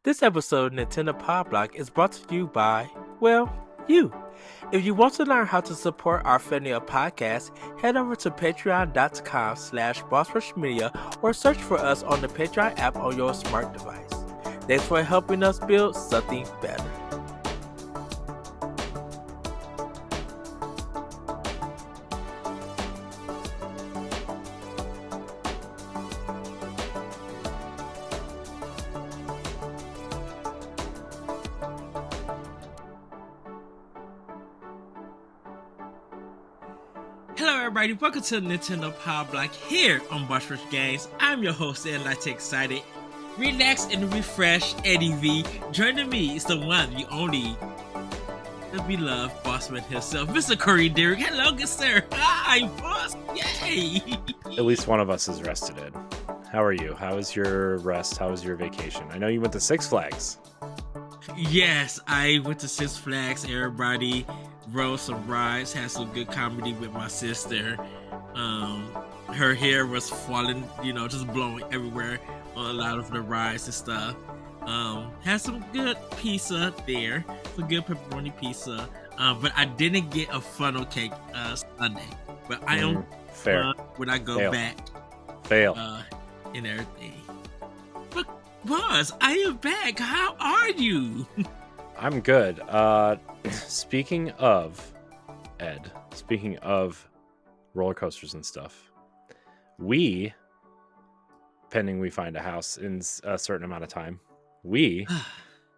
This episode of Nintendo Pow Block is brought to you by, well, you. If you want to learn how to support our family of podcasts, head over to patreon.com/bossrushmedia or search for us on the Patreon app on your smart device. Thanks for helping us build something better. Hello everybody, welcome to Nintendo Pow Block here on Boss Rush Games. I'm your host, Ed Light Excited. Relax and refresh, Eddie V. Joining me is the one, the only, the beloved bossman himself, Mr. Corey Derrick. Hello, good sir. Hi, boss. Yay. At least one of us is rested, Ed. How are you? How was your rest? How was your vacation? I know you went to Six Flags. Yes, I went to Six Flags. Everybody rode some rides, had some good comedy with my sister. Her hair was falling, just blowing everywhere on a lot of the rides and stuff. Had some good pizza there, some good pepperoni pizza. But I didn't get a funnel cake Sunday. But I am fair when I go back. And everything. But Buzz, I am back. How are you? I'm good. Speaking of roller coasters and stuff, pending we find a house in a certain amount of time, we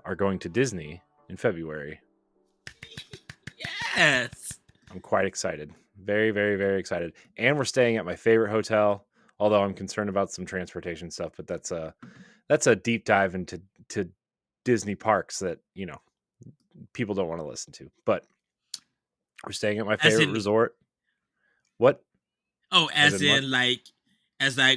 are going to Disney in February. Yes. I'm quite excited. Very, very, very excited. And we're staying at my favorite hotel, although I'm concerned about some transportation stuff, but that's a deep dive into Disney parks that, people don't want to listen to. But we're staying at my favorite resort. What? Oh, as in like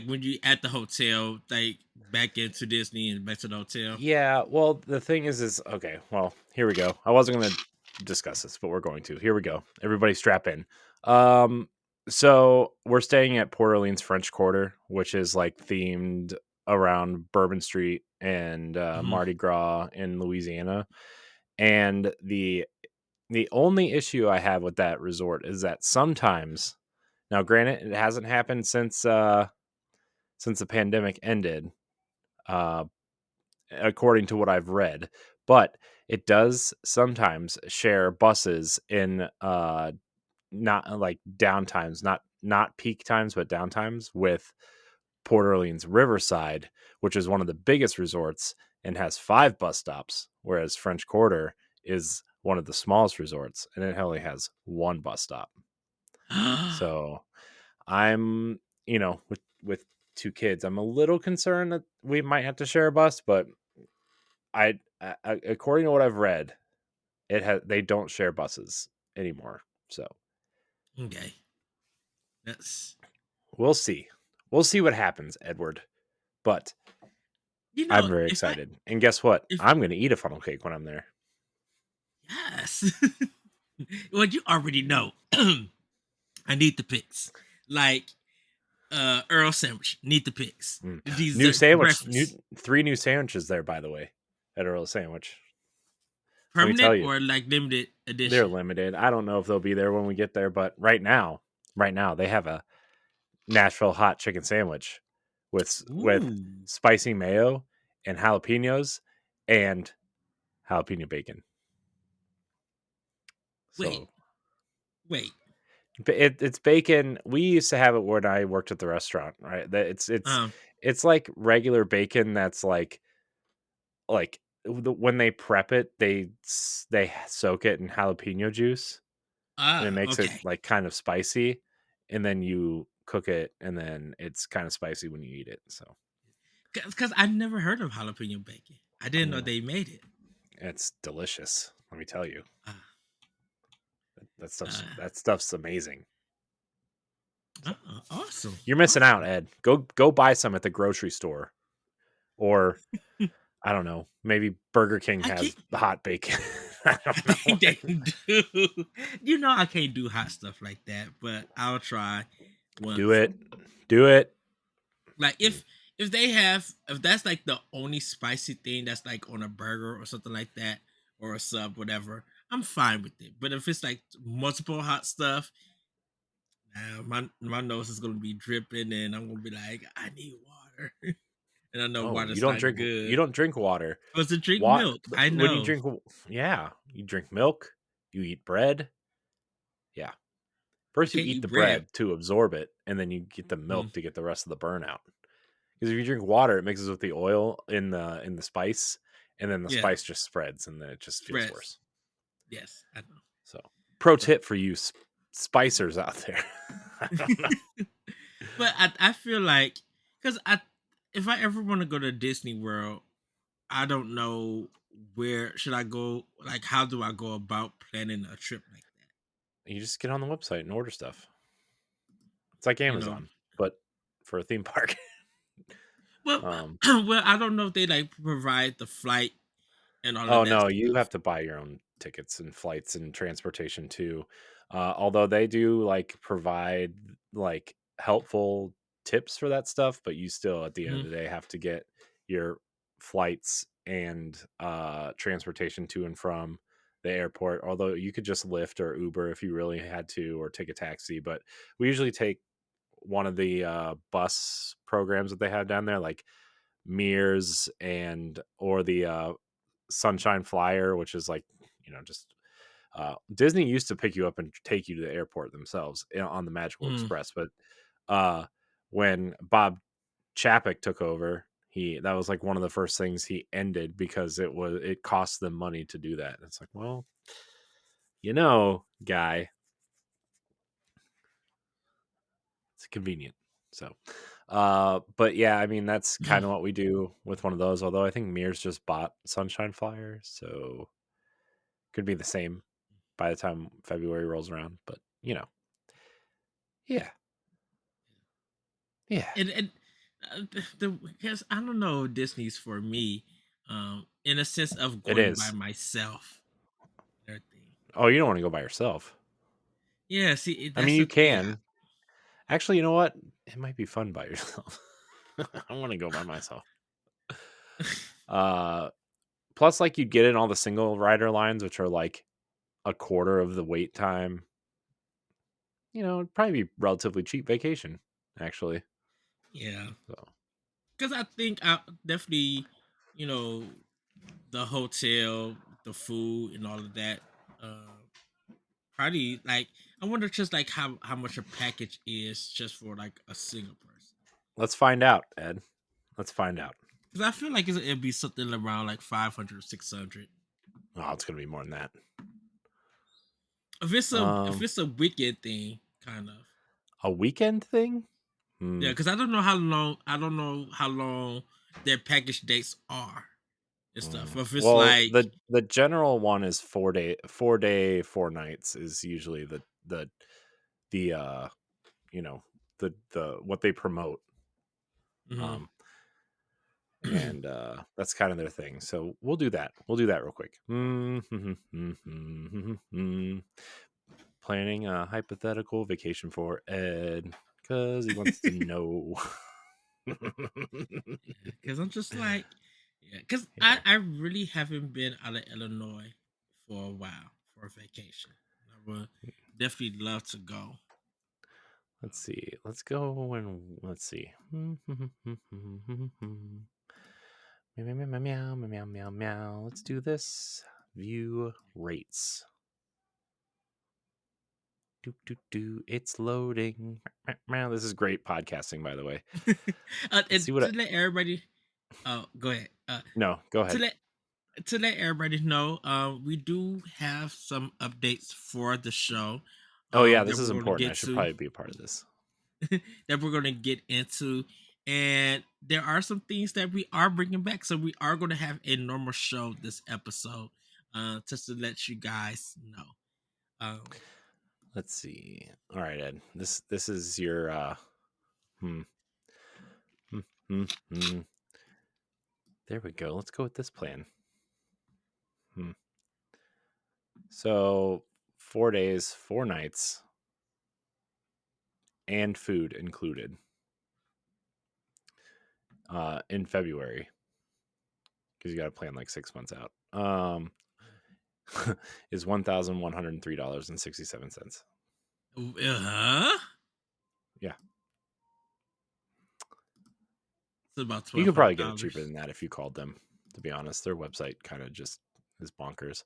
when you at the hotel, like back into Disney and back to the hotel. Yeah, well, the thing is okay, well, here we go. I wasn't going to discuss this, but we're going to. Here we go. Everybody strap in. So we're staying at Port Orleans French Quarter, which is like themed around Bourbon Street and Mardi Gras in Louisiana. And the only issue I have with that resort is that sometimes, now granted, it hasn't happened since the pandemic ended, according to what I've read, but it does sometimes share buses in not like downtimes, not peak times, but downtimes with Port Orleans Riverside, which is one of the biggest resorts and has 5 bus stops, whereas French Quarter is one of the smallest resorts and it only has 1 bus stop. So I'm, with 2 kids, I'm a little concerned that we might have to share a bus, but I according to what I've read, they don't share buses anymore. So okay, we'll see what happens, Edward. But I'm very excited. And guess what? I'm going to eat a funnel cake when I'm there. Yes. Well, you already know. I need the picks. Like Earl sandwich. Need the picks. New sandwich. 3 new sandwiches there, by the way, at Earl Sandwich. Permanent or like limited edition? They're limited. I don't know if they'll be there when we get there, but right now they have a Nashville hot chicken sandwich with spicy mayo and jalapenos and jalapeno bacon. Wait. It's bacon. We used to have it when I worked at the restaurant, right? It's like regular bacon that's like when they prep it, they soak it in jalapeno juice, and it makes it like kind of spicy, and then you cook it, and then it's kind of spicy when you eat it. So, because I never heard of jalapeno bacon, I didn't know they made it. It's delicious. Let me tell you, that stuff's amazing. Awesome. You're missing out, Ed. Go buy some at the grocery store, or I don't know. Maybe Burger King has the hot bacon. I don't know. They do. I can't do hot stuff like that, but I'll try. Do it. Like if if that's like the only spicy thing that's like on a burger or something like that, or a sub, whatever, I'm fine with it. But if it's like multiple hot stuff, nah, my nose is gonna be dripping, and I'm gonna be like, I need water, and I know Oh, water's not you good. don't drink water. But to drink What milk, I when you know. drink yeah, you drink milk, you eat bread. Yeah. I First you can't eat eat the bread. bread to absorb it, and then you get the Mm, milk to get the rest of the burnout. Because if you drink water, it mixes with the oil in the spice, and then the yeah, spice just spreads, and then it just feels spreads. worse. Yes, I know. So, pro But tip for you spicers out there. I don't know. but I feel like, because I if I ever want to go to Disney World, I don't know where should I go. Like, how do I go about planning a trip like that? You just get on the website and order stuff. It's like You know. Amazon, but for a theme park. Well, um, well, I don't know if they like provide the flight and all of oh that no, you stuff. have to buy your own tickets and flights and transportation too. Although they do like provide like helpful tips for that stuff, but you still at the end of Hmm. the day have to get your flights and transportation to and from the airport. Although you could just Lyft or Uber if you really had to, or take a taxi. But we usually take one of the bus programs that they have down there, like Mears and or the Sunshine Flyer, which is like, just Disney used to pick you up and take you to the airport themselves on the Magical Mm. Express, but uh, when Bob Chapek took over, he that was like one of the first things he ended because it cost them money to do that. And it's like, well, guy, it's convenient. So, but yeah, I mean that's kind of what we do with one of those. Although I think Mears just bought Sunshine Flyer, so could be the same by the time February rolls around. But yeah, yeah, And because I don't know if Disney's for me, in a sense of it going by is. myself and everything. Oh, you don't want to go by yourself. Yeah, see, I mean, that's you the thing. can. Actually, you know what? It might be fun by yourself. I want to go by myself. Uh, Plus, like you get in all the single rider lines, which are like a quarter of the wait time. It'd probably be relatively cheap vacation, actually. Yeah, So because I think I definitely, you know, the hotel, the food, and all of that. Uh, Probably like I wonder just like how much a package is just for like a single person. let's find out, Ed. Let's find out. Because I feel like it'd be something around like 500, 600. Oh, it's gonna be more than that. If Um, it's a weekend thing, kind of. a weekend thing. Yeah, Hmm. because I don't know how long their package dates are and stuff. If it's Well, like, the general one is 4 day 4 nights is usually the you know the what they promote. mhm. Um, and that's kind of their thing. So we'll do that. We'll do that real quick. Planning a hypothetical vacation for Ed because he wants to know. Because I'm just like, yeah, because Yeah. I really haven't been out of Illinois for a while for a vacation. I would definitely love to go. Let's see. Let's go and let's see. Meow, meow, meow, meow, meow, meow, meow, meow. Let's do this. View rates. Do, do, do. It's loading. Meow, meow. This is great podcasting, by the way. Let's And see what to let everybody, go ahead. No, go To ahead. let to let everybody know, we do have some updates for the show, Oh, yeah, that this is we're going to important. I get should to, probably be a part of this. that we're going to get into, and there are some things that we are bringing back, so we are going to have a normal show this episode, just to let you guys know. Um, Let's see. All right, Ed. This is your hmm, hmm, hmm, hmm. There we go. Let's go with this plan. Hmm. So 4 days, 4 nights, and food included. in February because you got to plan like 6 months out. Is $1,103.67. Uh-huh. Yeah, It's about you twelve could hundred probably get it cheaper dollars. than that if you called them. To be honest, their website kind of just is bonkers.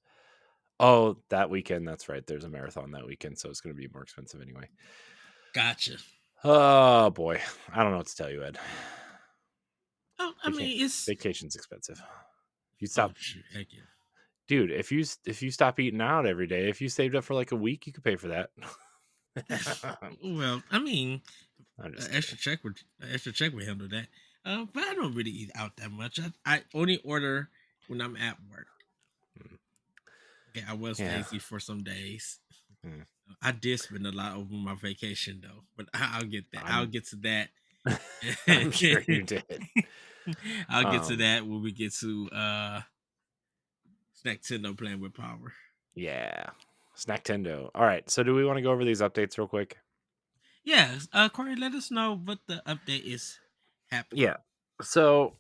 Oh, that weekend. That's right. There's a marathon that weekend, so it's going to be more expensive anyway. Gotcha. Oh boy, I don't know what to tell you, Ed. Oh, I mean, it's Vacation's expensive. If you oh, stop, heck yeah. dude, if you stop eating out every day, if you saved up for like a week, you could pay for that. Well, I mean, I'm an just kidding. extra check would handle that. But I don't really eat out that much. I only order when I'm at work. Mm. Okay, I was Yeah. lazy for some days. Mm. I did spend a lot over my vacation though, but I'll get that. I'll I'm get to that. I'm sure you did. I'll get to Um, that when we get to Snack Tendo playing with power. yeah. Snacktendo. All right. So do we want to go over these updates real quick? Yeah, Corey, let us know what the update is Yeah. happening. So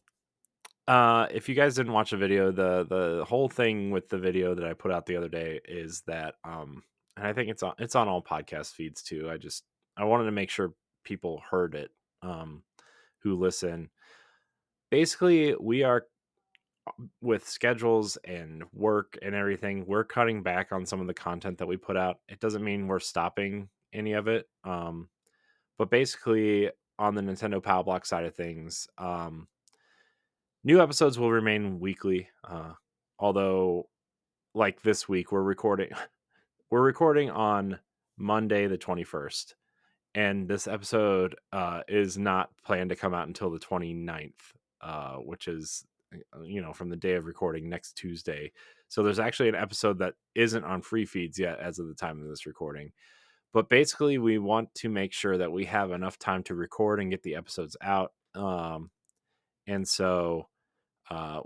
if you guys didn't watch the video, the whole thing with the video that I put out the other day is that and I think it's on all podcast feeds too. I wanted to make sure people heard it who listen. Basically, we are with schedules and work and everything, we're cutting back on some of the content that we put out. It doesn't mean we're stopping any of it. But basically on the Nintendo Pow Block side of things, new episodes will remain weekly. Although like this week we're recording on Monday the 21st, and this episode is not planned to come out until the 29th, which is from the day of recording, next Tuesday. So there's actually an episode that isn't on free feeds yet as of the time of this recording. But basically we want to make sure that we have enough time to record and get the episodes out. And so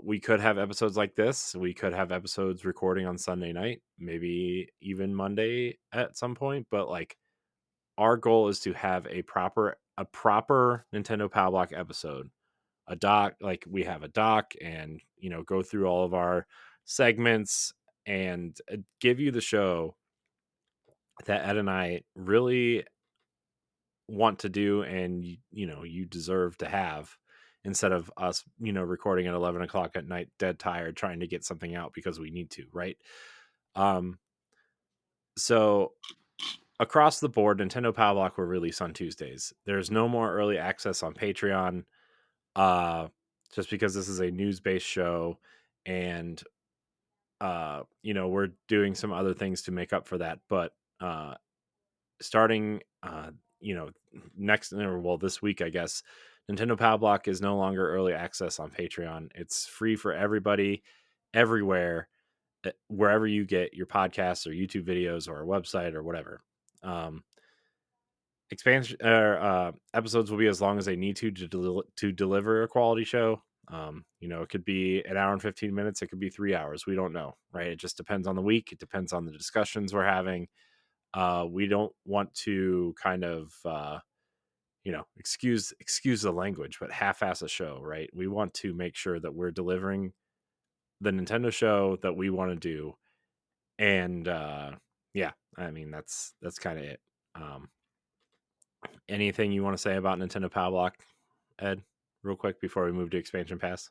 we could have episodes like this. We could have episodes recording on Sunday night, maybe even Monday at some point. But like, our goal is to have a proper Nintendo Power Block episode, a doc, like we have a doc, and go through all of our segments and give you the show that Ed and I really want to do, and you deserve to have, instead of us recording at 11 o'clock at night dead tired trying to get something out because we need to, right? um so across the board, Nintendo Power Block will release on Tuesdays. There's no more early access on Patreon, uh, just because this is a news-based show, and we're doing some other things to make up for that. But starting, next, or well, this week, I guess, Nintendo Power Block is no longer early access on Patreon. It's free for everybody, everywhere, wherever you get your podcasts or YouTube videos or a website or whatever. Um, Expansion episodes will be as long as they need to deliver a quality show. It could be an hour and 15 minutes, it could be 3 hours, we don't know, right? It just depends on the week, it depends on the discussions we're having. We don't want to kind of excuse the language, but half-ass a show, right? We want to make sure that we're delivering the Nintendo show that we want to do. And yeah, I mean, that's kind of it. Anything you want to say about Nintendo Power Block, Ed, real quick before we move to expansion pass?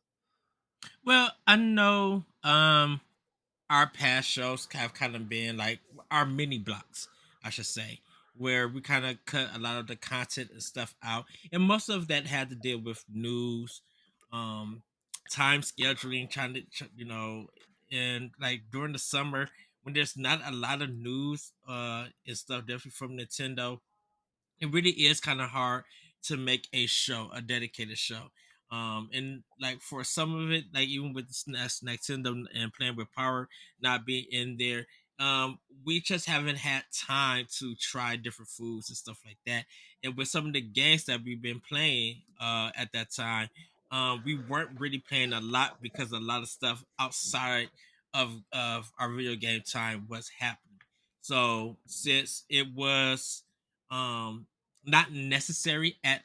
Well, I know our past shows have kind of been like our mini blocks, I should say, where we kind of cut a lot of the content and stuff out, and most of that had to deal with news, um, time scheduling, trying to, and like during the summer when there's not a lot of news and stuff, definitely from Nintendo, it really is kind of hard to make a dedicated show. And like for some of it, like even with Nintendo and playing with power not being in there, we just haven't had time to try different foods and stuff like that. And with some of the games that we've been playing at that time, we weren't really playing a lot because a lot of stuff outside of our video game time was happening. So since it was um not necessary at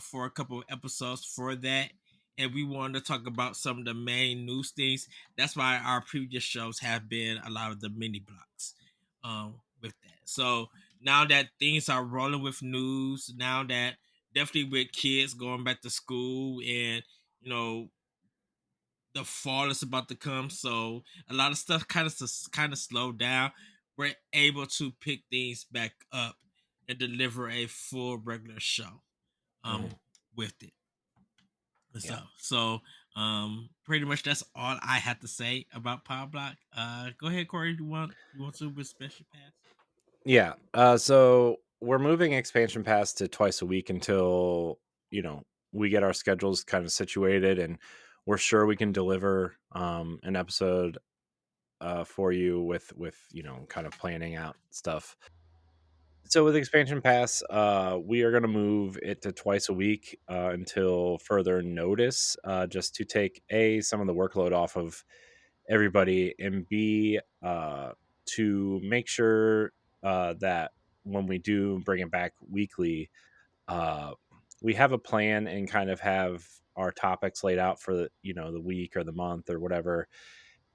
for a couple of episodes for that, and we wanted to talk about some of the main news things. That's why our previous shows have been a lot of the mini blocks with that. So now that things are rolling with news, now that definitely with kids going back to school and you know the fall is about to come, so a lot of stuff kind of slowed down. We're able to pick things back up and deliver a full regular show Hmm. with it. Yeah. Pretty much that's all I have to say about Power Block. Go ahead, Corey. You want to with Special Pass? Yeah. So we're moving expansion pass to twice a week until, you know, we get our schedules kind of situated and we're sure we can deliver an episode for you with, kind of planning out stuff. So with expansion pass, we are going to move it to twice a week until further notice, just to take some of the workload off of everybody, and b to make sure that when we do bring it back weekly, uh, we have a plan and kind of have our topics laid out for the week or the month or whatever.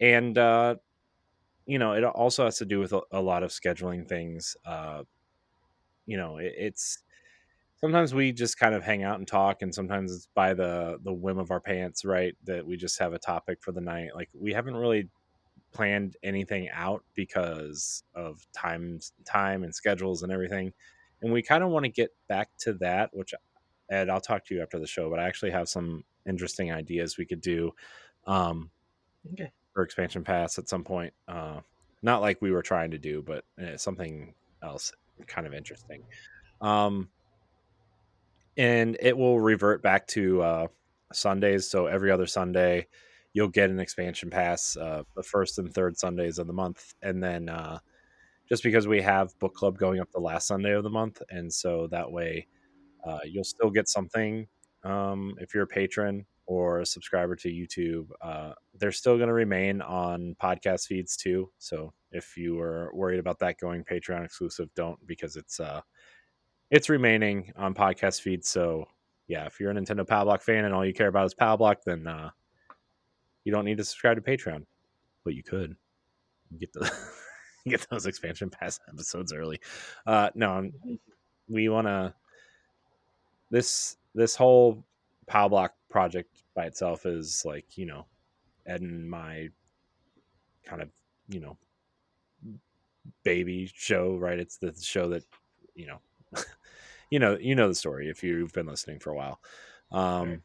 And it also has to do with a lot of scheduling things. It's sometimes we just kind of hang out and talk, and sometimes it's by the whim of our pants, right? That we just have a topic for the night. Like, we haven't really planned anything out because of time and schedules and everything. And we kind of want to get back to that, which Ed, I'll talk to you after the show, but I actually have some interesting ideas we could do um Okay. for expansion pass at some point. Not like we were trying to do, but something else kind of interesting. Um and it will revert back to Sundays. So every other Sunday, you'll get an expansion pass, the first and third Sundays of the month, and then just because we have book club going up the last Sunday of the month, and so that way you'll still get something if you're a patron or a subscriber to YouTube. They're still going to remain on podcast feeds too. So if you were worried about that going Patreon exclusive, don't, because it's remaining on podcast feeds. So yeah, if you're a Nintendo Pow Block fan and all you care about is Pow Block, then you don't need to subscribe to Patreon, but you could get the get those expansion pass episodes early. No, we want to this whole Pow Block project by itself is like, Ed and my kind of, you know baby show, right? It's the show that, you know the story if you've been listening for a while. Right. um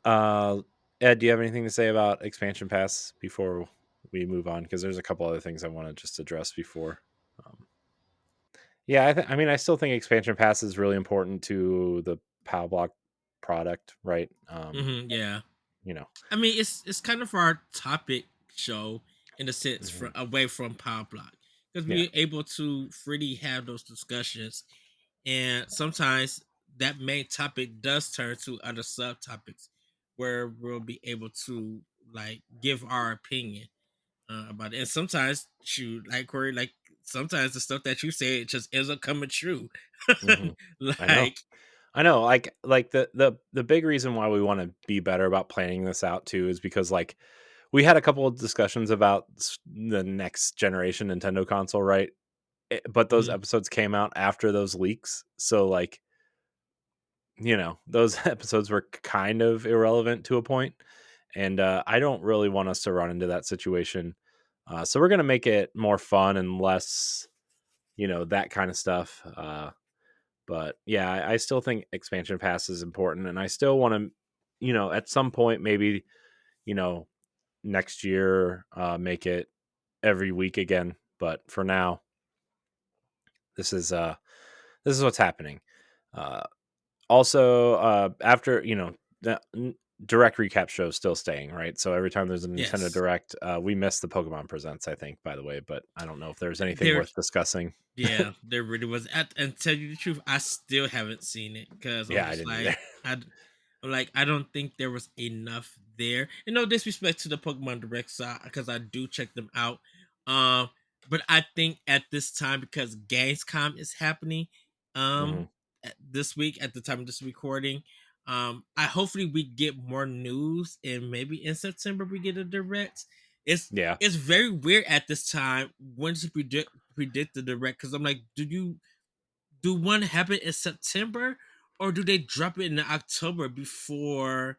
Uh, Ed, do you have anything to say about expansion pass before we move on? Because there's a couple other things I want to just address before. Um, yeah, I mean, I still think expansion pass is really important to the Pow Block product, right? Yeah. You know, I mean, it's kind of our topic show in a sense mhm. from away from Power Block because Yeah, we're able to freely have those discussions, and sometimes that main topic does turn to other subtopics where we'll be able to like give our opinion about it. And sometimes, shoot, like Corey, like sometimes the stuff that you say it just ends up coming true. hmm I know, Like, I know. Like the big reason why we want to be better about planning this out too is because, like, we had a couple of discussions about the next generation Nintendo console, right? But those mhm, episodes came out after those leaks, so, like, those episodes were kind of irrelevant to a point, and I don't really want us to run into that situation. So we're gonna make it more fun and less, that kind of stuff. But yeah, I still think expansion pass is important, and I still want to, at some point, maybe, you know, next year, make it every week again. But for now, this is uh this is what's happening. Uh, Also, after, the direct recap show is still staying, right? So every time there's a Nintendo yes, Direct, we miss the Pokemon Presents, I think, by the way, but I don't know if there's anything there worth discussing. Yeah, there really was. And tell you the truth, I still haven't seen it because I'm Yeah, I just didn't either. like I'm like I don't think there was enough there. And no disrespect to the Pokemon Direct side because I do check them out. Um, but I think at this time because Gamescom is happening, Hmm. this week at the time of this recording, I hopefully we get more news, and maybe in September we get a direct. It's Yeah, it's very weird at this time when to predict the direct, because I'm like, do one happen in September, or do they drop it in October before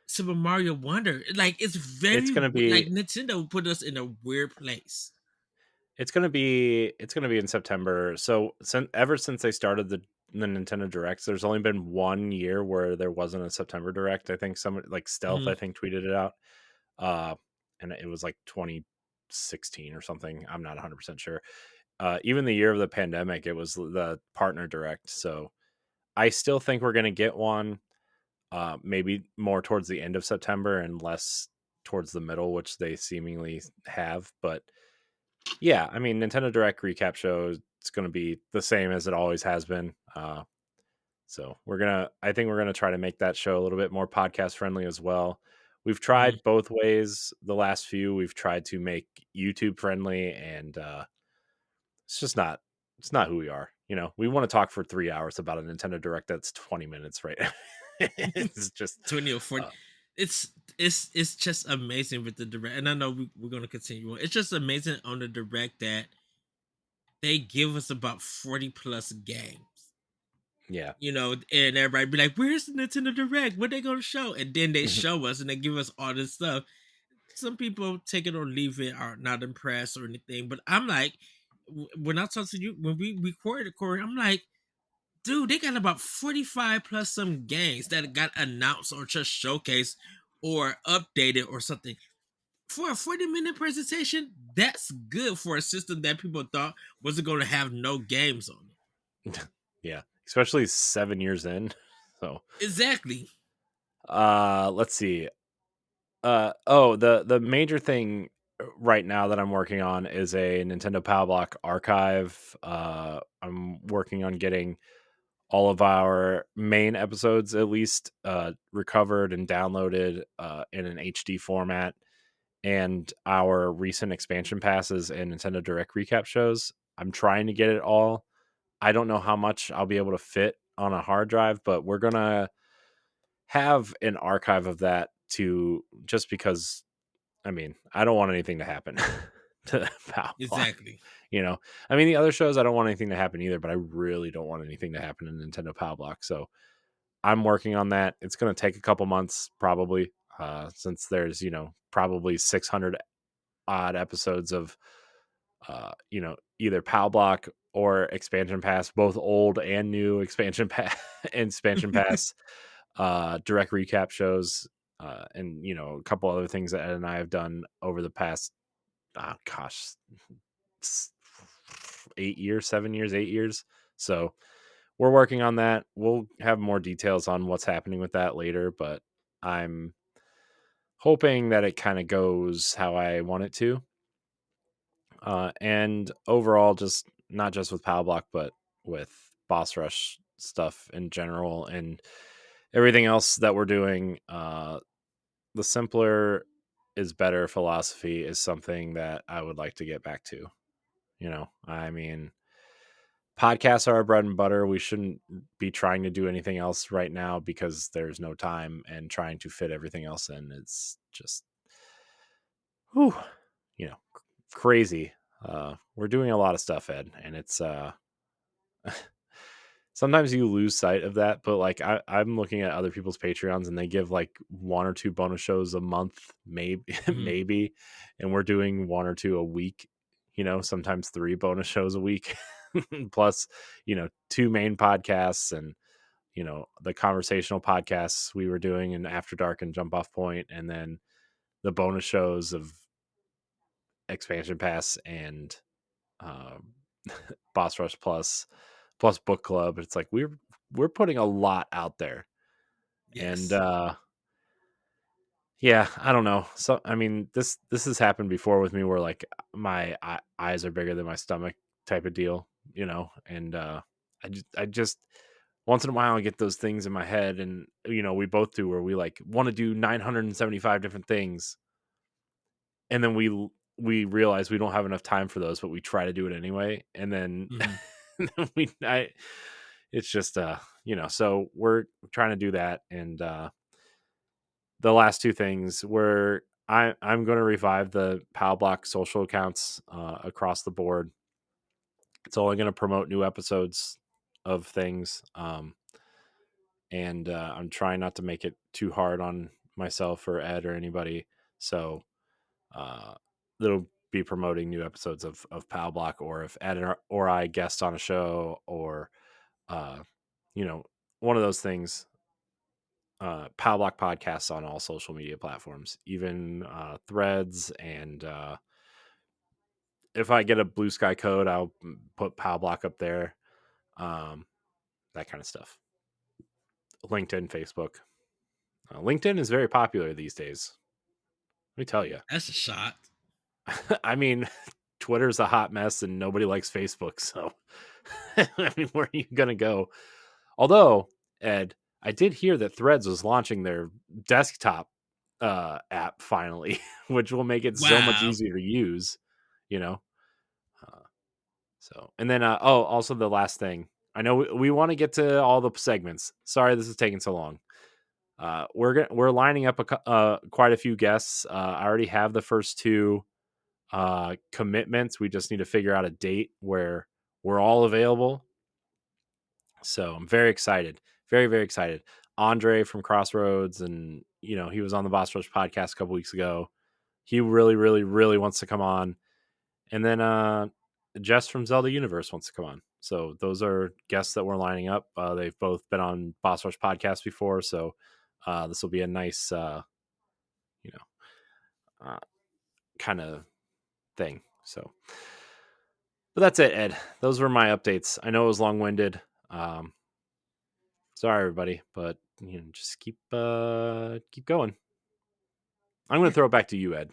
Super Mario Wonder? Like, it's it's gonna like be Nintendo put us in a weird place. it's gonna be in September. So ever since they started the Nintendo Directs, there's only been 1 year where there wasn't a September Direct. I think some like Stealth, Mhm. I think, tweeted it out, uh, and it was like 2016 or something. I'm not 100% sure. Even the year of the pandemic, it was the partner direct. So I still think we're gonna get one. Maybe more towards the end of September and less towards the middle, which they seemingly have. But yeah, I mean, Nintendo Direct recap show, it's going to be the same as it always has been. So I think we're gonna try to make that show a little bit more podcast friendly as well. We've Mhm. tried both ways. The last few we've tried to make YouTube friendly, and it's just not. It's not who we are. You know, we want to talk for 3 hours about a Nintendo Direct that's 20 minutes, right? It's just 20 or 40. uh, It's it's just amazing with the direct, and I know we're going to continue on. It's just amazing on the direct that they give us about 40 plus games. yeah. And everybody be like, "Where's the Nintendo Direct? What they gonna show?" And then they show us, and they give us all this stuff. Some people take it or leave it, are not impressed or anything. But I'm like, when I talk to you, when we recorded, Corey, I'm like, dude, they got about 45 plus some games that got announced or just showcased or updated or something. For a 40-minute presentation, that's good for a system that people thought wasn't going to have no games on it. Yeah, especially 7 years in. So, Exactly. let's see. The major thing right now that I'm working on is a Nintendo Pow Block archive. I'm working on getting all of our main episodes at least recovered and downloaded in an HD format, and our recent expansion passes and Nintendo Direct recap shows. I'm trying to get it all. I don't know how much I'll be able to fit on a hard drive, but we're gonna have an archive of that to just because I mean, I don't want anything to happen to Pow Block. Exactly. You know, I mean, the other shows I don't want anything to happen either, but I really don't want anything to happen in Nintendo Pow Block. So I'm working on that. It's going to take a couple months probably, since there's probably 600 odd episodes of either POW Block or expansion pass, both old and new expansion pass, direct recap shows, and a couple other things that Ed and I have done over the past, gosh, 8 years, 7 years, 8 years. So we're working on that. We'll have more details on what's happening with that later, but I'm hoping that it kind of goes how I want it to. And overall, just not just with Power Block, but with Boss Rush stuff in general and everything else that we're doing. The simpler is better philosophy is something that I would like to get back to. I mean, podcasts are our bread and butter. We shouldn't be trying to do anything else right now because there's no time, and trying to fit everything else in. It's just, whew, crazy. We're doing a lot of stuff, Ed, and it's sometimes you lose sight of that. But like I'm looking at other people's Patreons, and they give like one or two bonus shows a month, maybe, Mhm. maybe, and we're doing one or two a week. Sometimes three bonus shows a week, plus two main podcasts, and the conversational podcasts we were doing in After Dark and Jump Off Point, and then the bonus shows of Expansion Pass and um, Boss Rush plus book club. It's like we're putting a lot out there, and Yes. yeah, I don't know. So I mean, this has happened before with me, where like my eyes are bigger than my stomach type of deal, and I just once in a while I get those things in my head, and we both do, where we like want to do 975 different things, and then we realize we don't have enough time for those, but we try to do it anyway, and then Mhm. we I it's just so we're trying to do that. And the last two things were I'm going to revive the Pow Block social accounts across the board. It's only going to promote new episodes of things. And I'm trying not to make it too hard on myself or Ed or anybody. So uh, it'll be promoting new episodes of Pow Block, or if Ed or I guest on a show, or uh, you know, one of those things. Pow Block podcasts on all social media platforms, even Threads, and if I get a Blue Sky code, I'll put Pow Block up there. Um, that kind of stuff. LinkedIn, Facebook. LinkedIn is very popular these days. Let me tell you. That's a shot. I mean, Twitter's a hot mess and nobody likes Facebook. So, I mean, where are you going to go? Although, Ed, I did hear that Threads was launching their desktop app finally, which will make it so much Wow. easier to use, you know? Uh, so, and then, also the last thing. I know we want to get to all the segments. Sorry this is taking so long. We're lining up quite a few guests. I already have the first two commitments. We just need to figure out a date where we're all available. So I'm very excited, very very excited. Andre from Crossroads, and he was on the Boss Rush podcast a couple weeks ago. He really really really wants to come on, and then Jess from Zelda Universe wants to come on. So those are guests that we're lining up. They've both been on Boss Rush podcast before, so this will be a nice you know kind of thing. So, but that's it, Ed. Those were my updates. I know it was long winded. Sorry, everybody, but just keep going. I'm going to throw it back to you, Ed.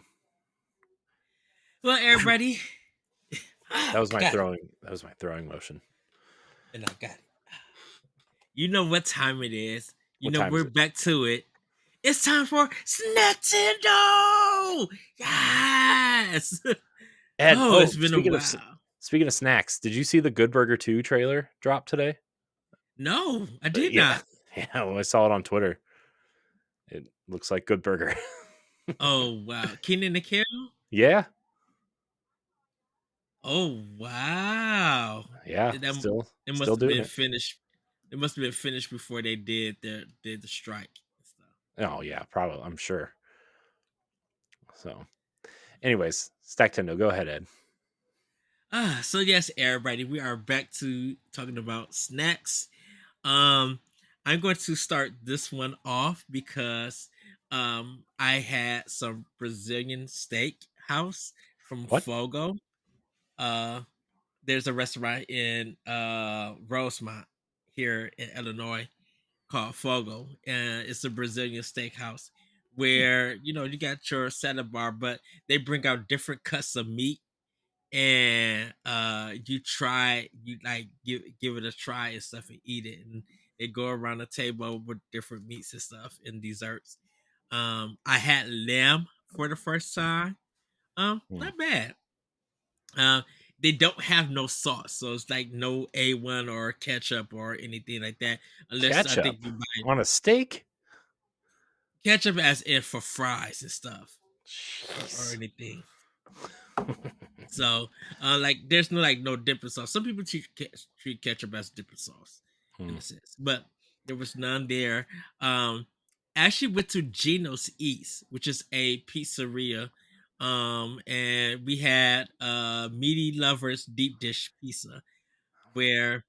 Well, everybody. That was my Got it. throwing. That was my throwing motion. And I got it. You know what time it is. What time is We're it? back to it. It's time for Nintendo. Yes. Ed. Oh, Oh, it's been a while. speaking of snacks, did you see the Good Burger 2 trailer drop today? No, I did Yeah, not. yeah. Well, I saw it on Twitter. It looks like Good Burger. Oh wow, Kenan and Kel. Yeah, Oh wow. yeah. That it must Still have doing been it. finished. It must have been finished before they did the strike and stuff. Oh yeah, probably. I'm sure. So, anyways, Stacktendo, go ahead, Ed. So yes, everybody, we are back to talking about snacks. Um, I'm going to start this one off because I had some Brazilian steak house from What? Fogo. Uh, there's a restaurant in Rosemont here in Illinois called Fogo, and it's a Brazilian steakhouse where you got your salad bar, but they bring out different cuts of meat, and you like give it a try and stuff and eat it, and they go around the table with different meats and stuff and desserts. I had lamb for the first time. Hmm. Not bad. um they don't have no sauce, so it's like no A1 or ketchup or anything like that, unless I think Ketchup you buy on a steak? ketchup as in for fries and stuff, or Jeez. anything. So, like, there's no dipping sauce. Some people treat ketchup as dipping sauce, in Hmm. a sense, but there was none there. I actually went to Geno's East, which is a pizzeria, and we had meaty lovers deep dish pizza, where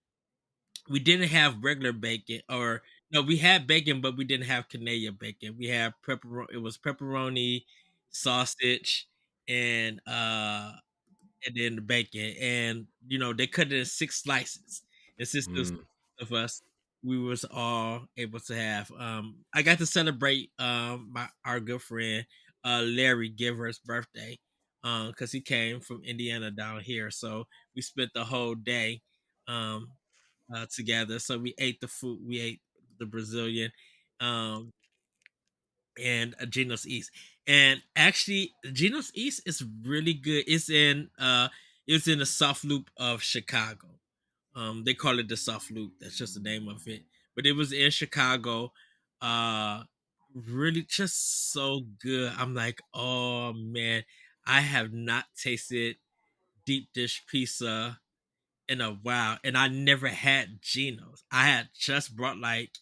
we didn't have regular bacon, or no, we had bacon, but we didn't have Canadian bacon. We had pepperoni. It was pepperoni, sausage, and then the bacon, and they cut it in 6 slices. And since there's Hmm. of us, we was all able to have. I got to celebrate our good friend Larry Giver's birthday, because he came from Indiana down here, so we spent the whole day um together. So we ate the food, we ate the Brazilian, um and Geno's East. And actually, Geno's East is really good. It's in the soft loop of Chicago. They call it the soft loop. That's just the name of it. but it was in Chicago. Uh, really just so good. I'm like, oh man, I have not tasted deep dish pizza in a while, and I never had Geno's. I had just brought like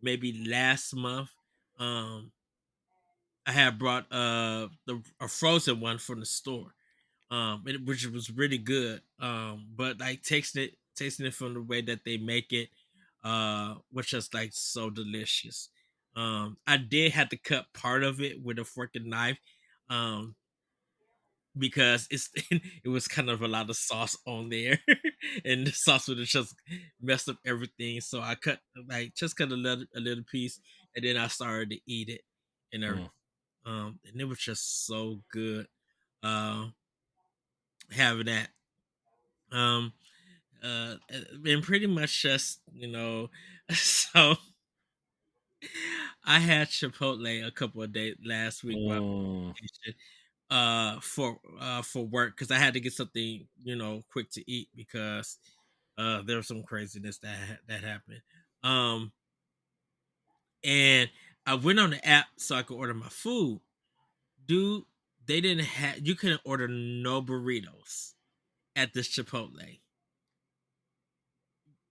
maybe last month. Um, I had brought a frozen one from the store, which was really good. But like tasting it from the way that they make it, was just like so delicious. I did have to cut part of it with a fork and knife, um, because it was kind of a lot of sauce on there, and the sauce would have just messed up everything. So I cut a little piece, and then I started to eat it and Mm. everything. And it was just so good. Um, having that. Um, and pretty much just so I had Chipotle a couple of days last week while I was Mm. on vacation, for work, because I had to get something quick to eat, because there was some craziness that happened. Um, and I went on the app so I could order my food. Dude, they didn't have you couldn't order no burritos at this Chipotle.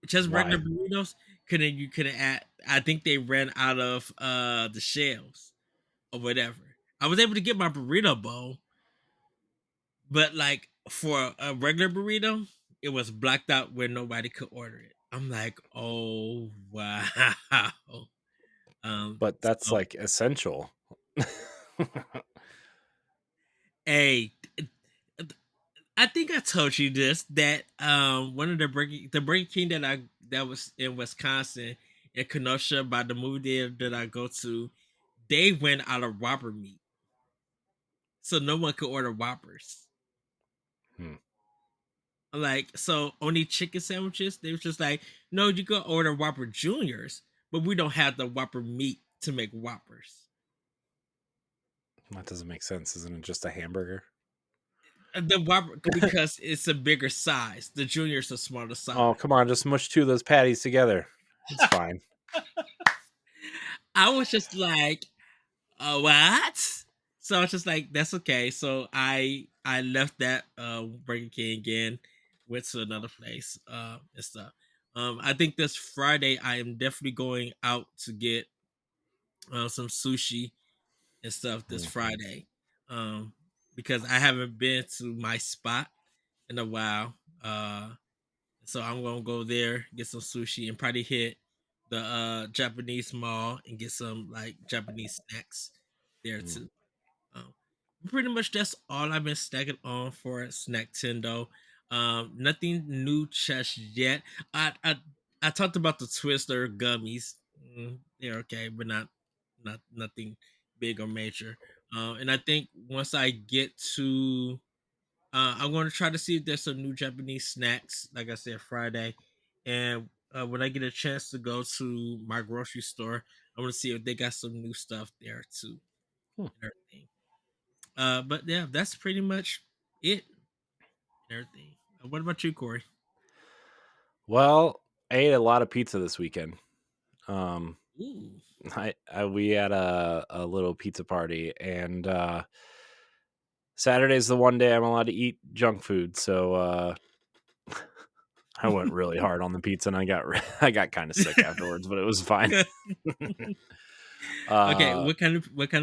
Just regular Why? burritos. You couldn't add. I think they ran out of the shells or whatever. I was able to get my burrito bowl, but like for a regular burrito, it was blacked out where nobody could order it. I'm like, oh wow. But that's So like essential. hey, I think I told you this, that one of the Burger King that was in Wisconsin, in Kenosha, by the movie theater that I go to, they went out of Whopper meat, so no one could order Whoppers. Hmm. Like, so only chicken sandwiches. They was just like, no, you can order Whopper Juniors, but we don't have the Whopper meat to make Whoppers. That doesn't make sense. Isn't it just a hamburger? The Whopper, because it's a bigger size. The Junior's a smaller Oh, size. come on, just mush two of those patties together. It's fine. I was just like, what? So I was just like, that's okay. So I left that Burger King again, went to another place, and stuff. I think this Friday I am definitely going out to get some sushi and stuff this Hmm. Friday. Um, because I haven't been to my spot in a while. So I'm gonna go there, get some sushi, and probably hit the Japanese mall and get some like Japanese snacks there Hmm. too. Um, Pretty much that's all I've been stacking on for Snack Tendo. Nothing new just yet. I talked about the Twister gummies. They're okay, but not nothing big or major. And I think once I get to, I'm going to try to see if there's some new Japanese snacks. Like I said, Friday, and when I get a chance to go to my grocery store, I want to see if they got some new stuff there too Hmm. and everything. But yeah, that's pretty much it and everything. What about you, Corey? Well, I ate a lot of pizza this weekend. Um, Ooh, we had a little pizza party, and Saturday's the one day I'm allowed to eat junk food. So I went really hard on the pizza, and I got kind of sick afterwards, but it was fine. okay. uh, What kind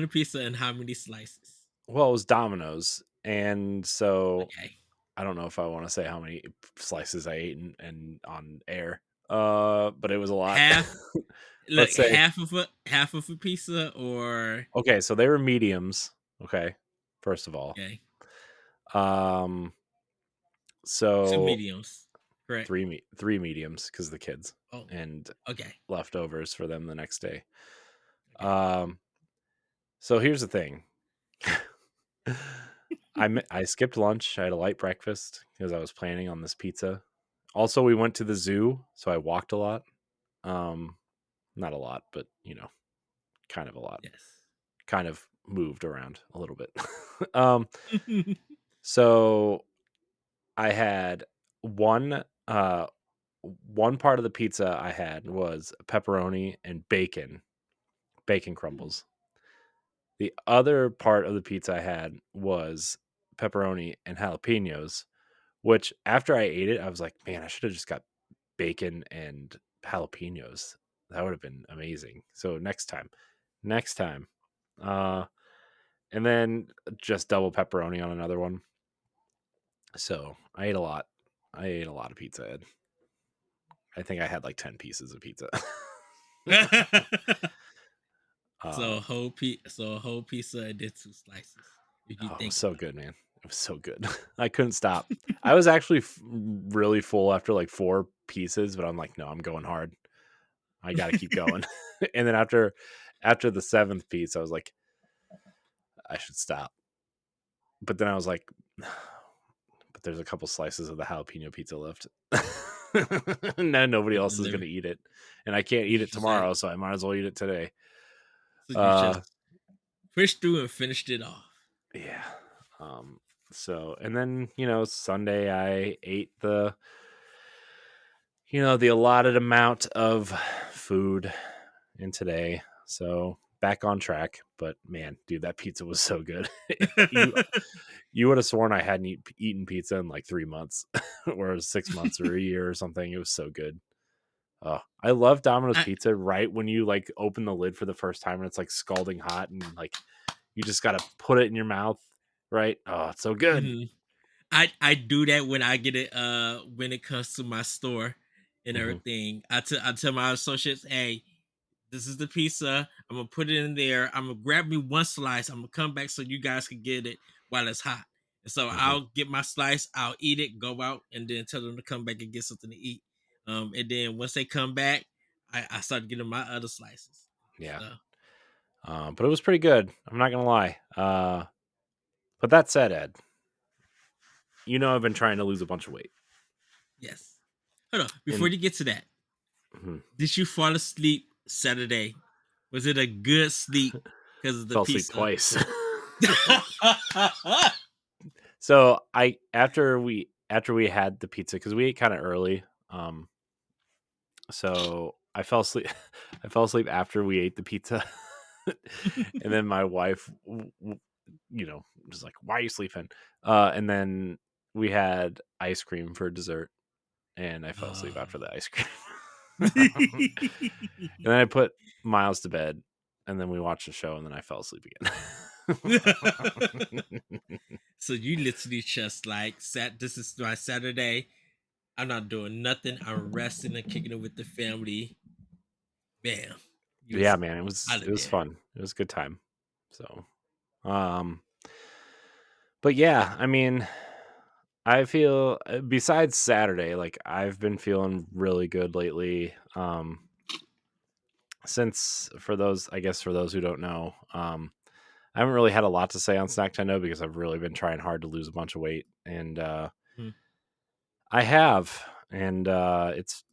of pizza and how many slices? well, it was Domino's, and so Okay, I don't know if I want to say how many slices I ate and on air. But it was a lot. half. Look, Let's say half of a pizza, or okay, so they were mediums. Okay, first of all, okay, um, two so mediums, correct? three mediums because the kids Oh, and okay, leftovers for them the next day. okay. Um, so here's the thing. I skipped lunch. I had a light breakfast because I was planning on this pizza. Also, we went to the zoo, so I walked a lot. Um, not a lot, but kind of a lot. Yes. Kind of moved around a little bit. um, so I had one one part of the pizza I had was pepperoni and bacon crumbles. The other part of the pizza I had was pepperoni and jalapenos, which after I ate it, I was like, man, I should have just got bacon and jalapenos. That would have been amazing. So next time. Uh, and then just double pepperoni on another one. So I ate a lot. I ate a lot of pizza, Ed. I think I had like 10 pieces of pizza. So um, a whole pizza and then 2 slices. If you oh, it was think so about good, man. It was so good. I couldn't stop. I was actually really full after like 4 pieces, but I'm like, no, I'm going hard. I got to keep going. And then after the 7th piece, I was like, I should stop. But then I was like, but there's a couple slices of the jalapeno pizza left. Now nobody it. else is going to eat it, and I can't eat it tomorrow, Exactly. so I might as well eat it today. So you Uh, just pushed through and finished it off. yeah. So and then Sunday I ate the allotted amount of food in today. So back on track. But man, dude, that pizza was so good. you you would have sworn I hadn't eaten pizza in like 3 months, or 6 months, or a year or something. It was so good. Oh, I love Domino's I, pizza right when you like open the lid for the first time and it's like scalding hot and like you just gotta put it in your mouth, right? Oh, it's so good. mhm. I do that when I get it when it comes to my store and Hmm. everything. I tell my associates, hey, this is the pizza. I'm gonna put it in there. I'm gonna grab me 1 slice. I'm gonna come back so you guys can get it while it's hot. And so Hmm. I'll get my slice, I'll eat it, go out, and then tell them to come back and get something to eat. And then once they come back, I start getting my other slices. Yeah. So But it was pretty good. I'm not gonna lie. But that said, Ed, I've been trying to lose a bunch of weight. yes. Hold on. Before And you get to that, mhm, did you fall asleep Saturday? Was it a good sleep because of the fell asleep pizza? twice. So I after we had the pizza because we ate kind of early. So I fell asleep. I fell asleep after we ate the pizza, and then my wife, was like, "Why are you sleeping?" And then we had ice cream for dessert, and I fell asleep after the ice cream. And then I put Miles to bed, and then we watched the show, and then I fell asleep again. So you literally just like sat. This is my Saturday. I'm not doing nothing. I'm resting and kicking it with the family. Bam, you Yeah, was man, it was out it of was there. fun. It was a good time. So, um, but yeah, I mean, I feel besides Saturday, like I've been feeling really good lately. Since for those who don't know, I haven't really had a lot to say on Snack Tendo because I've really been trying hard to lose a bunch of weight, and Mhm. I have, and it's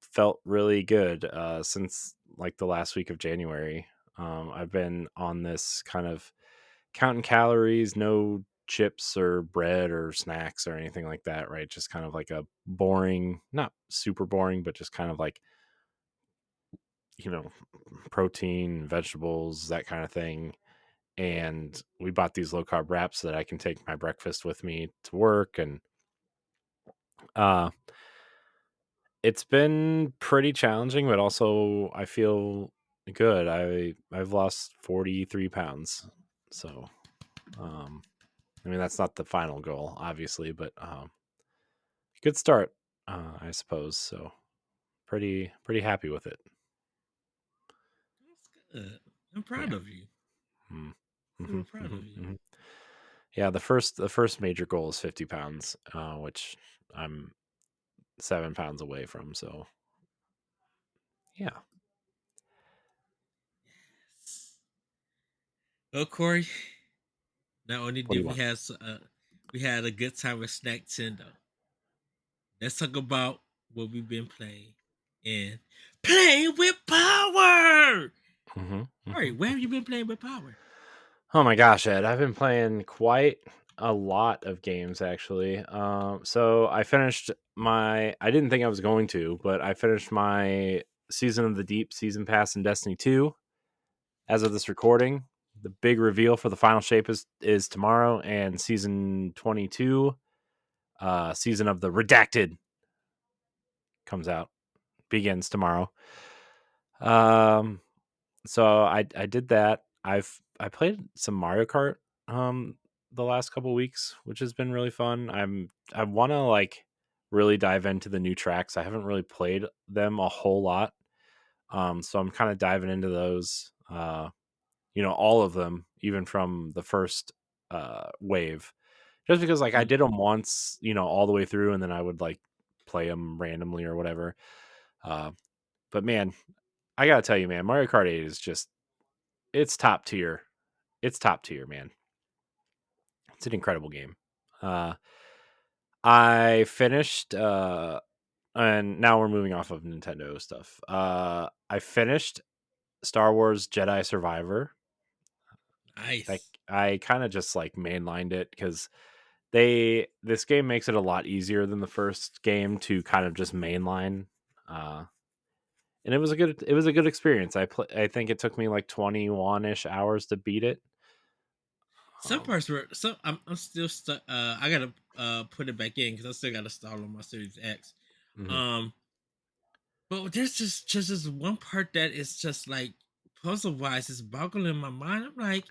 felt really good since like the last week of January. I've been on this kind of counting calories, no chips or bread or snacks or anything like that, right? Just kind of like a boring, not super boring, but just kind of like, you know, protein, vegetables, that kind of thing. And we bought these low carb wraps so that I can take my breakfast with me to work. And uh, it's been pretty challenging, but also I feel good. I've lost 43 pounds. So, um, I mean, that's not the final goal, obviously, but good start, I suppose. So pretty happy with it. That's good. I'm proud Yeah. of you. Mm. Super Mhm, proud of mhm, you. mhm. Yeah. The first major goal is 50 pounds, which I'm 7 pounds away from. So yeah. Well, Corey, not only What do did you want? we had a good time with Snack Tendo. Let's talk about what we've been playing and playing with power. Hmm. All right, Hmm. where have you been playing with power? Oh my gosh, Ed, I've been playing quite a lot of games actually. So I finished my. I didn't think I was going to, but I finished my Season of the Deep season pass in Destiny 2 as of this recording. The big reveal for the final shape is tomorrow, and season 22, season of the Redacted, comes out, begins tomorrow. Um, so I did that. I played some Mario Kart the last couple weeks, which has been really fun. I want to like really dive into the new tracks. I haven't really played them a whole lot. So I'm kind of diving into those. All of them, even from the first wave, just because like I Mm. did them once, all the way through, and then I would like play them randomly or whatever. Uh, but man, I gotta tell you, man, Mario Kart 8 is just it's top tier. It's top tier, man. It's an incredible game. Uh, I finished, and now we're moving off of Nintendo stuff. I finished Star Wars Jedi Survivor. Like Nice. I kind of just like mainlined it because this game makes it a lot easier than the first game to kind of just mainline. Uh, and it was a good experience. I think it took me like 21ish hours to beat it. Some parts were some. I'm still stuck. I gotta put it back in because I still gotta install on my Series X. Mhm. Um, but there's just this one part that is just like puzzle wise, it's boggling my mind. I'm like,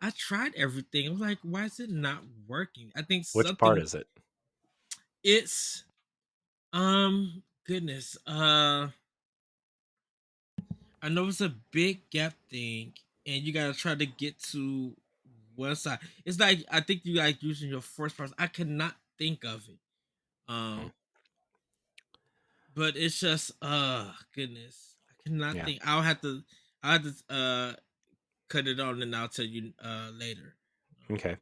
I tried everything. I'm like, why is it not working? I think Which part something. is it? It's goodness. I know it's a big gap thing, and you gotta try to get to one side. It's like I think you like using your first person. I cannot think of it. Mm. Um, but it's just goodness. I cannot Yeah. think. I'll have to cut it on and I'll tell you later. Okay.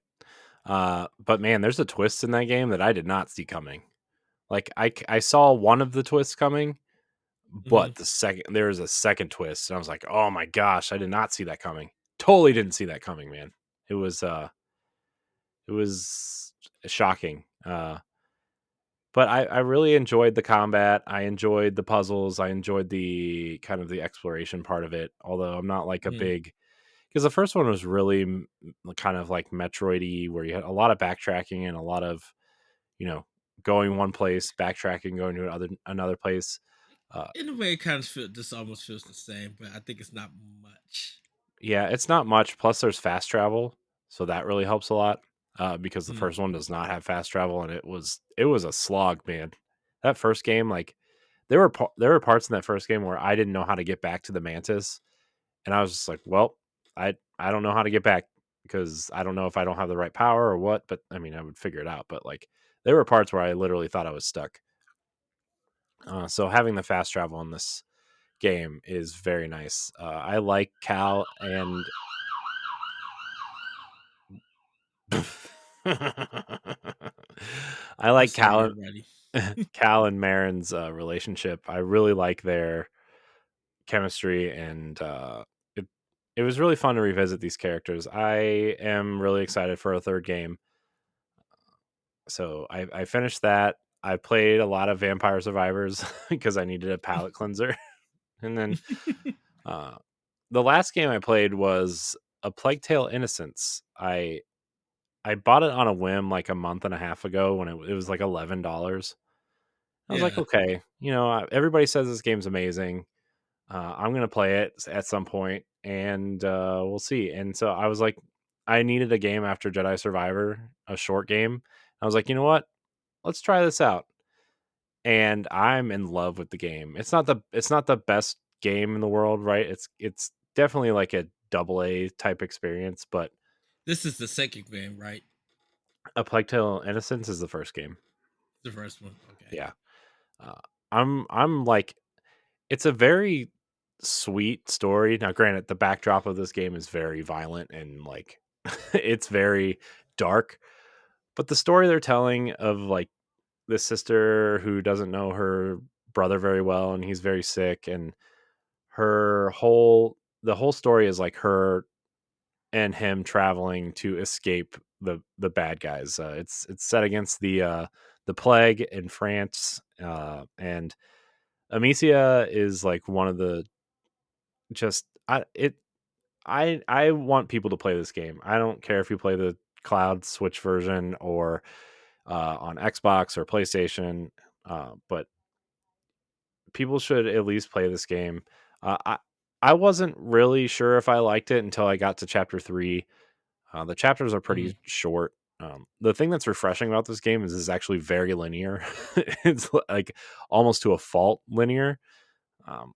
But man, there's a twist in that game that I did not see coming. Like I saw one of the twists coming, Mhm. but there was a second twist, and I was like, oh my gosh, I did not see that coming. Totally didn't see that coming, man. It was shocking. But I really enjoyed the combat. I enjoyed the puzzles. I enjoyed the kind of the exploration part of it. Although I'm not like a Mhm. big because the first one was really kind of like Metroidy, where you had a lot of backtracking and a lot of you know going one place, backtracking, going to another place. Uh, In a way, it kind of this almost feels the same, but I think it's not much. yeah, it's not much. Plus, there's fast travel, so that really helps a lot. Because the Mhm. first one does not have fast travel, and it was a slog, man. That first game, like there were parts in that first game where I didn't know how to get back to the Mantis, and I was just like, well, I don't know how to get back because I don't know if I don't have the right power or what. But I mean, I would figure it out. But like, there were parts where I literally thought I was stuck. So having the fast travel in this game is very nice. I like Cal and I I'm like sorry, everybody. Cal and Marin's relationship. I really like their chemistry, and it it was really fun to revisit these characters. I am really excited for a third game. So I finished that. I played a lot of Vampire Survivors because I needed a palate cleanser, and then uh, the last game I played was a Plague Tale: Innocence. I bought it on a whim like a month and a half ago when it was like $11. I was like, Yeah, okay, everybody says this game's amazing. I'm gonna play it at some point, and we'll see. And so I was like, I needed a game after Jedi Survivor, a short game. I was like, you know what? Let's try this out. And I'm in love with the game. It's not the best game in the world, right? It's definitely like a double A type experience, but this is the second game, right? A Plague Tale: Innocence is the first game. The first one. Okay. Yeah. Uh, I'm like it's a very sweet story. Now, granted, the backdrop of this game is very violent and like it's very dark, but the story they're telling of like this sister who doesn't know her brother very well and he's very sick, and the whole story is like her and him traveling to escape the bad guys. It's set against the plague in France, and Amicia is like one of the just I want people to play this game. I don't care if you play the cloud Switch version or on Xbox or PlayStation, but people should at least play this game. I wasn't really sure if I liked it until I got to chapter 3. The chapters are Hmm. pretty short. The thing that's refreshing about this game is it's actually very linear. It's like almost to a fault linear. Um,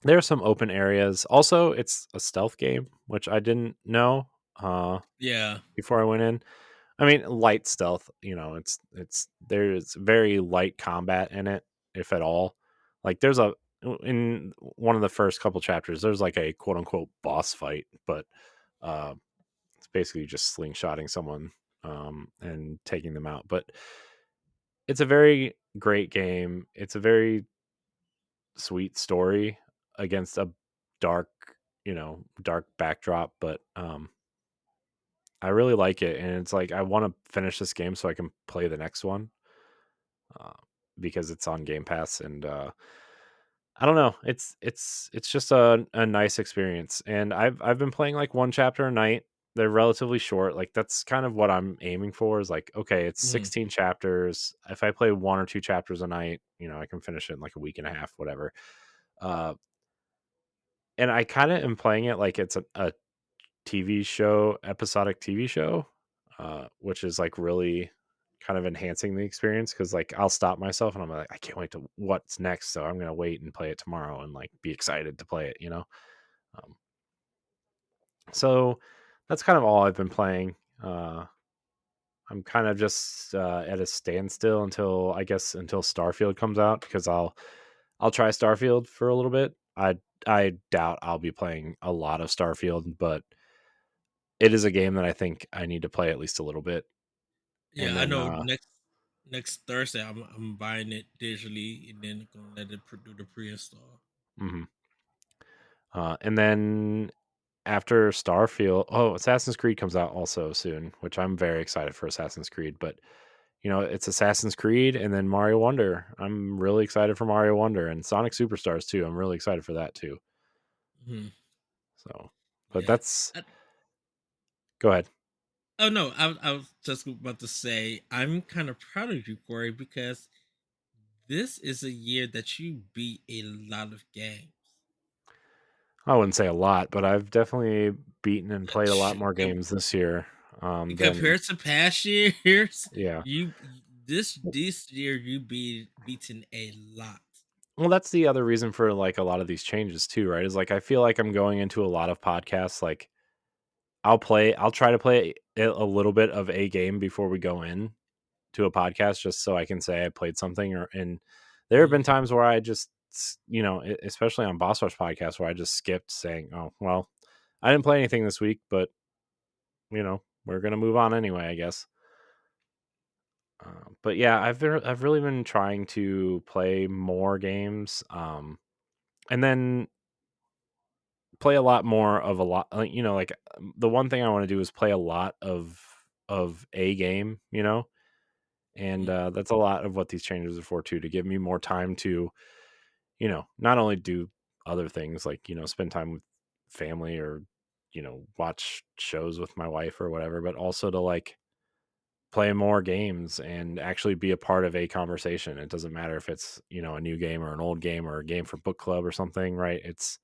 there are some open areas. Also, it's a stealth game, which I didn't know uh, Yeah. before I went in. I mean, light stealth. It's there's very light combat in it, if at all. Like there's a in one of the first couple chapters, there's like a quote unquote boss fight, but uh, it's basically just slingshotting someone and taking them out. But it's a very great game. It's a very sweet story against a dark, dark backdrop. But I really like it, and it's like I want to finish this game so I can play the next one uh, because it's on Game Pass, and I don't know. It's just a nice experience, and I've been playing like one chapter a night. They're relatively short. Like that's kind of what I'm aiming for. Is like okay, it's Hmm. 16 chapters. If I play one or two chapters a night, I can finish it in like a week and a half, whatever. Uh, and I kind of am playing it like it's a TV show, episodic TV show, which is like really kind of enhancing the experience because like I'll stop myself and I'm like, I can't wait to what's next. So I'm gonna wait and play it tomorrow and like be excited to play it. Um, so that's kind of all I've been playing. I'm kind of just at a standstill until I guess until Starfield comes out because I'll try Starfield for a little bit. I doubt I'll be playing a lot of Starfield, but it is a game that I think I need to play at least a little bit. And Yeah, I then, know. Next Thursday, I'm buying it digitally and then gonna let it do the pre-install. mhm. And then after Starfield, oh, Assassin's Creed comes out also soon, which I'm very excited for Assassin's Creed. But it's Assassin's Creed and then Mario Wonder. I'm really excited for Mario Wonder and Sonic Superstars too. I'm really excited for that too. Hmm. So, but Yeah. that's I, go ahead. oh no, I was just about to say I'm kind of proud of you, Corey, because this is a year that you beat a lot of games. I wouldn't say a lot, but I've definitely beaten and played a lot more Com- games this year than Compared to past years, yeah. you this year you beaten a lot. Well, that's the other reason for like a lot of these changes too, right? Is like I feel like I'm going into a lot of podcasts like I'll try to play a little bit of a game before we go in to a podcast just so I can say I played something and there have been Mhm. times where I just especially on Boss Rush podcast where I just skipped saying, "Oh, well, I didn't play anything this week, but we're going to move on anyway, I guess." But yeah, I've really been trying to play more games and then play a lot more of a lot like the one thing I want to do is play a lot of a game, and Mhm. that's a lot of what these changes are for too, to give me more time to not only do other things like spend time with family or watch shows with my wife or whatever, but also to like play more games and actually be a part of a conversation. It doesn't matter if it's a new game or an old game or a game for book club or something, right? It's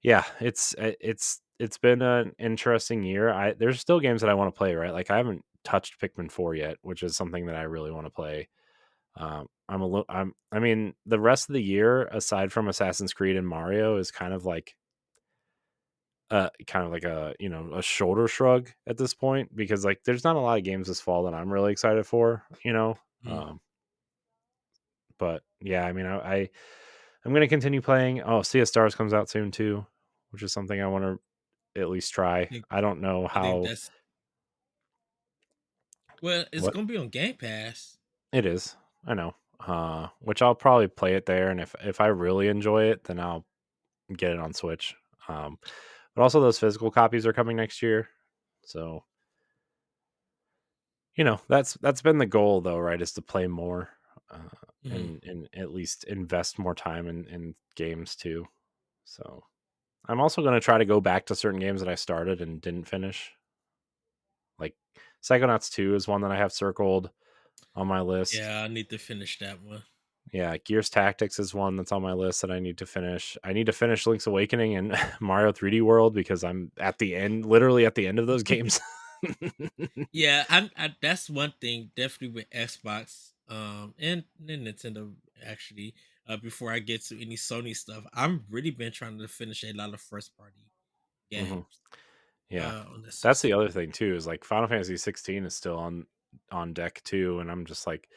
yeah, it's been an interesting year. There's still games that I want to play, right? Like I haven't touched Pikmin 4 yet, which is something that I really want to play. I mean, the rest of the year, aside from Assassin's Creed and Mario, is kind of like a a shoulder shrug at this point because like there's not a lot of games this fall that I'm really excited for. Mhm. Um, but yeah, I mean, I'm gonna continue playing. Oh, Sea of Stars comes out soon too, which is something I want to at least I try. think I don't know I think how that's well, it's what gonna be on Game Pass. it is. I know. Which I'll probably play it there, and if I really enjoy it, then I'll get it on Switch. Um, But also those physical copies are coming next year. So, that's been the goal though, right? Is to play more, uh, Mhm. and at least invest more time in games too. So I'm also going to try to go back to certain games that I started and didn't finish. Like Psychonauts 2 is one that I have circled on my list. Yeah, I need to finish that one. Yeah, Gears Tactics is one that's on my list that I need to finish. I need to finish Link's Awakening and Mario 3D World because I'm at the end, literally at the end of those games. Yeah, that's one thing definitely with Xbox, and Nintendo actually. Before I get to any Sony stuff, I'm really been trying to finish a lot of first party hmm games Yeah, on the that's the system. other thing too. Is like Final Fantasy 16 is still on deck too, and I'm just like,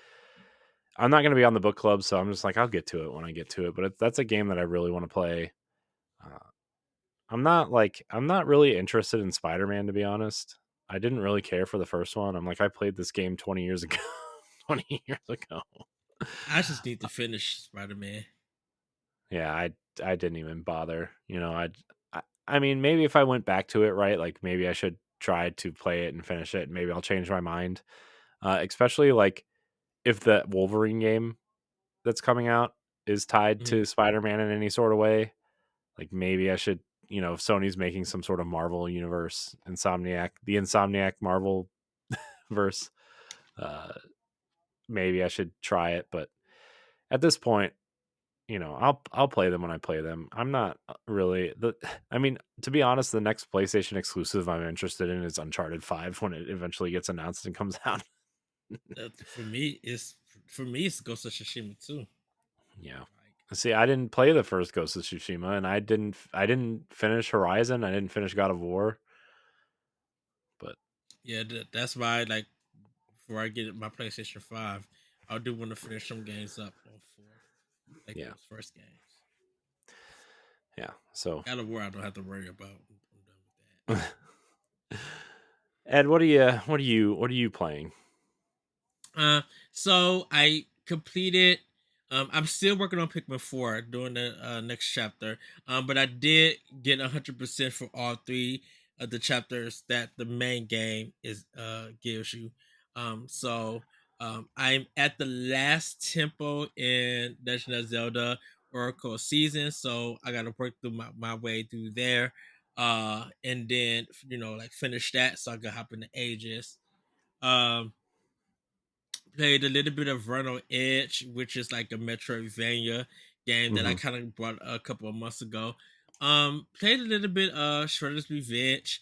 I'm not going to be on the book club, so I'm just like, I'll get to it when I get to it. But that's a game that I really want to play. Uh, I'm not really interested in Spider-Man, to be honest. I didn't really care for the first one. I'm like, I played this game 20 years ago. 20 years ago. I just need to finish Spider Man. Yeah, I didn't even bother. I mean, maybe if I went back to it, right? Like maybe I should try to play it and finish it. And maybe I'll change my mind. Especially like if the Wolverine game that's coming out is tied Mhm. to Spider-Man in any sort of way. Like maybe I should, if Sony's making some sort of Marvel universe, the Insomniac Marvel verse, uh, maybe I should try it. But at this point, I'll play them when I play them. I'm not really the. I mean, to be honest, the next PlayStation exclusive I'm interested in is Uncharted 5 when it eventually gets announced and comes out. For me, it's Ghost of Tsushima too. Yeah. Like, See, I didn't play the first Ghost of Tsushima, and I didn't finish Horizon. I didn't finish God of War, but yeah, that's why like before I get my PlayStation 5, I do want to finish some games up on 4, like yeah, those first games. yeah. So, God of War, I don't have to worry about. I'm done with that. Ed, what are you playing? So I completed. I'm still working on Pikmin 4, doing the next chapter. But I did get 100% for all three of the chapters that the main game is gives you. So I'm at the last temple in Legend of Zelda Oracle Season, so I got to work through my way through there. And then like finish that so I can hop into Ages. Um Played a little bit of Run on Edge, which is like a Metroidvania game that I hmm kind of bought a couple of months ago. Played a little bit Shredder's Revenge.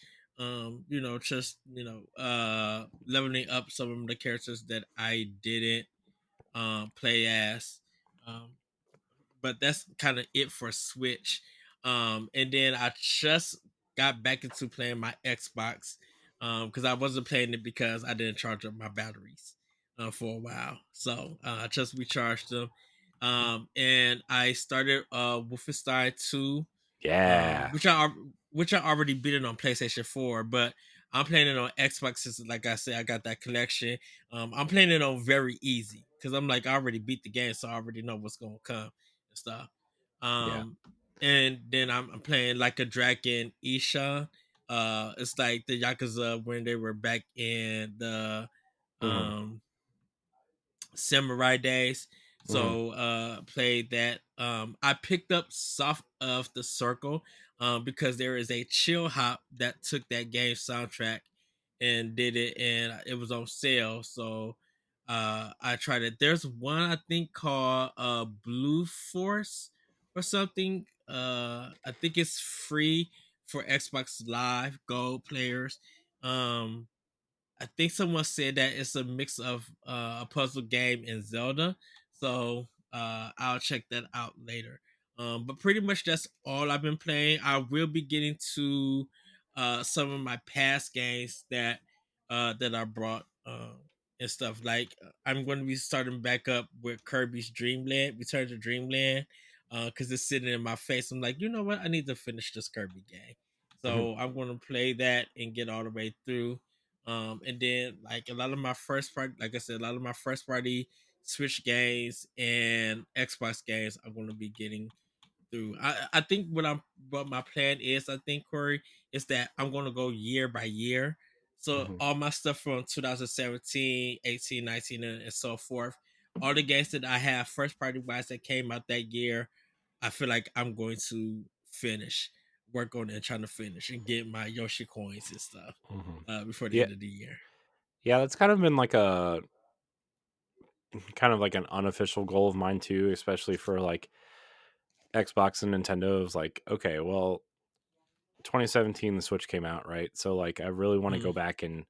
Just leveling up some of the characters that I didn't play as. Um, but that's kind of it for Switch. And then I just got back into playing my Xbox because I wasn't playing it because I didn't charge up my batteries for a while. So I just recharged them. And I started Wolfenstein 2, Yeah, which I already beat it on PlayStation 4, but I'm playing it on Xbox since, like I said, I got that collection. I'm playing it on very easy because I'm like I already beat the game, so I already know what's gonna come and stuff. yeah. Um, and then I'm playing like a Dragon Isha. It's like the Yakuza when they were back in the hmm um samurai days. hmm So played that. I picked up Soft of the Circle because there is a chill hop that took that game soundtrack and did it, and it was on sale. So I tried it. There's one I think called Blue Force or something. I think it's free for Xbox Live Gold players. Um I think someone said that it's a mix of a puzzle game and Zelda. So I'll check that out later. But pretty much that's all I've been playing. I will be getting to some of my past games that I brought and stuff. Like I'm going to be starting back up with Kirby's Dreamland, Return to Dreamland, because it's sitting in my face. I'm like, you know what? I need to finish this Kirby game. hmm So I'm going to play that and get all the way through. And then like a lot of my first party, like I said, a lot of my first party Switch games and Xbox games I'm going to be getting through. I think what my plan is, I think, Corey, is that I'm gonna go year by year. So Mhm. all my stuff from 2017, 18, 19, and so forth, all the games that I have first party wise that came out that year, I feel like I'm going to finish, work on it and trying to finish and get my Yoshi coins and stuff Mhm. before the Yeah, end of the year. yeah, that's kind of been like a kind of like an unofficial goal of mine too, especially for like Xbox and Nintendo. Is like, okay, well, 2017 the Switch came out, right? So like, I really want to Mhm. go back and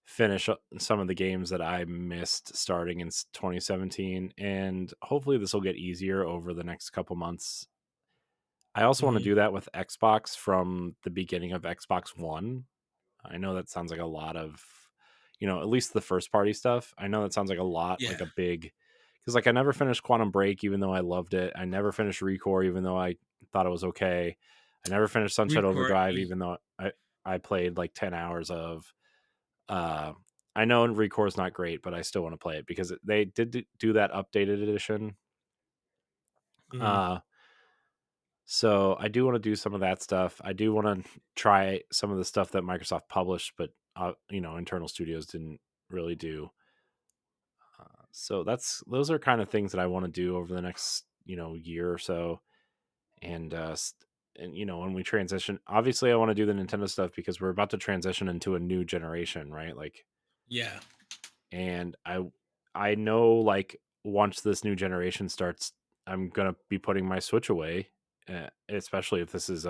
finish up some of the games that I missed starting in 2017, and hopefully this will get easier over the next couple months. I also want to Mhm. do that with Xbox from the beginning of Xbox One. I know that sounds like a lot of, at least the first party stuff. I know that sounds like a lot, like Yeah. a big, because like I never finished Quantum Break, even though I loved it. I never finished Recore, even though I thought it was okay. I never finished Sunset Record. Overdrive, even though I played like 10 hours of. Uh, I know Recore is not great, but I still want to play it because they did do that updated edition. Mhm. Uh, So I do want to do some of that stuff. I do want to try some of the stuff that Microsoft published, but internal studios didn't really do. So those are kind of things that I want to do over the next year or so. And when we transition, obviously I want to do the Nintendo stuff because we're about to transition into a new generation, right? Like, Yeah. and I know like once this new generation starts, I'm gonna be putting my Switch away, especially if this is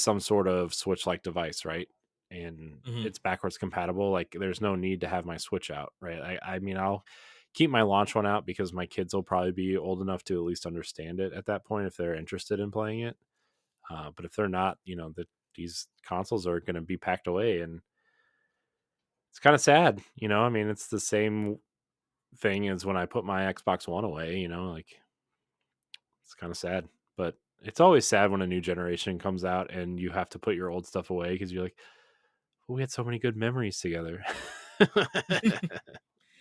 some sort of Switch like device, right? And Mhm. it's backwards compatible. Like, there's no need to have my Switch out, right? I mean, I'll keep my launch one out because my kids will probably be old enough to at least understand it at that point if they're interested in playing it. But if they're not, these consoles are going to be packed away, and it's kind of sad. I mean, it's the same thing as when I put my Xbox One away. Like, it's kind of sad, but it's always sad when a new generation comes out and you have to put your old stuff away because you're like, we had so many good memories together.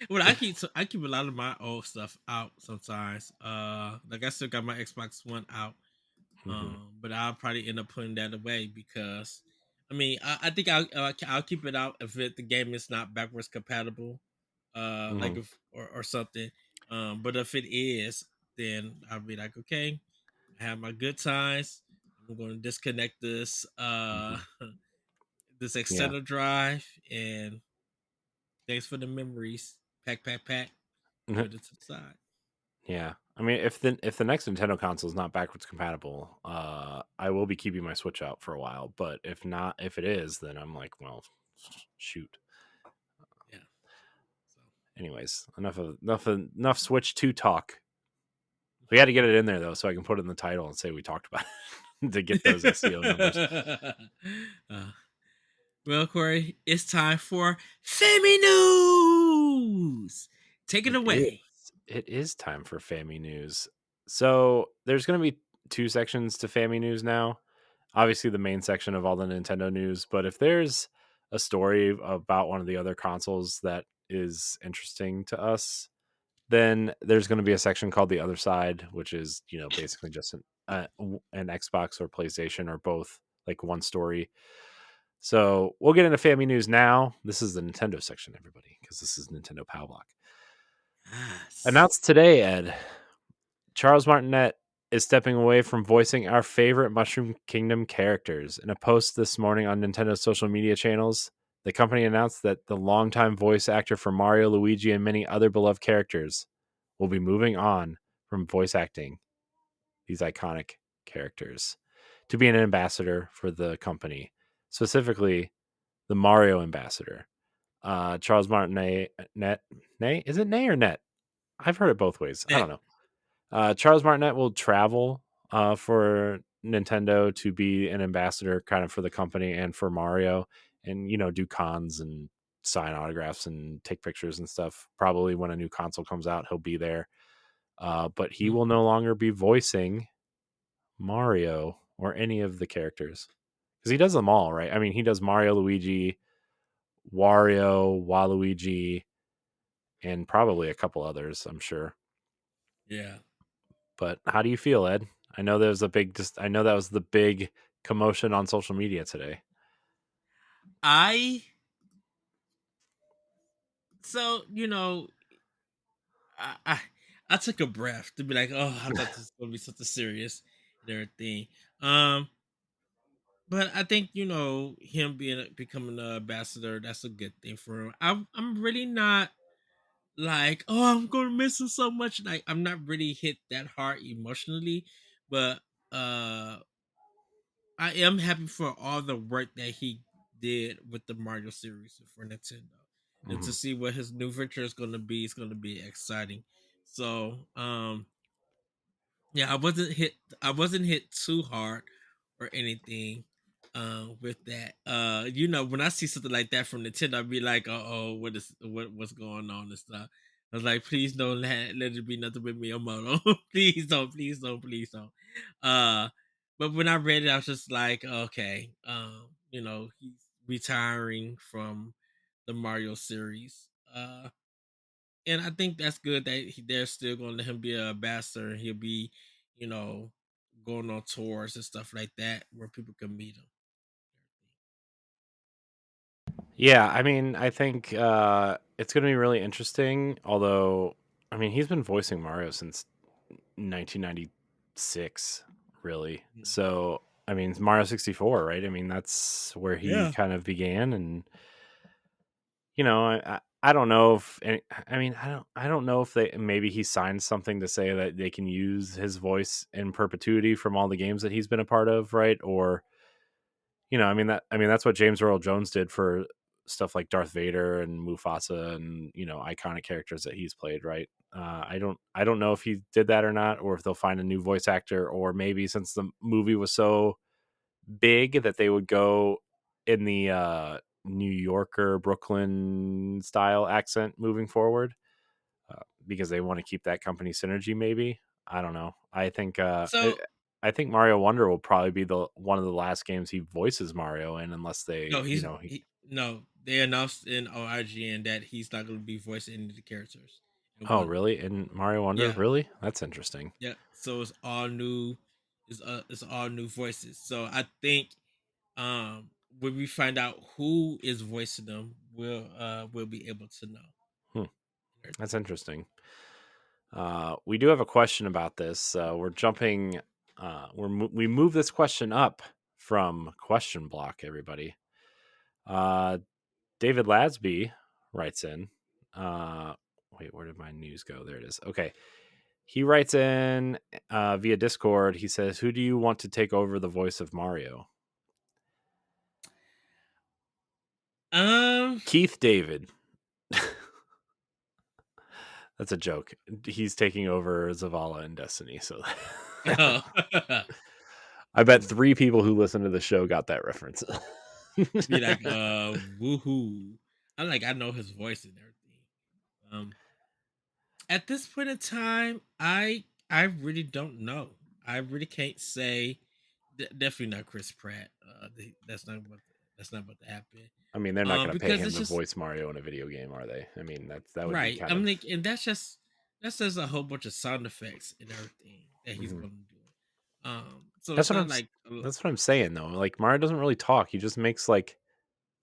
Well, I keep a lot of my old stuff out sometimes. Like I still got my Xbox One out, Mhm, but I'll probably end up putting that away because, I mean, I think I'll keep it out if the game is not backwards compatible, like mhm, if or something. But if it is, then I'll be like, okay, I have my good times. I'm going to disconnect this mhm. this Yeah, external drive and thanks for the memories. Pack, pack, pack. Put it to the side. yeah. I mean, if the next Nintendo console is not backwards compatible, I will be keeping my Switch out for a while. But if not, if it is, then I'm like, well, shoot. Yeah. So Anyways, enough Switch 2 talk. We had to get it in there though, so I can put it in the title and say we talked about it to get those SEO numbers. uh, well, Corey, it's time for Family News. Take it It is. away. It is time for Family News. So there's going to be two sections to Family News now. Obviously, the main section of all the Nintendo news. But if there's a story about one of the other consoles that is interesting to us, then there's going to be a section called the other side, which is basically just an Xbox or PlayStation or both, like one story. So we'll get into Family News now. This is the Nintendo section, everybody, because this is Nintendo Pow Block. Yes. Announced today, Ed. Charles Martinet is stepping away from voicing our favorite Mushroom Kingdom characters. In a post this morning on Nintendo's social media channels, the company announced that the longtime voice actor for Mario, Luigi, and many other beloved characters will be moving on from voice acting these iconic characters to be an ambassador for the company, specifically the Mario ambassador. Charles Martinet, Nay, is it Nay or Net? I've heard it both ways. I don't That. know. Charles Martinet will travel for Nintendo to be an ambassador kind of for the company and for Mario, and do cons and sign autographs and take pictures and stuff. Probably when a new console comes out, he'll be there. But he Mhm. will no longer be voicing Mario or any of the characters because he does them all, right? I mean, he does Mario, Luigi, Wario, Waluigi, and probably a couple others, I'm sure. Yeah. But how do you feel, Ed? I know there's a big just I know that was the big commotion on social media today. I so I, I I took a breath to be like, oh, I thought this was gonna be something serious and everything. Um, but I think him becoming an ambassador, that's a good thing for him. I'm really not like, oh, I'm gonna miss him so much. Like, I'm not really hit that hard emotionally, but uh I am happy for all the work that he did with the Mario series for Nintendo. And to Mhm. see what his new venture is gonna be, it's gonna be exciting. So yeah, I wasn't hit too hard or anything with that. When I see something like that from Nintendo, I'd be like, oh, what's going on and stuff. I was like, please don't let it be nothing with Miyamoto. Please don't, please don't. Uh but when I read it, I was just like, okay, he's retiring from the Mario series. And I think that's good that they're still going to let him be a ambassador. He'll be, you know, going on tours and stuff like that where people can meet him. Yeah, I mean, I think it's going to be really interesting. Although, I mean, he's been voicing Mario since 1996, really. Mm. So, I mean, it's Mario 64, right? I mean, that's where he Yeah. kind of began, and I don't know if I mean I don't know if they maybe he signed something to say that they can use his voice in perpetuity from all the games that he's been a part of, right? Or I mean that's what James Earl Jones did for stuff like Darth Vader and Mufasa and iconic characters that he's played, right? I don't know if he did that or not, or if they'll find a new voice actor, or maybe since the movie was so big that they would go in the New Yorker Brooklyn style accent moving forward, because they want to keep that company synergy. Maybe I don't know. So I think Mario Wonder will probably be the one of the last games he voices Mario in, unless no, they no. They announced in IGN that he's not going to be voicing any of the characters in oh Wonder. really in Mario Wonder, Yeah, really, that's interesting. yeah. So it's all new. It's all new voices. So I think when we find out who is voicing them, we'll be able to know Hmm, that's everything. interesting. We do have a question about this. We're jumping. We move this question up from question block. Everybody. Uh, David Lasby writes in. Uh, Wait, where did my news go? There it is. Okay, he writes in via Discord. He says, "Who do you want to take over the voice of Mario?" Um. Keith David. That's a joke. He's taking over Zavala in Destiny. So Oh. I bet 3 people who listen to the show got that reference. Be like, woohoo! I know his voice and everything. Um, at this point in time, I really don't know. I really can't say. Definitely not Chris Pratt. That's not about to happen. I mean, they're not going to pay Because him it's to just voice Mario in a video game, are they? I mean, that would be right. kind I'm of. like, and that's just a whole bunch of sound effects and everything that he's Mhm. going to do. So That's it's what not like that's what I'm saying though. Like Mario doesn't really talk. He just makes like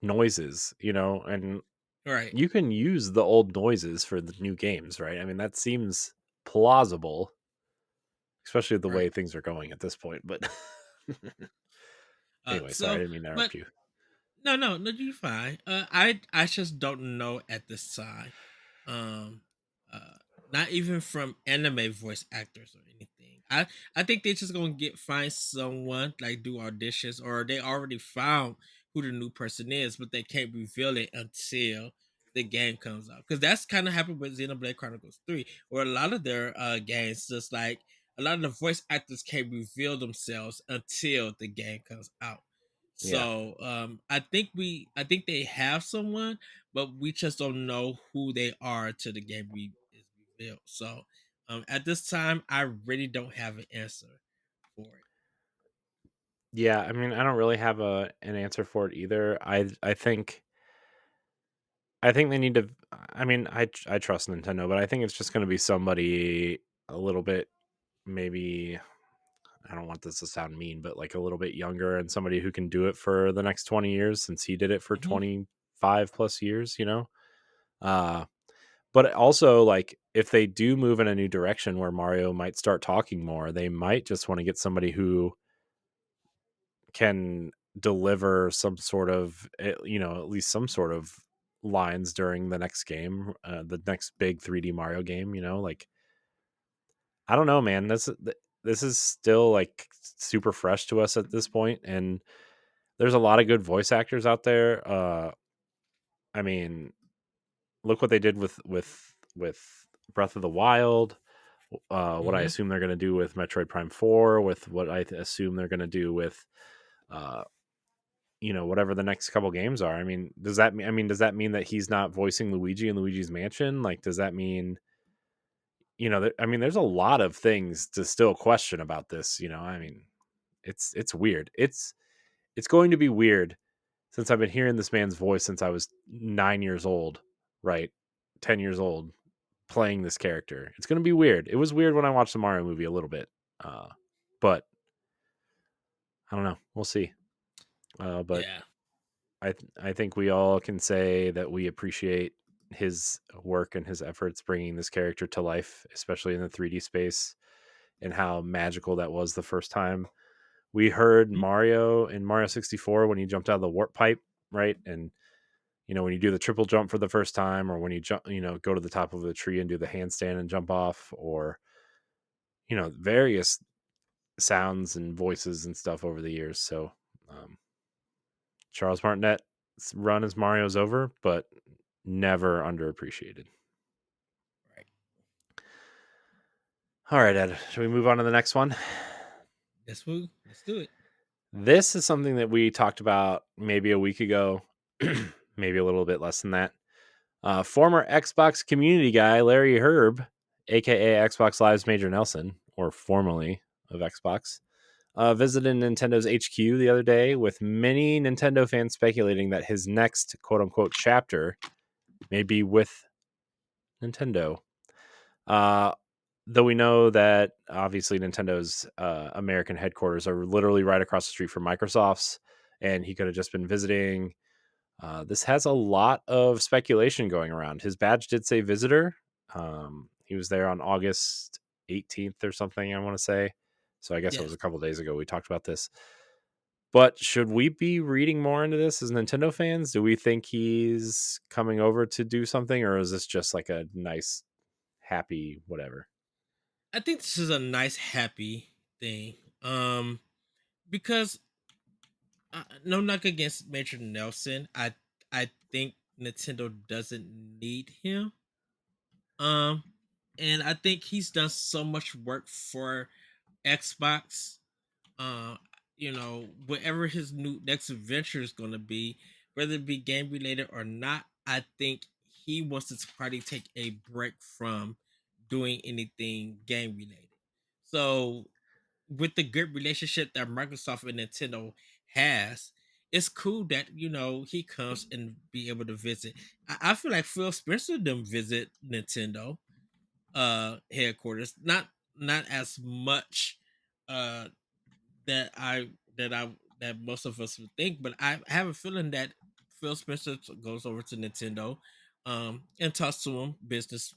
noises, and right, you can use the old noises for the new games, right? I mean, that seems plausible, especially the way right. things are going at this point. But anyway, sorry, I So, didn't mean to but interrupt you. no, you're fine. I just don't know at this time. Um, uh, Not even from anime voice actors or anything. I think they're just gonna find someone like do auditions, or they already found who the new person is, but they can't reveal it until the game comes out. Because that's kind of happened with Xenoblade Chronicles 3, where a lot of their games, just like a lot of the voice actors can't reveal themselves until the game comes out. Yeah. So I think they have someone, but we just don't know who they are till the is revealed. So at this time, I really don't have an answer for it. Yeah, I mean, I don't really have an answer for it either. I think they need to. I mean, I trust Nintendo, but I think it's just going to be somebody a little bit maybe, I don't want this to sound mean, but like a little bit younger and somebody who can do it for the next 20 years since he did it for Hmm. 25 plus years, you know? Uh, but also, like, if they do move in a new direction where Mario might start talking more, they might just want to get somebody who can deliver some sort of, at least some sort of lines during the next game, the next big 3D Mario game, like, I don't know, man. This is still like super fresh to us at this point, and there's a lot of good voice actors out there. I mean, look what they did with Breath of the Wild. What I Hmm. assume they're going to do with Metroid Prime 4, with what I assume they're going to do with, uh, whatever the next couple games are. I mean, does that mean that he's not voicing Luigi in Luigi's Mansion? Like, does that mean, I mean, there's a lot of things to still question about this. I mean, it's weird. It's going to be weird since I've been hearing this man's voice since I was 9 years old, right? 10 years old, playing this character. It's going to be weird. It was weird when I watched the Mario movie a little bit, but I don't know. We'll see. But Yeah. I think we all can say that we appreciate his work and his efforts bringing this character to life, especially in the 3D space, and how magical that was the first time we heard Mhm. Mario in Mario 64 when he jumped out of the warp pipe, right? And when you do the triple jump for the first time, or when you jump, go to the top of a tree and do the handstand and jump off, or various sounds and voices and stuff over the years. So um, Charles Martinet's run as Mario's over, but never underappreciated. Right. All right, Ed, should we move on to the next one? Let's move. Let's do it. This is something that we talked about maybe a week ago, maybe a little bit less than that. Former Xbox community guy Larry Herb, aka Xbox Live's Major Nelson, or formerly of Xbox, visited Nintendo's HQ the other day, with many Nintendo fans speculating that his next quote unquote chapter may be with Nintendo. Uh, though we know that obviously Nintendo's American headquarters are literally right across the street from Microsoft's, and he could have just been visiting. This has a lot of speculation going around. His badge did say visitor. He was there on August 18th or something, I want to say. So I guess it was Yes. a couple days ago we talked about this. But should we be reading more into this as Nintendo fans? Do we think he's coming over to do something, or is this just like a nice, happy whatever? I think this is a nice, happy thing. Because no knock against Major Nelson. I think Nintendo doesn't need him. Um, and I think he's done so much work for Xbox. Uh, whatever his new next adventure is going to be, whether it be game related or not, I think he wants to probably take a break from doing anything game related. So, with the good relationship that Microsoft and Nintendo has, it's cool that he comes and be able to visit. I feel like Phil Spencer them visit Nintendo headquarters, not as much uh that I that I that most of us would think, but I have a feeling that Phil Spencer goes over to Nintendo, and talks to him business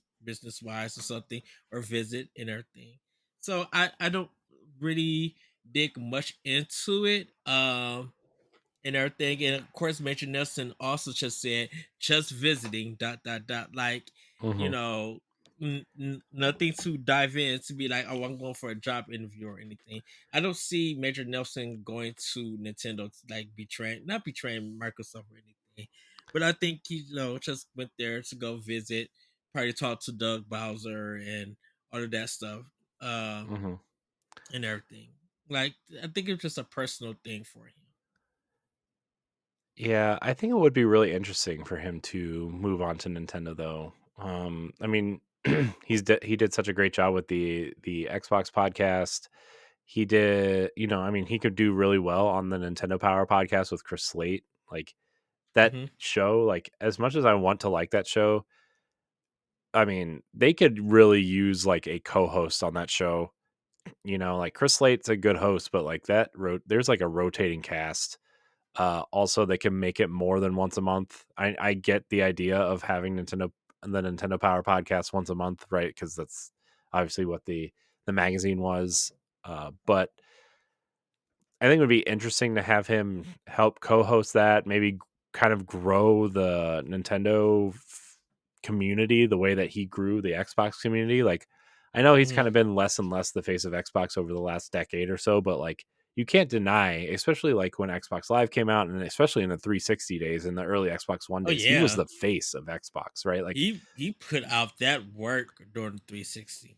wise or something, or visit and everything. So I don't really dig much into it. And everything. And of course, Major Nelson also just said, just visiting, dot, dot, dot. Like, you Mm-hmm. know, nothing to dive in to be like, oh, I'm going for a job interview or anything. I don't see Major Nelson going to Nintendo to like not betraying Microsoft or anything. But I think he, just went there to go visit, probably talk to Doug Bowser and all of that stuff, um, Mm-hmm. and everything. Like, I think it's just a personal thing for him. Yeah, I think it would be really interesting for him to move on to Nintendo, though. I mean, he did such a great job with the Xbox podcast. He did, I mean, he could do really well on the Nintendo Power podcast with Chris Slate. Like, that Hmm. show, like, as much as I want to like that show, I mean, they could really use like a co-host on that show Like Chris Slate's a good host, but like there's like a rotating cast. Also, they can make it more than once a month. I get the idea of having the Nintendo Power podcast once a month, right? Because that's obviously what the magazine was. But I think it would be interesting to have him help co-host that, maybe kind of grow the community the way that he grew the Xbox community. Like, I know he's kind Mhm. of been less and less the face of Xbox over the last decade or so, but like you can't deny, especially like when Xbox Live came out, and especially in the 360 days and the early Xbox One Oh days, he was yeah, the face of Xbox, right? Like, he put out that work during the 360.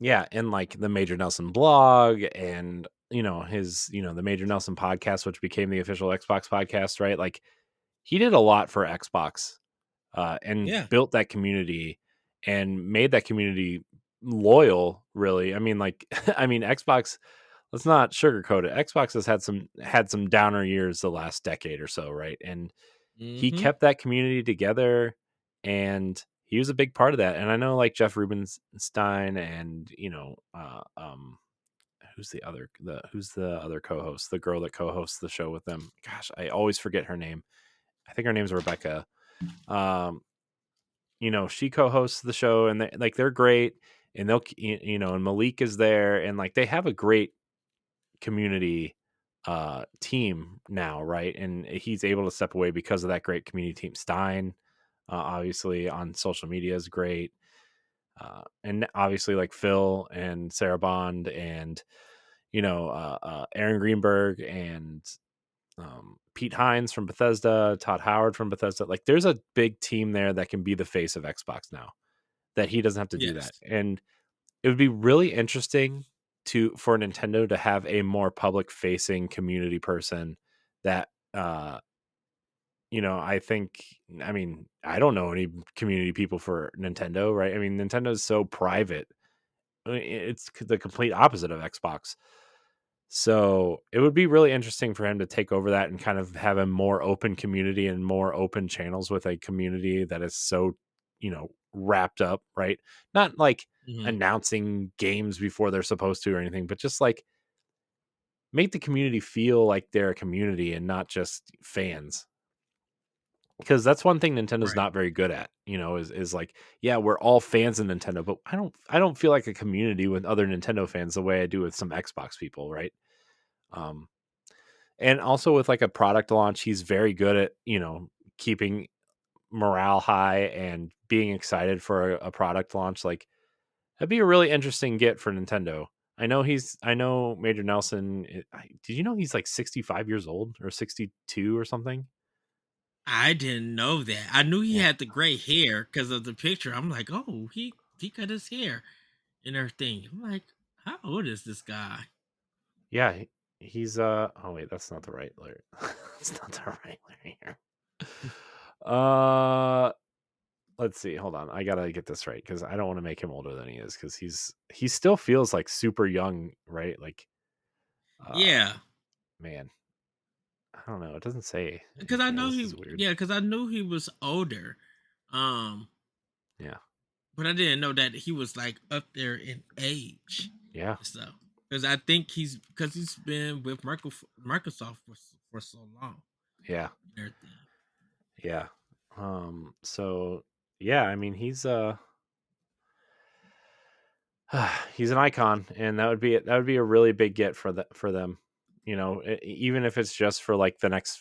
yeah, and like the Major Nelson blog and his the Major Nelson podcast, which became the official Xbox podcast, right? Like he did a lot for Xbox, and Yeah. built that community and made that community loyal. Really, I mean, like, I mean, Xbox. Let's not sugarcoat it. Xbox has had some downer years the last decade or so, right? And he Hmm. kept that community together, and he was a big part of that. And I know, like, Jeff Rubenstein and who's the other co-host, the girl that co-hosts the show with them. Gosh, I always forget her name. I think her name's Rebecca. Um, she co-hosts the show, and they're great, and and Malik is there, and like they have a great community team now, right? And he's able to step away because of that great community team. Stein, obviously on social media, is great. And obviously like Phil and Sarah Bond and Aaron Greenberg and Pete Hines from Bethesda, Todd Howard from Bethesda. Like there's a big team there that can be the face of Xbox now, that he doesn't have to do Yes. that. And it would be really interesting for Nintendo to have a more public facing community person that I think, I mean, I don't know any community people for Nintendo, right? I mean, Nintendo is so private. I mean, it's the complete opposite of Xbox. So it would be really interesting for him to take over that and kind of have a more open community and more open channels with a community that is so, wrapped up, right? Not like Hmm. announcing games before they're supposed to or anything, but just like make the community feel like they're a community and not just fans. Because that's one thing Nintendo's Right. not very good at, is like, yeah, we're all fans of Nintendo, but I don't feel like a community with other Nintendo fans the way I do with some Xbox people, right? Um, and also with like a product launch, he's very good at, keeping morale high and being excited for a product launch. Like that'd be a really interesting get for Nintendo. I know Major Nelson. Did you know he's like 65 years old or 62 or something? I didn't know that. I knew he Yeah. had the gray hair because of the picture. I'm like, oh, he cut his hair and everything. I'm like, how old is this guy? Yeah. He's, oh wait, that's not the right layer. That's not the right layer here. Uh, let's see. Hold on. I gotta get this right because I don't want to make him older than he is because he still feels like super young, right? Like, uh, Yeah, man, I don't know. It doesn't say because in I here. know This he. is weird. Yeah, because I knew he was older. Um, Yeah. but I didn't know that he was like up there in age Yeah. and stuff. Because I think he's been with Microsoft for so long Yeah. and everything. Yeah. So yeah, I mean he's an icon, and that would be a really big get for them. Even if it's just for like the next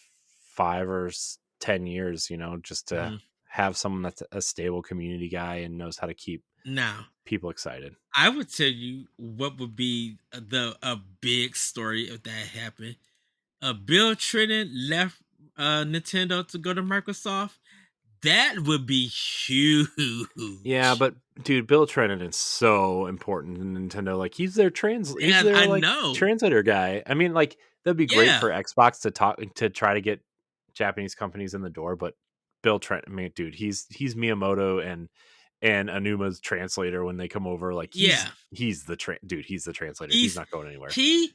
10 years, just to Hmm. have someone that's a stable community guy and knows how to keep Now, people excited. I would tell you what would be the a big story if that happened. Bill Trinen left Nintendo to go to Microsoft. That would be Yeah, huge. but dude, Bill Trinen is so important in Nintendo. Like he's And their I like know. translator guy. I mean, like that'd be great Yeah. for Xbox to try to get Japanese companies in the door, but Bill Trent, I mean, dude, he's Miyamoto and Anuma's translator when they come over. Like Yeah. he's the translator. He's He's not going anywhere. he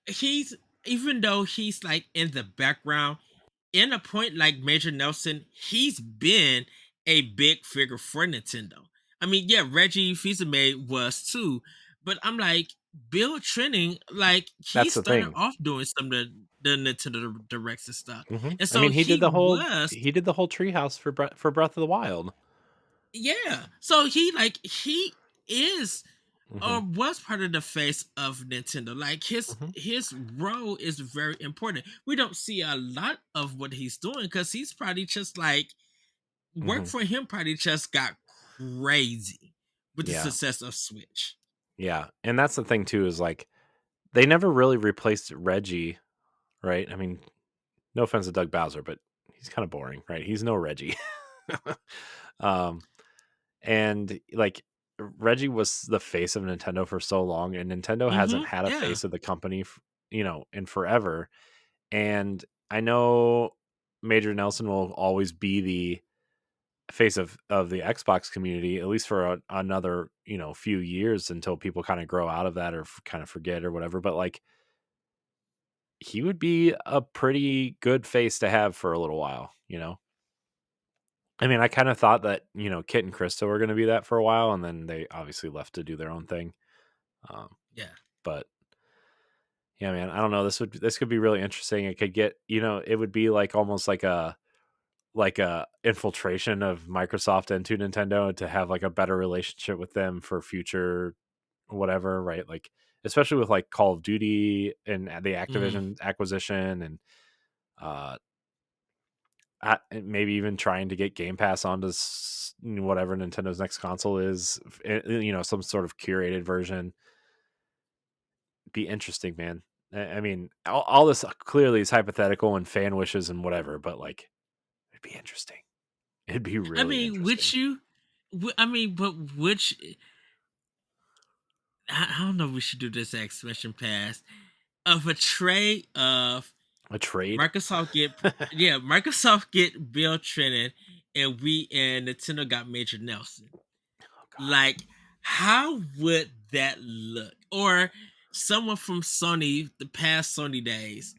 he's even though he's like in the background, in a point like Major Nelson, he's been a big figure for Nintendo. I mean, yeah, Reggie Fils-Aimé was too, but I'm like, Bill Training, like he That's the started thing. off doing some of the Nintendo directs and stuff, and I so mean, he was he did the whole treehouse for Breath of the Wild. yeah. So he is Hmm. or was part of the face of Nintendo. Like Hmm. his role is very important. We don't see a lot of what he's doing because he's probably just like work Hmm. for him probably just got crazy with the Yeah, success of Switch. yeah, and that's the thing too is like they never really replaced Reggie, right? I mean, no offense to Doug Bowser, but he's kind of boring, right? He's no Reggie. um, and like Reggie was the face of Nintendo for so long, and Nintendo hasn't had a Yeah. face of the company, in forever. And I know Major Nelson will always be the face of the Xbox community, at least for another few years until people kind of grow out of that or kind of forget or whatever. But like he would be a pretty good face to have for a little while. I mean, I kind of thought that Kit and Krista were going to be that for a while, and then they obviously left to do their own thing. Um, Yeah. but yeah, man, I don't know. This could be really interesting. It could get it would be like almost like a infiltration of Microsoft into Nintendo to have like a better relationship with them for future whatever, right? Like especially with like Call of Duty and the Mm. Activision acquisition and uh and maybe even trying to get Game Pass onto whatever Nintendo's next console is, some sort of curated version. Be interesting, man. I mean, all this clearly is hypothetical and fan wishes and whatever, but like it'd be interesting. It'd be I really mean, interesting. would you? I mean, but which I don't know. If we should do this expansion pass of a trade of A trade? Microsoft get yeah Microsoft get Bill Trinen and we and Nintendo got Major Nelson. Oh god. Like, how would that look? Or someone from Sony, the past Sony days,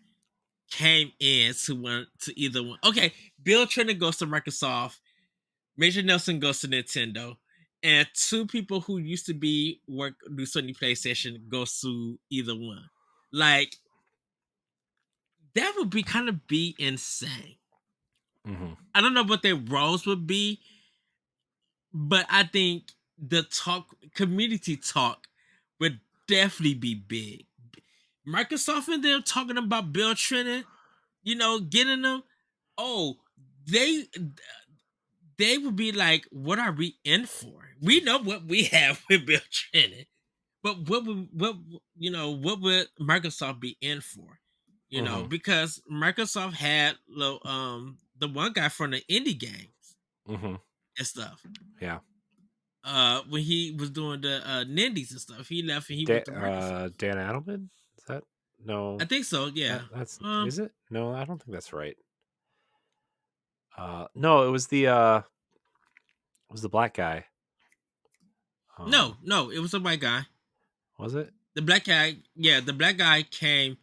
came in to either one. Okay, Bill Trinen goes to Microsoft, Major Nelson goes to Nintendo, and two people who used to be work do Sony PlayStation goes to either one. Like that would be kind of be insane. Hmm. I don't know what their roles would be, but I think the talk community talk would definitely be big. Microsoft and them talking about Bill Trinen, getting them. Oh, they they would be like, "What are we in for? We know what we have with Bill Trinen, but what would Microsoft be in for? Hmm. Because Microsoft had the one guy from the indie games Hmm. and stuff. Yeah. When he was doing the Nindies and stuff, he left and he went to Microsoft. Dan Adelman? Is that I no? think so. Yeah. That's Um. is it? No, I don't think that's right. No, it was the black guy. No, Um, no, it was a white guy. was it? The black guy. Yeah, the black guy came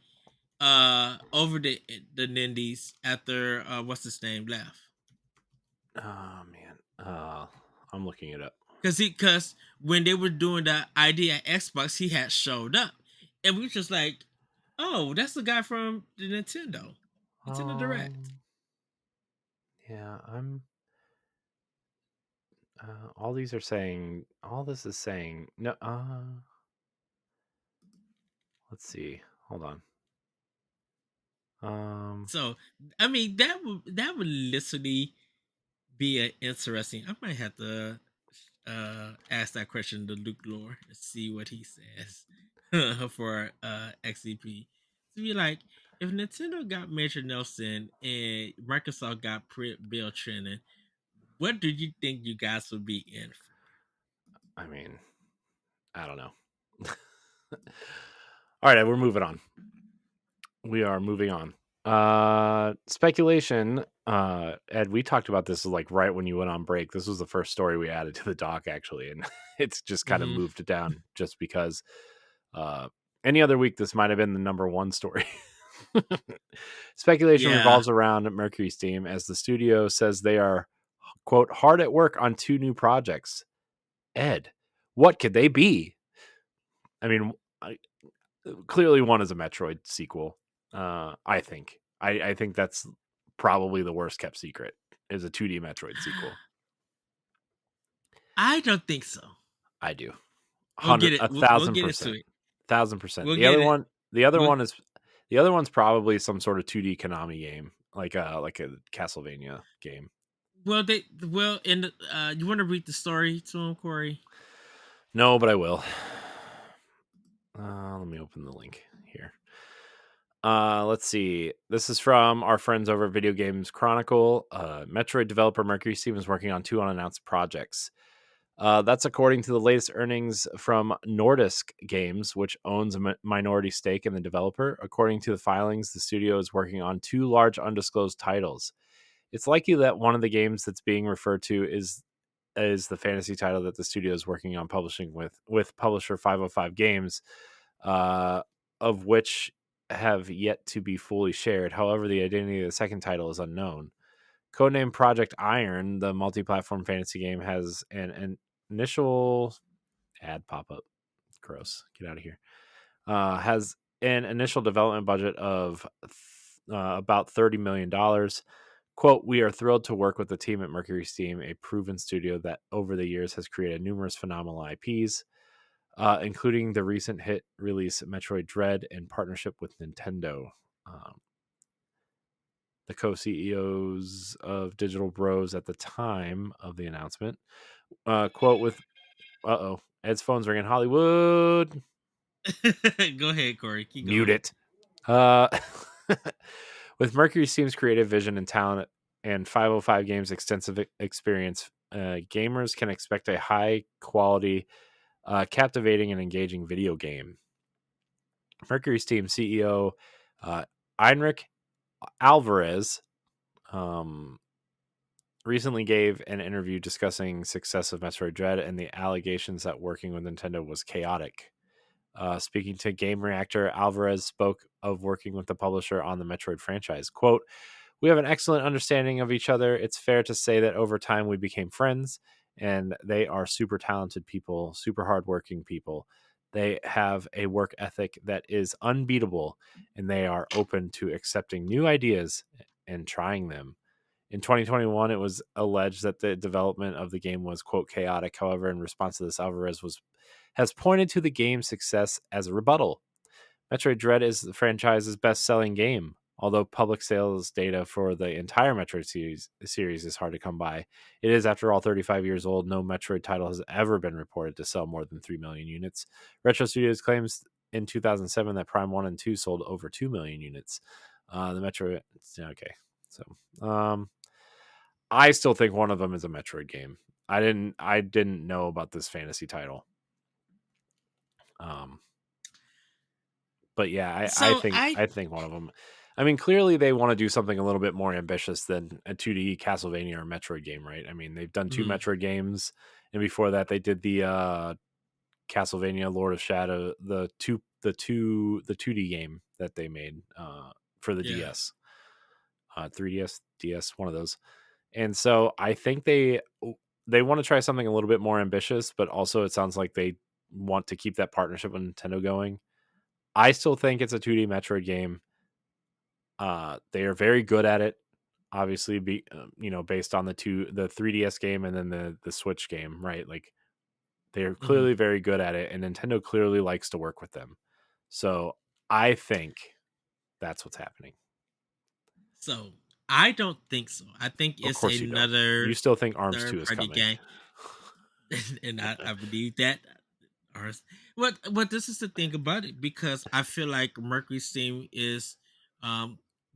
over the Nindies after what's his name left. Oh man. I'm looking it up. Because when they were doing the ID at Xbox, he had showed up, and we were just like, "Oh, that's the guy from the Nintendo Direct." Um, yeah, I'm. All this is saying no. Let's see. Hold on. Um, So, I mean, that would literally be an interesting. I might have to ask that question to Luke Lore and see what he says for XCP. To be like, if Nintendo got Major Nelson and Microsoft got Bill Trinen, what do you think you guys would be in for? I mean, I don't know. All right, we're moving on. We are moving on. Speculation. Ed, we talked about this like right when you went on break. This was the first story we added to the doc actually, and it's just kind of Mm-hmm. moved it down just because. Uh, any other week, this might have been the number one story. Speculation Yeah. revolves around Mercury's team as the studio says they are, quote, hard at work on two new projects. Ed, what could they be? I mean, clearly one is a Metroid sequel. I think. I think that's probably the worst kept secret is a 2D Metroid sequel. I don't think so. I do. We'll get it. A We'll thousand get into percent. it. 1,000%. We'll get it. The other We'll, one is the other one's probably some sort of 2D Konami game, like a Castlevania game. in you want to read the story to him, Corey? No, but I will. Let me open the link here. Let's see. This is from our friends over at Video Games Chronicle. Metroid developer Mercury Steam is working on 2 unannounced projects. That's according to the latest earnings from Nordisk Games, which owns a minority stake in the developer. According to the filings, the studio is working on 2 large undisclosed titles. It's likely that one of the games that's being referred to is the fantasy title that the studio is working on publishing with publisher 505 Games, of which have yet to be fully shared. However, the identity of the second title is unknown. Codename Project Iron, the multi-platform fantasy game, has an initial ad pop-up. Gross. Get out of here. Has an initial development budget of about $30 million. Quote, we are thrilled to work with the team at Mercury Steam, a proven studio that over the years has created numerous phenomenal IPs, including the recent hit release Metroid Dread in partnership with Nintendo. The co-CEOs of Digital Bros at the time of the announcement, quote with, Ed's phone's ringing. Hollywood. Go ahead, Corey. Keep Mute going. it. With Mercury Steam's creative vision and talent and 505 Games' extensive experience, gamers can expect a high quality, captivating, and engaging video game. Mercury Steam CEO Heinrich Alvarez recently gave an interview discussing success of Metroid Dread and the allegations that working with Nintendo was chaotic. Speaking to Game Reactor, Alvarez spoke of working with the publisher on the Metroid franchise. Quote, we have an excellent understanding of each other. It's fair to say that over time we became friends, and they are super talented people, super hardworking people. They have a work ethic that is unbeatable, and they are open to accepting new ideas and trying them. In 2021, it was alleged that the development of the game was, quote, chaotic. However, in response to this, Alvarez has pointed to the game's success as a rebuttal. Metroid Dread is the franchise's best-selling game. Although public sales data for the entire Metroid series is hard to come by, it is, after all, 35 years old. No Metroid title has ever been reported to sell more than 3 million units. Retro Studios claims in 2007 that Prime 1 and 2 sold over 2 million units. The Metroid... Okay. So, I still think one of them is a Metroid game. I didn't know about this fantasy title. But yeah, I think one of them. I mean, clearly they want to do something a little bit more ambitious than a 2D Castlevania or Metroid game, right? I mean, they've done 2 Metroid games, and before that they did the Castlevania Lord of Shadow, the 2D game that they made for the DS, 3DS, DS, one of those. And so I think they want to try something a little bit more ambitious, but also it sounds like they want to keep that partnership with Nintendo going. I still think it's a 2D Metroid game. They are very good at it. Obviously, based on the 3DS game and then the Switch game, right? Like they are clearly very good at it, and Nintendo clearly likes to work with them. So I think that's what's happening. So I don't think so. I think Of it's course you don't. another You still think Arms 2 is third-party coming. game, and I believe that. But this is the thing about it, because I feel like Mercury Steam is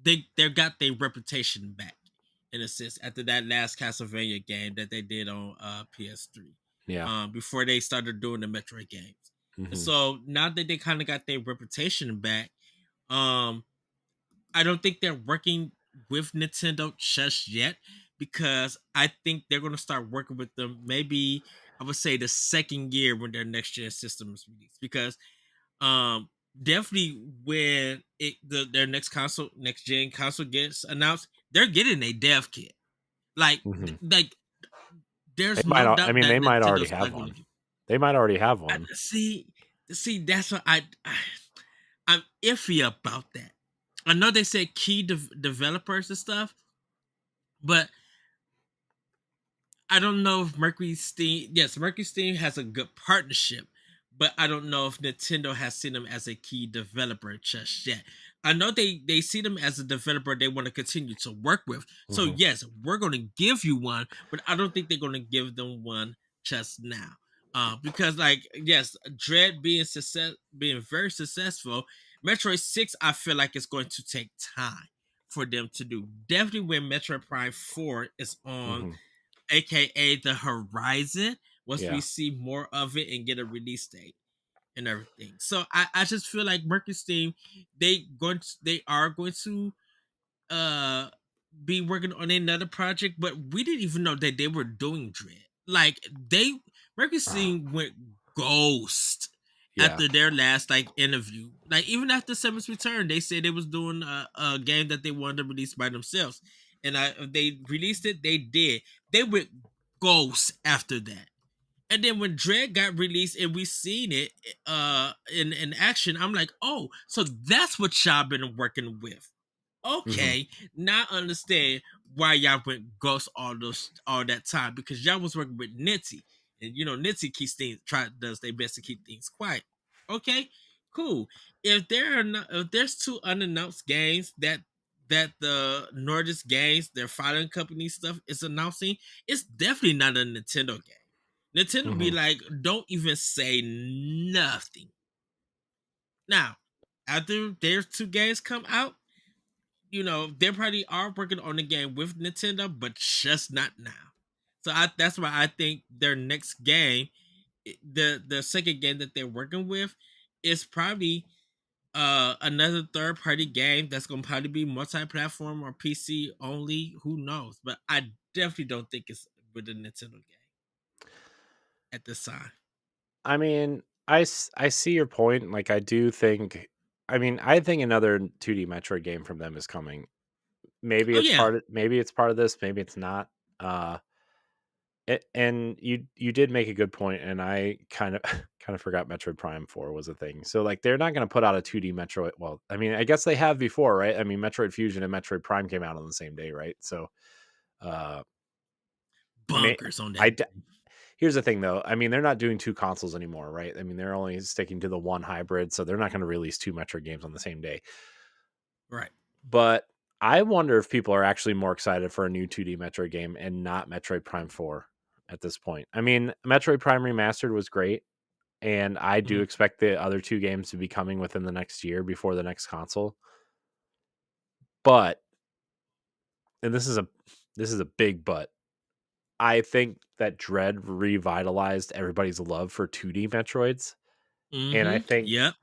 they got their reputation back in a sense after that last Castlevania game that they did on PS3. Yeah. Before they started doing the Metroid games. Mm-hmm. So now that they kind of got their reputation back, I don't think they're working with Nintendo just yet, because I think they're going to start working with them maybe, I would say, the second year when their next gen system is released, because definitely when their next gen console gets announced, they're getting a dev kit. Like like They there's might. no I doubt mean, that they might already Nintendo's have not going one. to They might already have one. see. see, that's what I'm iffy about that. I know they said key developers and stuff, but I don't know if Mercury Steam. Yes, Mercury Steam has a good partnership, but I don't know if Nintendo has seen them as a key developer just yet. I know they see them as a developer they want to continue to work with. So Hmm. yes, we're going to give you one, but I don't think they're going to give them one just now. Because like yes, Dread being very successful, Metroid 6 I feel like it's going to take time for them to do. Definitely when Metroid Prime 4 is on, Hmm. aka the horizon, once we Yeah. see more of it and get a release date and everything. So I just feel like Mercury Steam, they are going to uh be working on another project, but we didn't even know that they were doing Dread. Like they Mercury Steam went ghost Yeah. after their last like interview. Like even after Seven's return, they said they was doing a game that they wanted to release by themselves. And if they released it, they did. They went ghost after that. And then when Dread got released and we seen it in action, I'm like, oh, so that's what y'all been working with. Hmm. Okay, now I understand why y'all went ghost all that time, because y'all was working with Nitty, and you know Nitty keeps things does their best to keep things quiet. Okay, cool. If there's two unannounced games that the Nordisk Games, their filing company stuff, is announcing, it's definitely not a Nintendo game. Nintendo be Hmm. like, don't even say nothing. Now, after their two games come out, you know, they probably are working on the game with Nintendo, but just not now. So that's why I think their next game, the second game that they're working with, is probably another third party game that's gonna probably be multi-platform or PC only. Who knows? But I definitely don't think it's with a Nintendo game at this time. I mean, I see your point. Like, I do think. I mean, I think another 2D Metroid game from them is coming. Oh yeah, Maybe it's part of this. Maybe it's not. Uh, and you did make a good point, and I kind of kind of forgot Metroid Prime 4 was a thing. So like they're not going to put out a 2D Metroid. Well, I mean, I guess they have before, right? I mean, Metroid Fusion and Metroid Prime came out on the same day, right? So uh, may bonkers on that. I here's the thing though. I mean, they're not doing two consoles anymore, right? I mean, they're only sticking to the one hybrid, so they're not going to release two Metroid games on the same day. Right. But I wonder if people are actually more excited for a new 2D Metroid game and not Metroid Prime 4 at this point. I mean, Metroid Prime Remastered was great, and I do Mhm. expect the other two games to be coming within the next year before the next console. But and this is a big but. I think that Dread revitalized everybody's love for 2D Metroids, and Mm-hmm. Yep.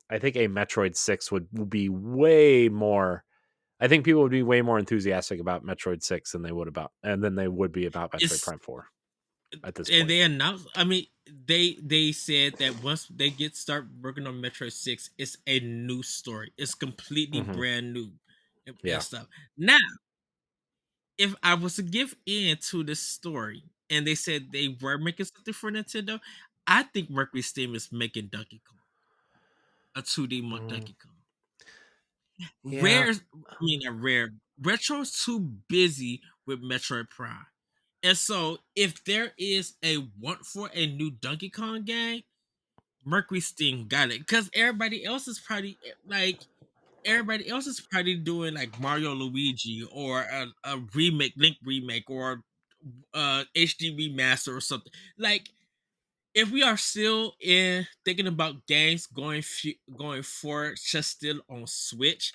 I think a Metroid 6 would be way more. I think people would be way more enthusiastic about Metroid 6 than they would about and than they would be about Metroid It's Prime 4 at this and point. they announced. I mean, they said that once they get start working on Metro 6, it's a new story. It's completely Hmm. brand new and Yeah. stuff. Now, if I was to give in to this story, and they said they were making something for Nintendo, I think Mercury Steam is making Donkey Kong, a 2D Mm, Donkey Kong. yeah. Rare, I mean, not rare. Retro's too busy with Metroid Prime. And so, if there is a want for a new Donkey Kong game, Mercury Steam got it. Because everybody else is probably doing like Mario Luigi or a remake, Link remake, or HD remaster or something. Like, if we are still in thinking about games going forward, just still on Switch,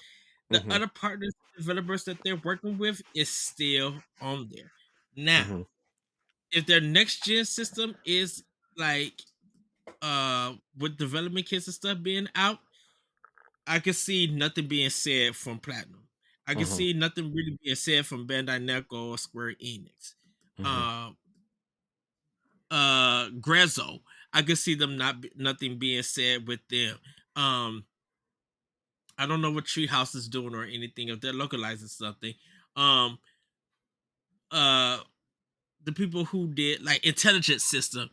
the Hmm. other partners developers that they're working with is still on there. Now, Hmm. if their next gen system is like with development kits and stuff being out, I can see nothing being said from Platinum. I can Hmm. see nothing really being said from Bandai Namco or Square Enix. Hmm. Uh Grezzo, I could see them nothing being said with them. Um I don't know what Treehouse is doing or anything if they're localizing something. Um uh the people who did like Intelligent System,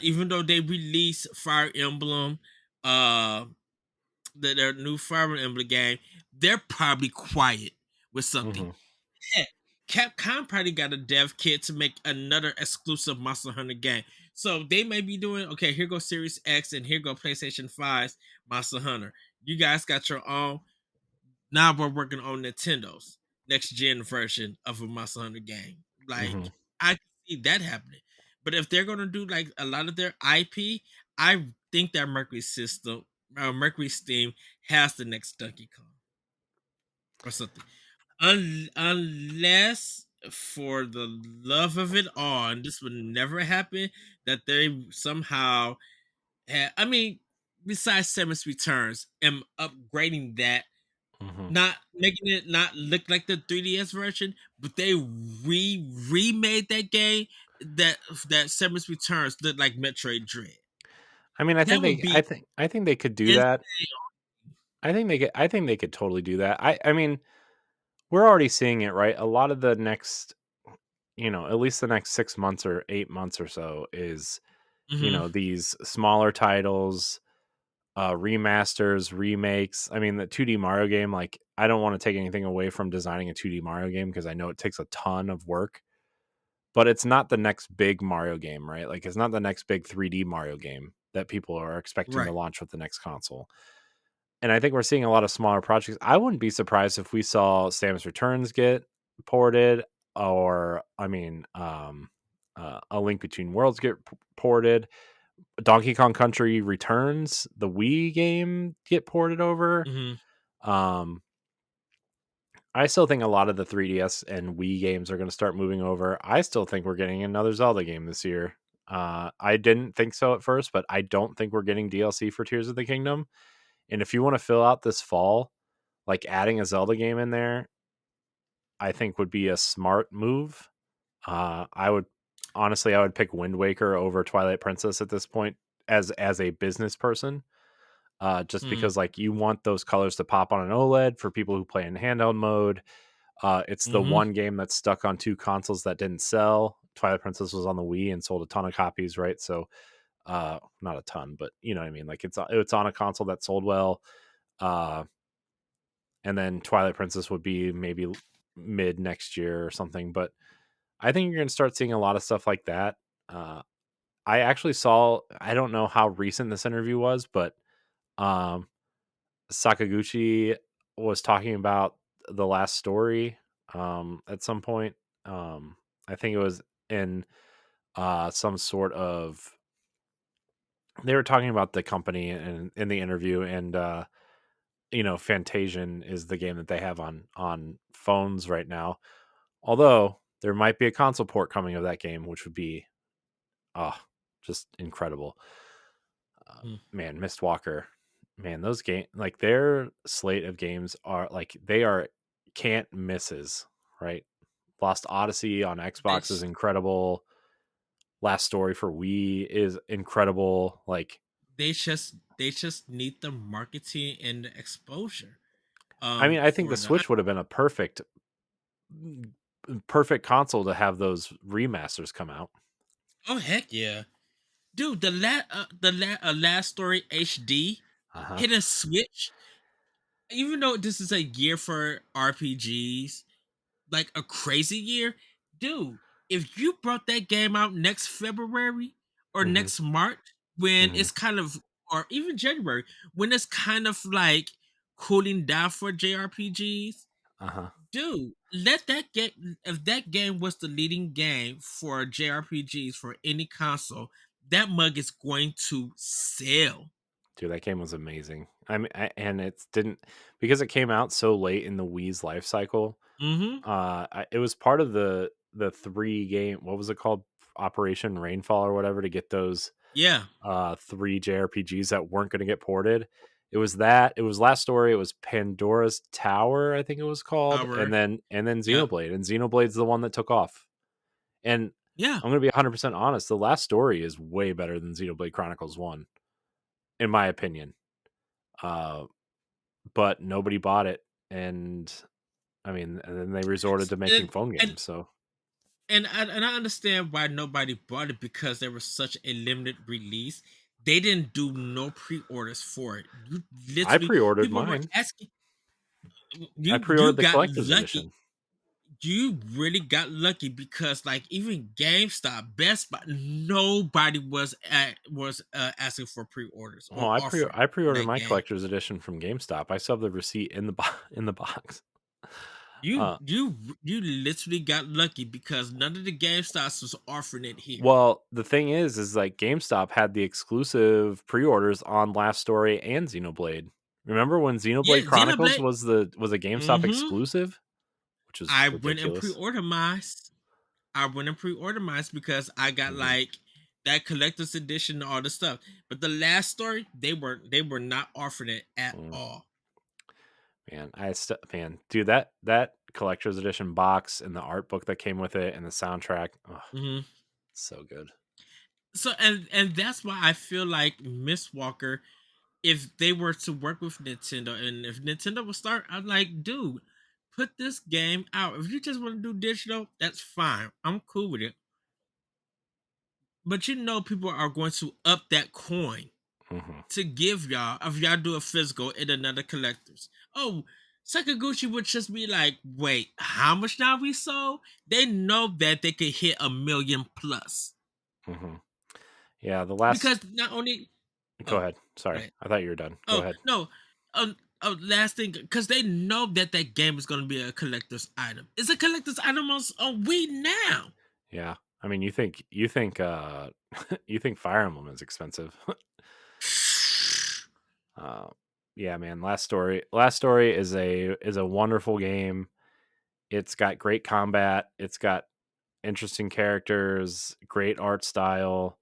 even though they released Fire Emblem, uh their new Fire Emblem game, they're probably quiet with something. Hmm. Heck, Capcom probably got a dev kit to make another exclusive Monster Hunter game. So they may be doing, okay, here go Series X and here go PlayStation 5's Monster Hunter. You guys got your own. Now we're working on Nintendo's next gen version of a Monster Hunter game. Like, Hmm. I can see that happening. But if they're gonna do like a lot of their IP, I think that Mercury Steam has the next Donkey Kong or something. Unless for the love of it all, and this would never happen, that they somehow I mean, besides Samus Returns, am upgrading that, Hmm. not making it not look like the 3DS version, but they remade that game that Samus Returns looked like Metroid Dread. I mean, That would be I think they could do insane. that. I think they could totally do that. I mean, we're already seeing it, right? A lot of the next, at least the next 6 months or 8 months or so is, Hmm. these smaller titles, remasters, remakes. I mean, the 2D Mario game, like, I don't want to take anything away from designing a 2D Mario game because I know it takes a ton of work, but it's not the next big Mario game, right? Like, it's not the next big 3D Mario game that people are expecting to Right. launch with the next console. And I think we're seeing a lot of smaller projects. I wouldn't be surprised if we saw Samus Returns get ported, or I mean, A Link Between Worlds get ported. Donkey Kong Country Returns, the Wii game, get ported over. Hmm. Um, I still think a lot of the 3DS and Wii games are going to start moving over. I still think we're getting another Zelda game this year. I didn't think so at first, but I don't think we're getting DLC for Tears of the Kingdom. And if you want to fill out this fall, like adding a Zelda game in there, I think would be a smart move. I would honestly, I would pick Wind Waker over Twilight Princess at this point as a business person. Just Hmm. because like you want those colors to pop on an OLED for people who play in handheld mode. It's the Hmm. one game that's stuck on two consoles that didn't sell. Twilight Princess was on the Wii and sold a ton of copies, right? So, not a ton, but you know what I mean. Like it's on a console that sold well. Uh, and then Twilight Princess would be maybe mid next year or something. But I think you're going to start seeing a lot of stuff like that. Uh, I actually saw, I don't know how recent this interview was, but um, Sakaguchi was talking about the last story at some point. I think it was in some sort of, they were talking about the company in the interview, and Fantasian is the game that they have on phones right now. Although there might be a console port coming of that game, which would be just incredible. Man, Mistwalker, man, those game like their slate of games are like they are can't misses, right? Lost Odyssey on They Xbox is incredible. Last Story for Wii is incredible. Like, they just need the marketing and the exposure I mean, I think the for the Switch would have been a perfect console to have those remasters come out. oh heck yeah, dude, last story HD Uh huh. hit a switch. Even though this is a year for RPGs, like a crazy year, dude, if you brought that game out next February or Hmm. next March, when Hmm. it's kind of, or even January, when it's kind of like cooling down for JRPGs, Uh huh. dude, let that get, if that game was the leading game for JRPGs for any console, that mug is going to sell. Dude, that game was amazing. I mean, and it didn't because it came out so late in the Wii's life cycle. Mm-hmm. It was part of the three game. What was it called? Operation Rainfall or whatever to get those Yeah. three JRPGs that weren't going to get ported. It was that. It was Last Story. It was Pandora's Tower, I think it was called, Power. and then Yep. Xenoblade, and Xenoblade's the one that took off. And Yeah. I'm going to be 100% honest. The Last Story is way better than Xenoblade Chronicles One, in my opinion. Uh, but nobody bought it, and I mean, and then they resorted to making And phone and games. So and I understand why nobody bought it, because there was such a limited release. They didn't do no pre-orders for it. You I literally pre-ordered people were mine. asking I you pre-ordered the got collector's lucky. edition. You really got lucky because like even GameStop, Best Buy, nobody was asking for pre-orders Well, or offering I pre-ordered that my game. collector's edition from GameStop. I still have the receipt in the in the box. You Uh, you you literally got lucky because none of the GameStops was offering it here. well, the thing is like GameStop had the exclusive pre-orders on Last Story and Xenoblade. Remember when Yeah, Xenoblade Chronicles Xenoblade. was a GameStop Mm-hmm. exclusive, which was I went and ridiculous. pre-ordered mine. I went and pre-ordered mine because I got Mhm. like that collector's edition and all the stuff. But the last story, they were not offering it at Mm. all. Man, man, dude, that collector's edition box and the art book that came with it and the soundtrack, oh, Hmm. so good. So and that's why I feel like Miss Walker, if they were to work with Nintendo and if Nintendo would start, I'm like, dude, put this game out. If you just want to do digital, that's fine. I'm cool with it. But you know people are going to up that coin Hmm. to give y'all if y'all do a physical in another collector's. Oh, Sakaguchi would just be like, wait, how much now we sold? They know that they could hit 1 million plus. Hmm. Yeah, the last. Because not only Go oh, ahead. Sorry, right. I thought you were done. Go Oh ahead. no. Last thing, because they know that that game is going to be a collector's item. It's a collector's item on Wii now. Yeah, I mean, you think you think Fire Emblem is expensive. uh, yeah, man. Last Story is a wonderful game. It's got great combat. It's got interesting characters, great art style.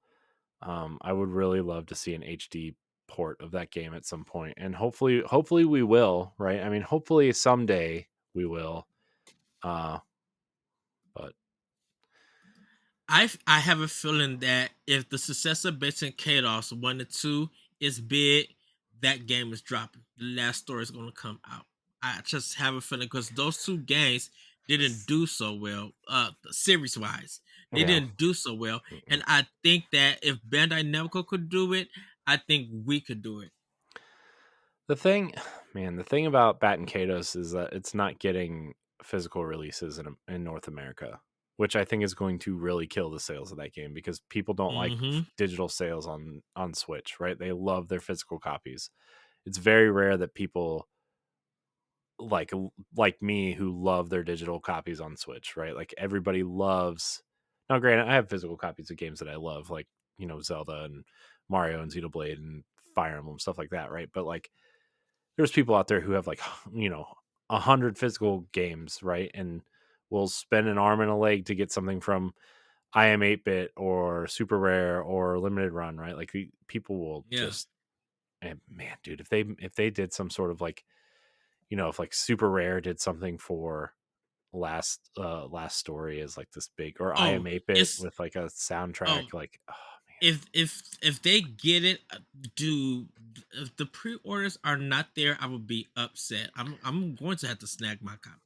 I would really love to see an HD port of that game at some point, and hopefully we will. Right? I mean, hopefully someday we will. Uh, but I have a feeling that if the successor based in Kados 1 and 2 is big, that game is dropping. The last story is going to come out. I just have a feeling because those two games didn't do so well, series wise. They yeah, didn't do so well, mm-mm. and I think that if Bandai Namco could do it, I think we could do it. The thing, man, the thing about Bat and Kados is that it's not getting physical releases in North America, which I think is going to really kill the sales of that game because people don't like Mm-hmm. digital sales on Switch, right? They love their physical copies. It's very rare that people like like me who love their digital copies on Switch, right? Like everybody loves. Now, granted, I have physical copies of games that I love, like Zelda and Mario and Xenoblade and Fire Emblem stuff like that, right? But like there's people out there who have like 100 physical games, right, and will spend an arm and a leg to get something from I am 8-bit or super rare or limited run, right? Like people will Yeah. just, and man, dude, if they did some sort of like, if like super rare did something for last story is like this big, or I Oh, am 8-bit it's with like a oh soundtrack, like, oh if they get it, do if the pre-orders are not there, I would be upset. I'm going to have to snag my copy.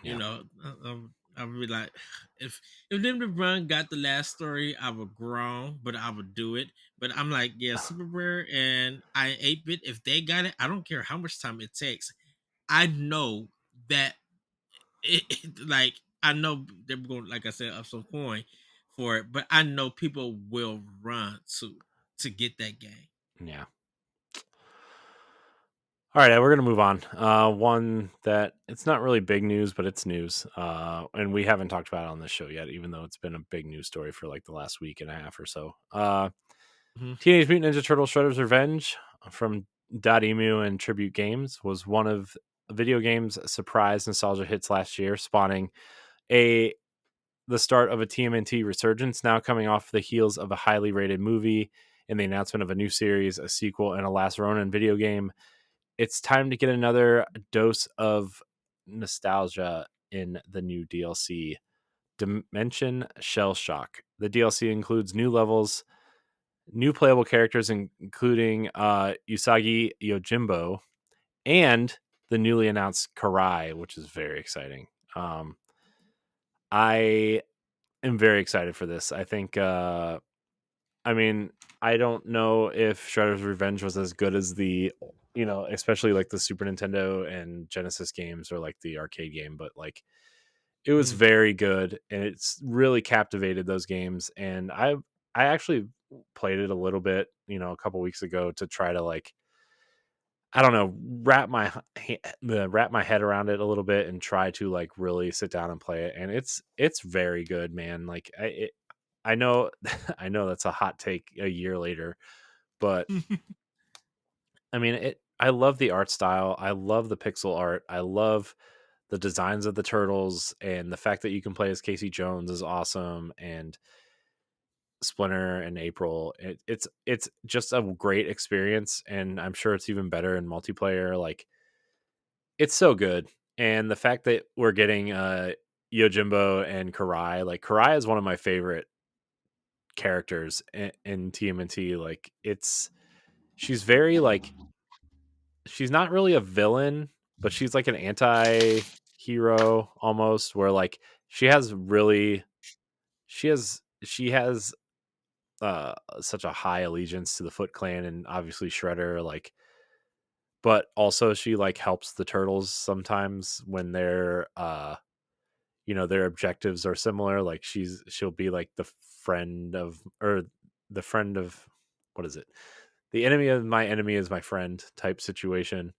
You man, know, I would be like, if them to run got the last story, I would groan, but I would do it. But I'm like, yeah, yeah. Super Rare and I 8-bit, if they got it, I don't care how much time it takes. I know that like I know they're going, like I said, up some coin for it, but I know people will run to get that game. Yeah. All right, we're gonna move on. One that it's not really big news, but it's news, and we haven't talked about it on this show yet, even though it's been a big news story for like the last week and a half or so. Mhm. Teenage Mutant Ninja Turtle Shredder's Revenge from Emu and Tribute Games was one of video games surprise nostalgia hits last year, spawning a the start of a TMNT resurgence. Now coming off the heels of a highly rated movie and the announcement of a new series, a sequel, and a Last Ronin video game, it's time to get another dose of nostalgia in the new DLC, Dimension Shell Shock. The DLC includes new levels, new playable characters, including Usagi Yojimbo, and the newly announced Karai, which is very exciting. I am very excited for this. I think I mean, I don't know if Shredder's Revenge was as good as especially like the Super Nintendo and Genesis games or like the arcade game, but like it was Mm. very good and it's really captivated those games. And I actually played it a little bit, a couple weeks ago to try to like I don't know, wrap my head around it a little bit and try to like really sit down and play it. And it's very good, man. Like I know I know that's a hot take a year later, but I mean it. I love the art style. I love the pixel art. I love the designs of the turtles and the fact that you can play as Casey Jones is awesome. And Splinter and April. It's just a great experience, and I'm sure it's even better in multiplayer. Like it's so good, and the fact that we're getting Yojimbo and Karai, like Karai is one of my favorite characters in TMNT. Like she's very like she's not really a villain, but she's like an anti-hero almost, where like she has such a high allegiance to the Foot Clan and obviously Shredder, like, but also she like helps the turtles sometimes when their objectives are similar. Like she'll be like the friend of what is it? The enemy of my enemy is my friend type situation.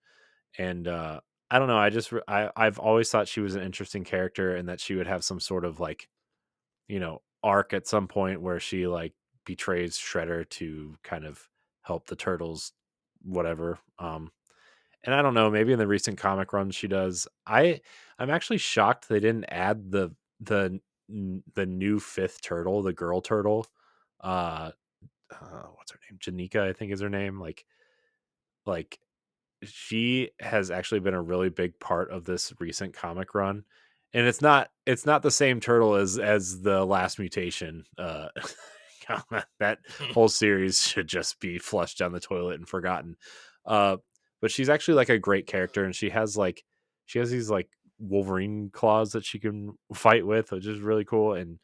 And I don't know. I've always thought she was an interesting character and that she would have some sort of like arc at some point where she like betrays Shredder to kind of help the turtles, whatever. And I don't know, maybe in the recent comic runs she does. I'm actually shocked they didn't add the the new fifth turtle, the girl turtle. Uh, what's her name? Janika, I think is her name. Like she has actually been a really big part of this recent comic run, and it's not the same turtle as the last mutation. That whole series should just be flushed down the toilet and forgotten. uh but she's actually like a great character, and she has these like Wolverine claws that she can fight with, which is really cool. And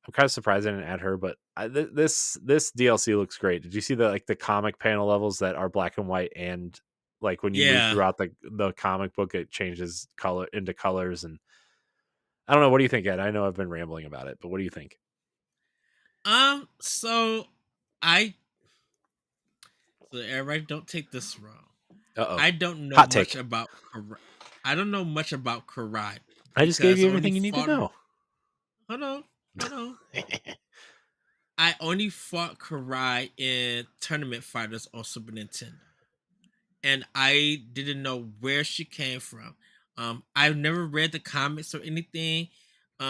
I'm kind of surprised I didn't add her, but this DLC looks great. Did you see the comic panel levels that are black and white, and like when you move Yeah. throughout the comic book, it changes color into colors? And I don't know. What do you think, Ed? I know I've been rambling about it, but what do you think? So I so everybody don't take this wrong. Uh oh, I don't know hot much take. about I don't know much about Karai I just gave because you I only everything you need to fought. know. Hold on, hold on. I only fought Karai in Tournament Fighters on Super Nintendo, and I didn't know where she came from. I've never read the comics or anything.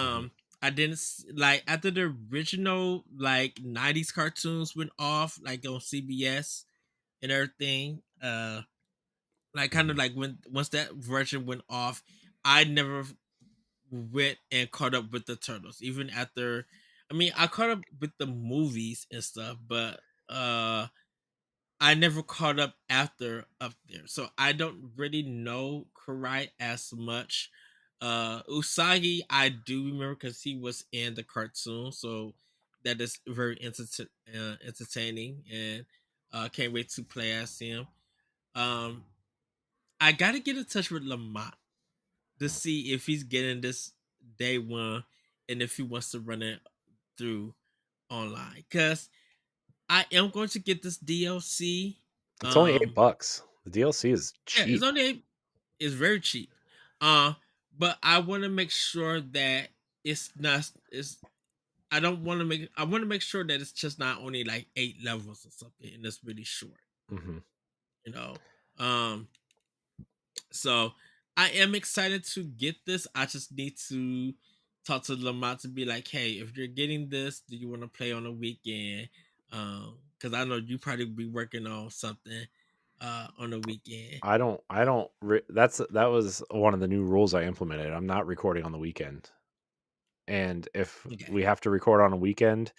Mhm, I didn't like after the original like '90s cartoons went off, like on CBS and everything. Like kind mhm. of like when once that version went off, I never went and caught up with the turtles. Even after, I mean, I caught up with the movies and stuff, but I never caught up after up there, so I don't really know Karai as much. Usagi, I do remember because he was in the cartoon, so that is very entertaining, and can't wait to play as him. Um, I gotta get in touch with Lamont to see if he's getting this day one and if he wants to run it through online. Cause I am going to get this DLC. It's only eight Um bucks. The DLC is yeah, it's cheap. only it's very cheap. Uh but I want to make sure that it's not it's I want to make sure that it's just not only like 8 levels or something and it's really short, Hmm. you know. Um So I am excited to get this. I just need to talk to Lamont to be like, hey, if you're getting this, do you want to play on a weekend? Because I know you probably be working on something on the weekend. That was one of the new rules I implemented. I'm not recording on the weekend. And if Okay. we have to record on a weekend,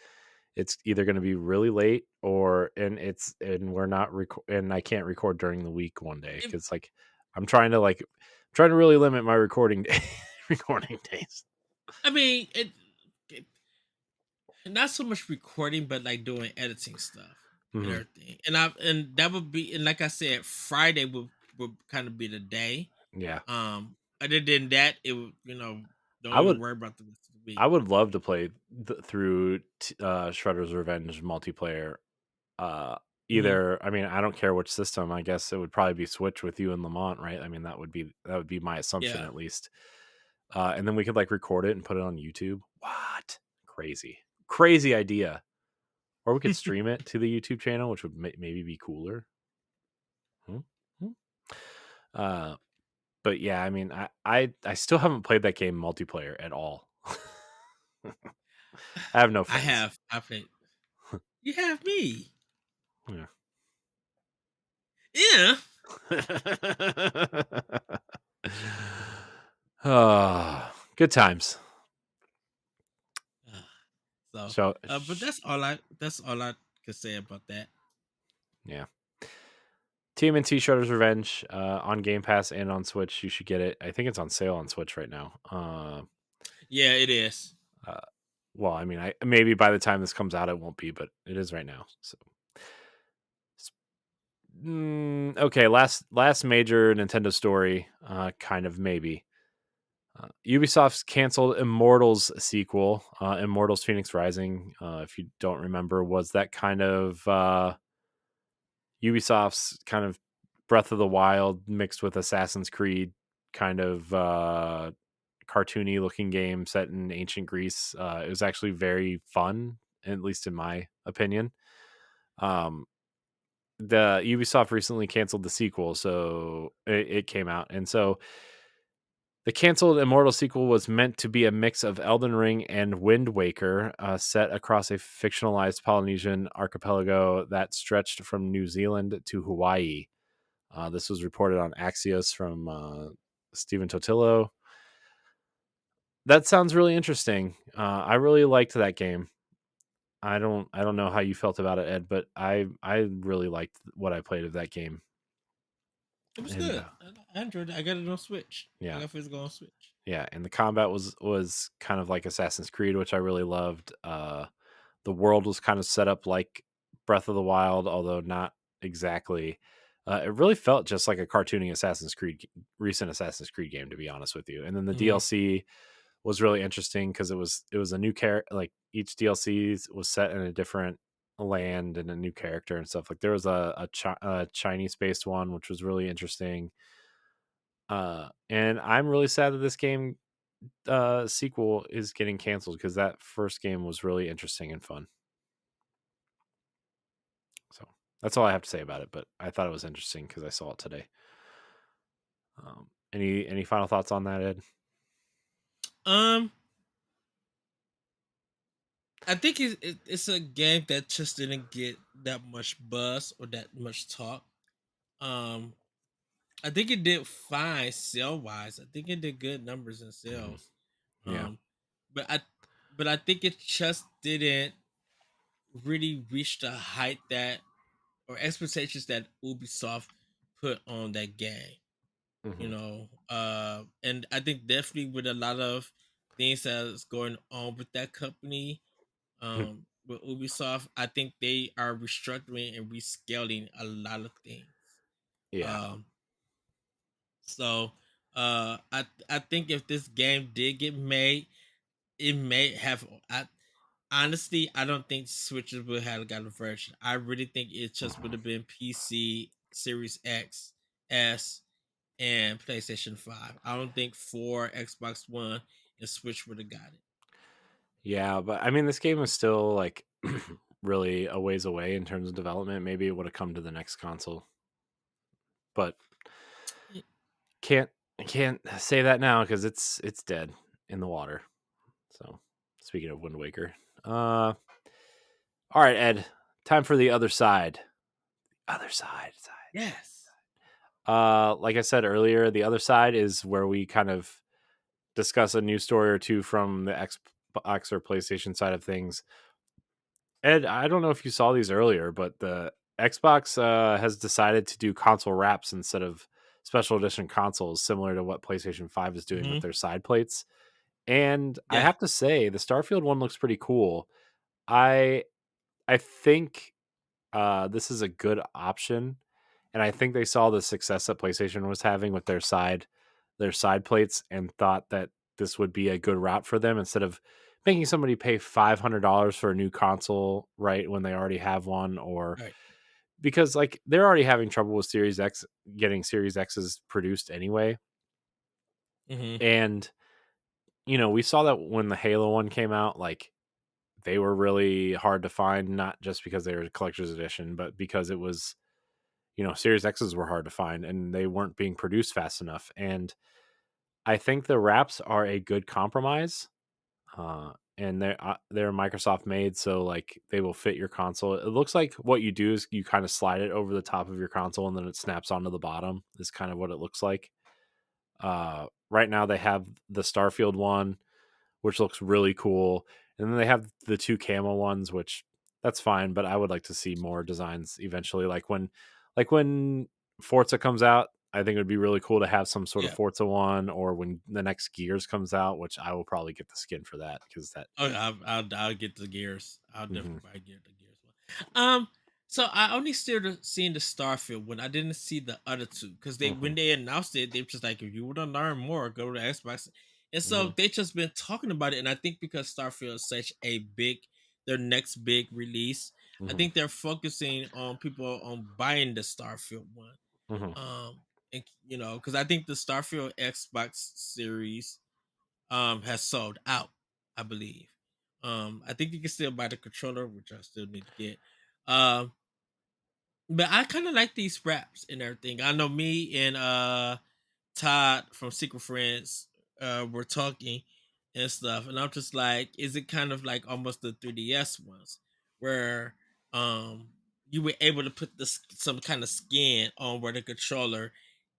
it's either going to be really late and we're not and I can't record during the week one day If, cuz like I'm trying to really limit my recording recording days. I mean, it not so much recording, but like doing editing stuff and Hmm. everything. And that would be, and like I said, Friday would kind of be the day. Yeah, Other than that, it would, don't I even would worry about the rest of the week. I would love to play through Shredder's Revenge multiplayer. Uh, Hmm. Either, I mean, I don't care which system. I guess it would probably be Switch with you and Lamont, right? I mean, that would be my assumption Yeah. at least. And then we could like record it and put it on YouTube. What? Crazy idea. Or we could stream it to the YouTube channel, which would maybe be cooler. Hmm? Hmm? Uh, but yeah, I mean, I still haven't played that game multiplayer at all. I have no I friends. have. I played. You have me. Yeah. Yeah. Good times. Uh, So, So, but that's all I could say about that. yeah. TMNT Shredder's Revenge on Game Pass and on Switch. You should get it. I think it's on sale on Switch right now. Yeah, it is. Uh, well, I mean, I maybe by the time this comes out, it won't be, but it is right now. So, okay. Last major Nintendo story, kind of maybe. Ubisoft's canceled Immortals sequel, Immortals Phoenix Rising. If you don't remember, was that kind of Ubisoft's kind of Breath of the Wild mixed with Assassin's Creed, kind of cartoony looking game set in ancient Greece. It was actually very fun, at least in my opinion. Um, the Ubisoft recently canceled the sequel, so it came out, and so the canceled Immortal sequel was meant to be a mix of Elden Ring and Wind Waker, set across a fictionalized Polynesian archipelago that stretched from New Zealand to Hawaii. This was reported on Axios from Stephen Totillo. That sounds really interesting. I really liked that game. I don't know how you felt about it, Ed, but I really liked what I played of that game. It was And good. I enjoyed it. I got it on Switch. I yeah, got physical on Switch. yeah, and the combat was kind of like Assassin's Creed, which I really loved. The world was kind of set up like Breath of the Wild, although not exactly. It really felt just like a cartoony recent Assassin's Creed game, to be honest with you. And then the Hmm. DLC was really interesting because it was a new character. Like each DLC was set in a different land and a new character and stuff. Like there was a Chinese based one, which was really interesting. And I'm really sad that this game sequel is getting canceled because that first game was really interesting and fun. So that's all I have to say about it. But I thought it was interesting because I saw it today. Any final thoughts on that, Ed? Um, I think it's a game that just didn't get that much buzz or that much talk. Um, I think it did fine sale wise. I think it did good numbers in Hmm. sales. Yeah. Um, but I think it just didn't really reach the height that or expectations that Ubisoft put on that game. Hmm. And I think definitely with a lot of things that's going on with that company, with Ubisoft, I think they are restructuring and rescaling a lot of things. Yeah. Um, so I think if this game did get made, it may have. Honestly, I don't think Switches would have got a version. I really think it just would Mhm. have been PC, Series X, S, and PlayStation 5. I don't think 4, Xbox One, and Switch would have got it. Yeah, but I mean, this game is still like really a ways away in terms of development. Maybe it would have come to the next console, but Y- can't can't say that now because it's dead in the water. So, speaking of Wind Waker, all right, Ed, time for the other side. Other side. Yes. Like I said earlier, the other side is where we kind of discuss a news story or two from the Xbox or PlayStation side of things. Ed, I don't know if you saw these earlier, but the Xbox has decided to do console wraps instead of special edition consoles, similar to what PlayStation 5 is doing with Hmm. their side plates. And I Yeah. have to say, the Starfield one looks pretty cool. I I think this is a good option, and I think they saw the success that PlayStation was having with their side plates and thought that this would be a good route for them instead of making somebody pay $500 for a new console right when they already have one, or Right. because like they're already having trouble with Series X getting Series X's produced anyway. Hmm. And we saw that when the Halo one came out, like they were really hard to find, not just because they were a collector's edition, but because it was, Series X's were hard to find and they weren't being produced fast enough. And I think the wraps are a good compromise. And they're Microsoft made, so like they will fit your console. It looks like what you do is you kind of slide it over the top of your console and then it snaps onto the bottom. Is kind of what it looks like. Right now they have the Starfield one, which looks really cool. And then they have the two camo ones, which that's fine, but I would like to see more designs eventually. Like when Forza comes out, I think it would be really cool to have some sort of Yeah. Forza one, or when the next Gears comes out, which I will probably get the skin for that because that. Oh, I'll get the gears. I'll Hmm. definitely probably get the gears one. So I only started seeing the Starfield one. I didn't see the other two because they Hmm. when they announced it, they were just like, if you want to learn more, go to Xbox. And Hmm. so they just been talking about it. And I think because Starfield is such a big, their next big release, I Hmm. think they're focusing on people on buying the Starfield one. Hmm. And because I think the Starfield Xbox series has sold out, I believe. I think you can still buy the controller, which I still need to get. Um, but I kind of like these wraps and everything. I know me and Todd from Secret Friends were talking and stuff, and I'm just like, is it kind of like almost the 3DS ones where um you were able to put this some kind of skin on where the controller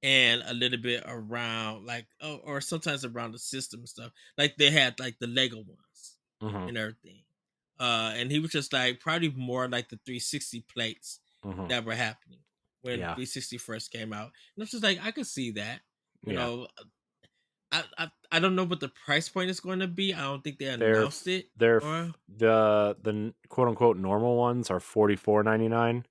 and a little bit around like or sometimes around the system and stuff. Like they had like the Lego ones Hmm. and everything. And he was just like probably more like the 360 plates Hmm. that were happening when Yeah. 360 first came out. And I'm just like, I could see that. You Yeah. know, I don't know what the price point is going to be. I don't think they They're announced it. Or the quote unquote normal ones are 44.99,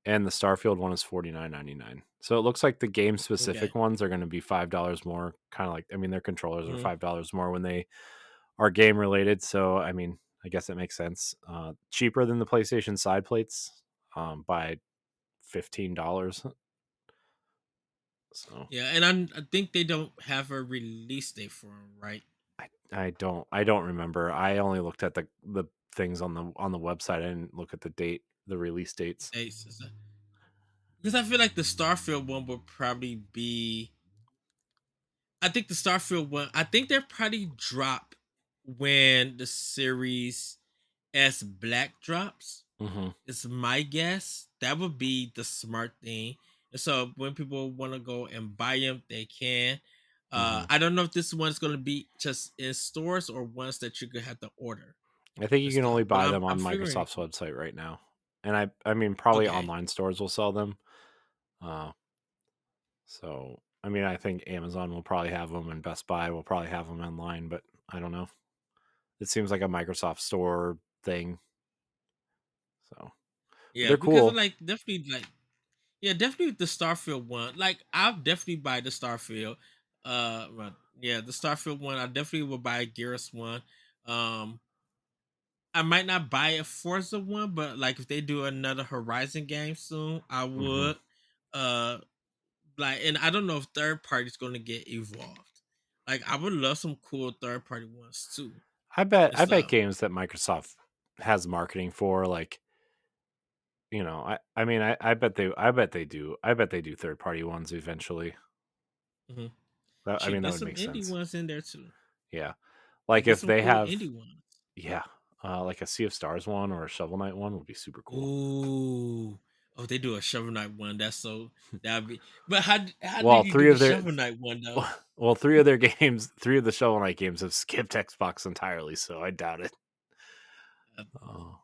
and the Starfield one is 49.99. So it looks like the game okay, specific ones are going to be $5 more. Kind of like, I mean, their controllers are mhm. $5 more when they are game related. So I mean, I guess it makes sense. Cheaper than the PlayStation side plates, by $15. So Yeah, and I think they don't have a release date for them, right? I don't remember. I only looked at the things on the website. I didn't look at the date, the release dates. Dates and stuff. Because I feel like the Starfield one will probably be. I think the Starfield one. I think they'll probably drop when the Series S Black drops. Hmm. It's my guess. That would be the smart thing. And so when people want to go and buy them, they can. Hmm. I don't know if this one's going to be just in stores or ones that you're going to have to order I think and you can stuff. only But buy I'm them I'm on figuring. Microsoft's website right now, and I mean probably Okay. online stores will sell them. Uh, so I mean I think Amazon will probably have them, and Best Buy will probably have them online, but I don't know. It seems like a Microsoft store thing. So, but Yeah, they're because of cool. like definitely like yeah, definitely the Starfield one. Like I'll definitely buy the Starfield. But yeah, the Starfield one. I definitely will buy a Gears one. Um, I might not buy a Forza one, but like if they do another Horizon game soon, I Hmm. would. Uh, like, and I don't know if third party is going to get evolved. Like, I would love some cool third party ones too I bet and I bet stuff. games that Microsoft has marketing for, like, I mean I bet they do third party ones eventually. Hmm. I Shoot, mean that there's would some make indie sense. ones in there too. Yeah. Like, Like there's if some they cool have, indie ones. yeah, like a Sea of Stars one or a Shovel Knight one would be super cool. Ooh, oh, they do a Shovel Knight one. That's so that'd be. But how Well, did you do three the of their Shovel Knight one though? well, three of their games, three of the Shovel Knight games have skipped Xbox entirely, so I doubt it. Uh, Oh,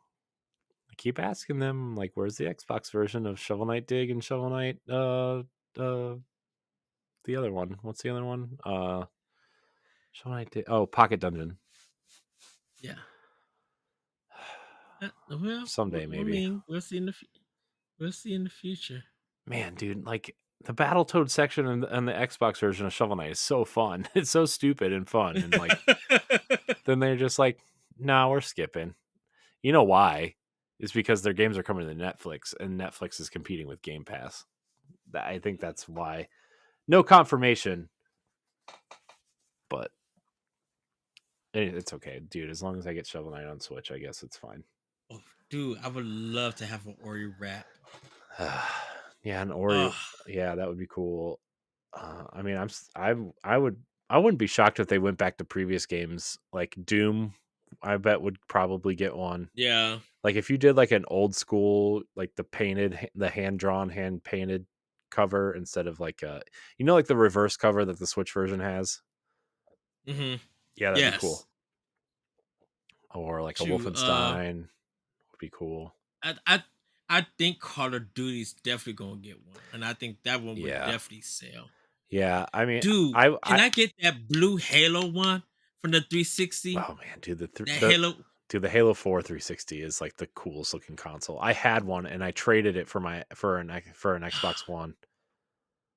I keep asking them, like, where's the Xbox version of Shovel Knight Dig and Shovel Knight? The other one. What's the other one? Shovel Knight Dig. Oh, Pocket Dungeon. yeah, Well, someday I maybe. mean, we'll see in the future. Man, dude, like the Battletoad section and the Xbox version of Shovel Knight is so fun. It's so stupid and fun, and like then they're just like, "No, we're skipping." You know why? It's because their games are coming to Netflix, and Netflix is competing with Game Pass. I think that's why. No confirmation, but it's okay, dude. As long as I get Shovel Knight on Switch, I guess it's fine. Oh, dude, I would love to have an Ori rap. Yeah, an Ori. Oh, Yeah, that would be cool. I mean, I wouldn't be shocked if they went back to previous games like Doom. I bet would probably get one. yeah. Like if you did like an old school, like the hand drawn, hand painted cover instead of like like the reverse cover that the Switch version has. Hmm. Yeah, that'd be cool. Yes. Or like a True. Wolfenstein would be cool. I, I, I think Call of Duty's definitely gonna get one, and I think that one would Yeah, definitely sell. yeah. I mean, Dude, can I I get that blue Halo one from the 360? oh man, dude, That Halo. the Halo 4 360 is like the coolest looking console. I had one and I traded it for an Xbox One.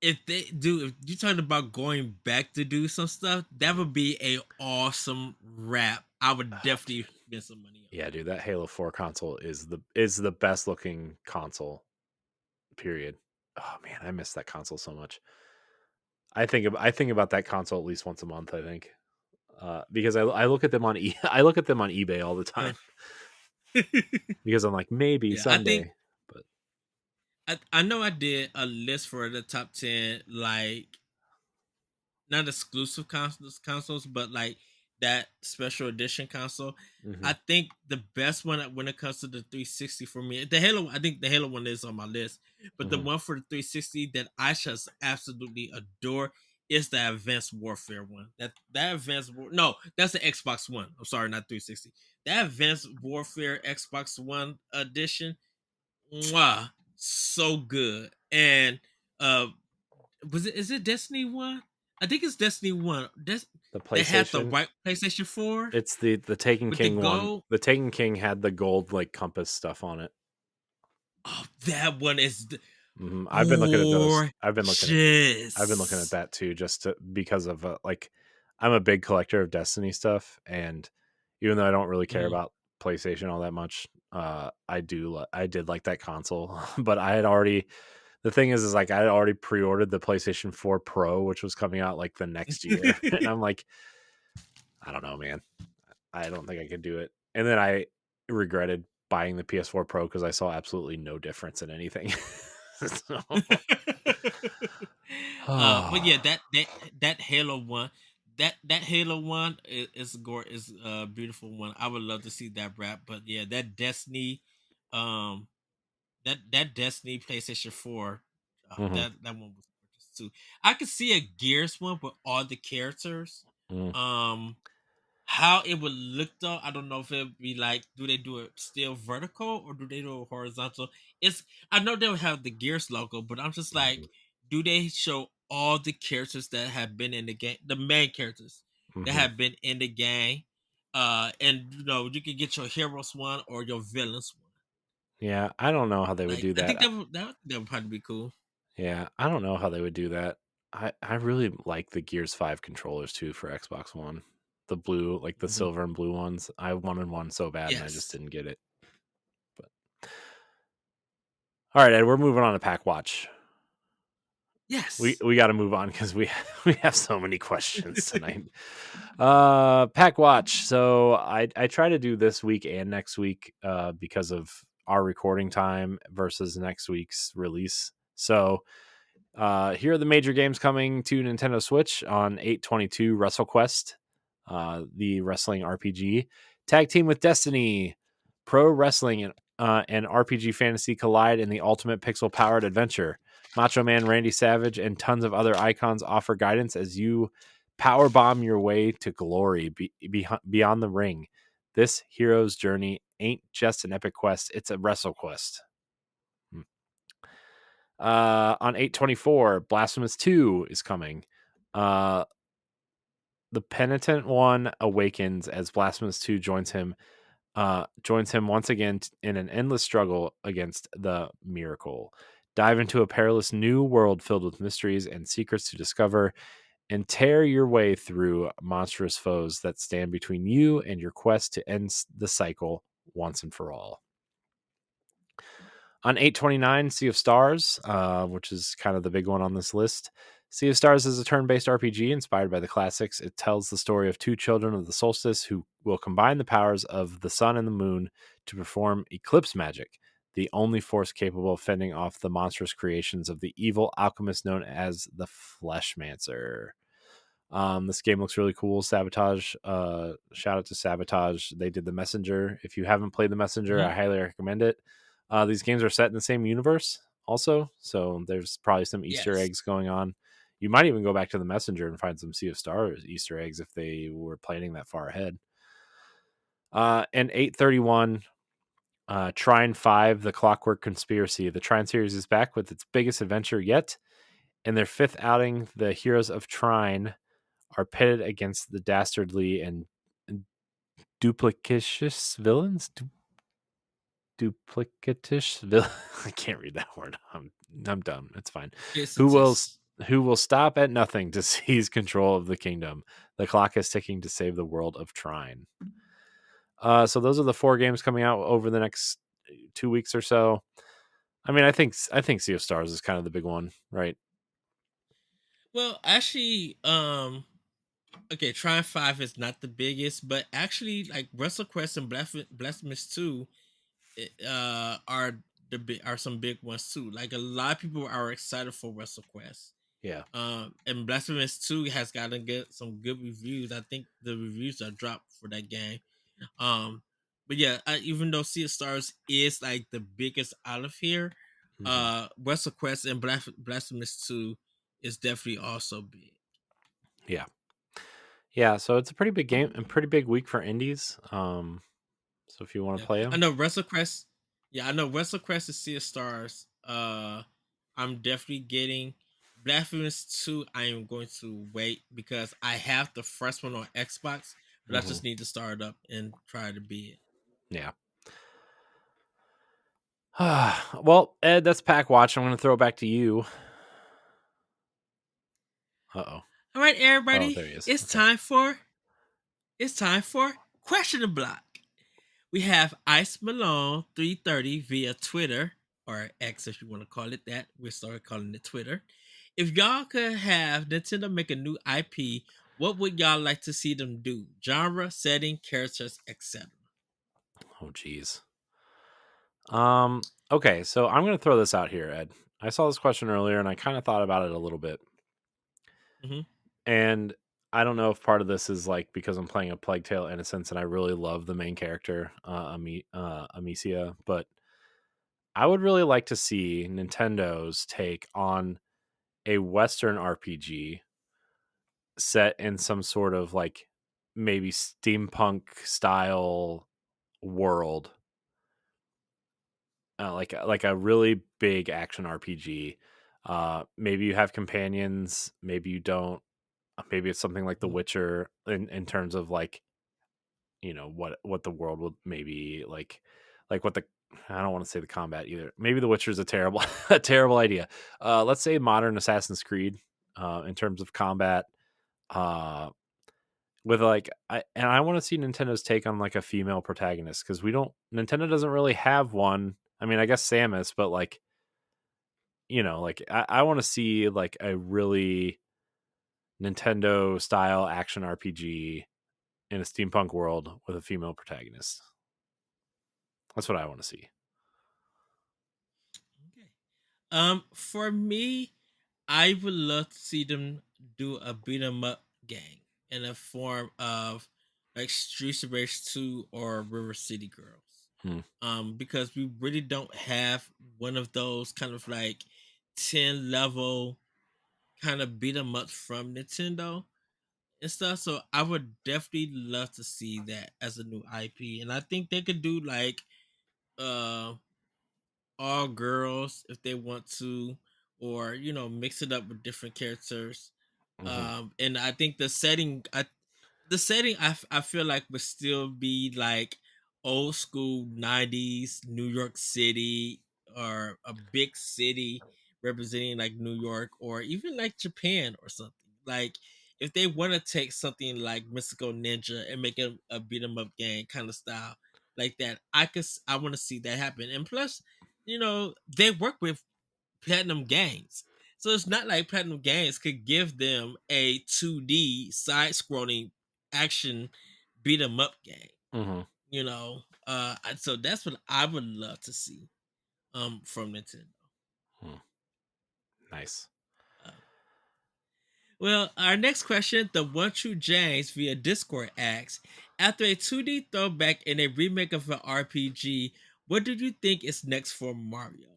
If they do, if you're talking about going back to do some stuff, that would be a awesome wrap. I would Oh, definitely spend some money on yeah, dude, that Halo 4 console is the best looking console. Period. Oh man, I miss that console so much. I think about that console at least once a month. I think because I look at them on I look at them on eBay all the time it. because I'm like maybe Yeah, I think someday. But I know I did a list for the top 10, like not exclusive consoles, but like that special edition console. mhm, I think the best one when it comes to the 360 for me, the Halo. I think the Halo one is on my list, but the mhm. one for the 360 that I just absolutely adore is the Advanced Warfare one. That no, that's the Xbox One. I'm sorry, not 360. That Advanced Warfare Xbox One edition, mwah, so good. And uh was it is it Destiny 1? I think it's Destiny 1. The They had the PlayStation, right PlayStation 4 it's the Taken with the King one. gold. The Taken King had the gold like compass stuff on it. Oh, that one is I've been looking at those. I've been looking at gorgeous. that too, just because of like I'm a big collector of Destiny stuff, and even though I don't really care Mhm. about PlayStation all that much, I did like that console, but I had already. The thing is like I had already pre-ordered the PlayStation 4 Pro, which was coming out like the next year, and I'm like, I don't know, man. I don't think I could do it. And then I regretted buying the PS4 Pro because I saw absolutely no difference in anything. So, But yeah, that Halo one, that Halo one is a beautiful one. I would love to see that wrap, but yeah, that Destiny, um, that Destiny PlayStation 4, mhm, that one was gorgeous too. I could see a Gears one with all the characters. mm, Um, how it would look though, I don't know if it'd be like, do they do it still vertical or do they do it horizontal? It's I know they'll have the Gears logo, but I'm just like, mhm, do they show all the characters that have been in the game, the main characters that mhm. have been in the game? And you can get your heroes one or your villains one. Yeah, I don't know how they would Like do I think that. that would probably be cool. Yeah, I don't know how they would do that. I really like the Gears 5 controllers too for Xbox One. The blue, like the Mhm. silver and blue ones. I wanted one so bad and I just Yes. didn't get it. But all right, Ed, we're moving on to Pack Watch. Yes. We got to move on because we we have so many questions tonight. Pack Watch. So I try to do this week and next week because of our recording time versus next week's release. So here are the major games coming to Nintendo Switch on 8/22: WrestleQuest, the wrestling RPG, Tag Team with Destiny, Pro Wrestling, and RPG Fantasy collide in the ultimate pixel-powered adventure. Macho Man Randy Savage and tons of other icons offer guidance as you power bomb your way to glory beyond the ring. This hero's journey ain't just an epic quest; it's a wrestle quest. On 8/24, Blasphemous 2 is coming. Uh, the Penitent One awakens as Blasphemous 2 joins him joins him once again in an endless struggle against the miracle. Dive into a perilous new world filled with mysteries and secrets to discover, and tear your way through monstrous foes that stand between you and your quest to end the cycle once and for all. On 829, Sea of Stars, which is kind of the big one on this list. Sea of Stars is a turn based RPG inspired by the classics. It tells the story of two children of the solstice who will combine the powers of the sun and the moon to perform eclipse magic, the only force capable of fending off the monstrous creations of the evil alchemist known as the Fleshmancer. This game looks really cool. Sabotage, shout out to Sabotage. They did the Messenger. If you haven't played the Messenger, I Hmm. highly recommend it. These games are set in the same universe, also, so there's probably some Easter Yes. eggs going on. You might even go back to the Messenger and find some Sea of Stars Easter eggs if they were planning that far ahead. And 831, Trine 5, The Clockwork Conspiracy. The Trine series is back with its biggest adventure yet. In their fifth outing, the heroes of Trine are pitted against the dastardly and duplicitous villains. Duplicitous villain. I can't read that word. I'm dumb. It's fine. Who will Visitous. who will stop at nothing to seize control of the kingdom? The clock is ticking to save the world of Trine. So those are the four games coming out over the next 2 weeks or so. I mean, I think Sea of Stars is kind of the big one, right? Well, actually, okay, Trine 5 is not the biggest, but actually, like WrestleQuest and Blasphemous 2 are are some big ones too. Like a lot of people are excited for WrestleQuest. Yeah. And Blasphemous 2 has gotten some good reviews. I think the reviews are dropped for that game. Um, but yeah, even though Sea of Stars is like the biggest out of here, Hmm. WrestleQuest and Blasphemous 2 is definitely also big. Yeah. Yeah. So it's a pretty big game and pretty big week for indies. So if you want to Yeah, play I them, know WrestleQuest. Yeah, I know WrestleQuest is Sea of Stars. I'm definitely getting Blasphemous 2. I am going to wait because I have the first one on Xbox, but I hmm just need to start it up and try to beat it. yeah. Well, Ed, that's Pack Watch. I'm going to throw it back to you. Uh oh. All right, Oh, everybody, there he is. it's Okay. time for Question the Block. We have Ice Malone 330 via Twitter, or X if you want to call it that. We started calling it Twitter. If y'all could have Nintendo make a new IP, what would y'all like to see them do? Genre, setting, characters, etc. Oh, geez. Okay, so I'm going to throw this out here, Ed. I saw this question earlier and I kind of thought about it a little bit. Hmm. And I don't know if part of this is like because I'm playing a Plague Tale Innocence and I really love the main character, Amicia, but I would really like to see Nintendo's take on a Western RPG set in some sort of like maybe steampunk style world, like a really big action RPG. Maybe you have companions, maybe you don't. Maybe it's something like The Witcher in terms of like what the world would maybe like what the I don't want to say the combat either. Maybe The Witcher is a terrible a terrible idea. Let's say modern Assassin's Creed in terms of combat. Uh, with like I want to see Nintendo's take on like a female protagonist because we don't Nintendo doesn't really have one. I mean, I guess Samus, but like like I want to see like a really Nintendo style action RPG in a steampunk world with a female protagonist. That's what I want to see. Okay. For me, I would love to see them do a beat 'em up gang in a form of like Streets of Rage 2 or River City Girls. Hmm. Because we really don't have one of those kind of like 10 level kind of beat 'em ups from Nintendo and stuff. So I would definitely love to see that as a new IP. And I think they could do like uh all girls if they want to, or mix it up with different characters. Hmm. And I think the setting I feel like would still be like old school 90s New York City, or a big city representing like New York or even like Japan or something. Like if they want to take something like Mystical Ninja and make it a beat 'em up game kind of style like that, I want to see that happen. And plus, they work with Platinum Games. So it's not like Platinum Games could give them a 2D side scrolling action beat 'em up game. Hmm. So that's what I would love to see from Nintendo. Hmm. Nice. Uh, well, our next question, the One True James via Discord asks, after a 2D throwback and a remake of an RPG, what do you think is next for Mario?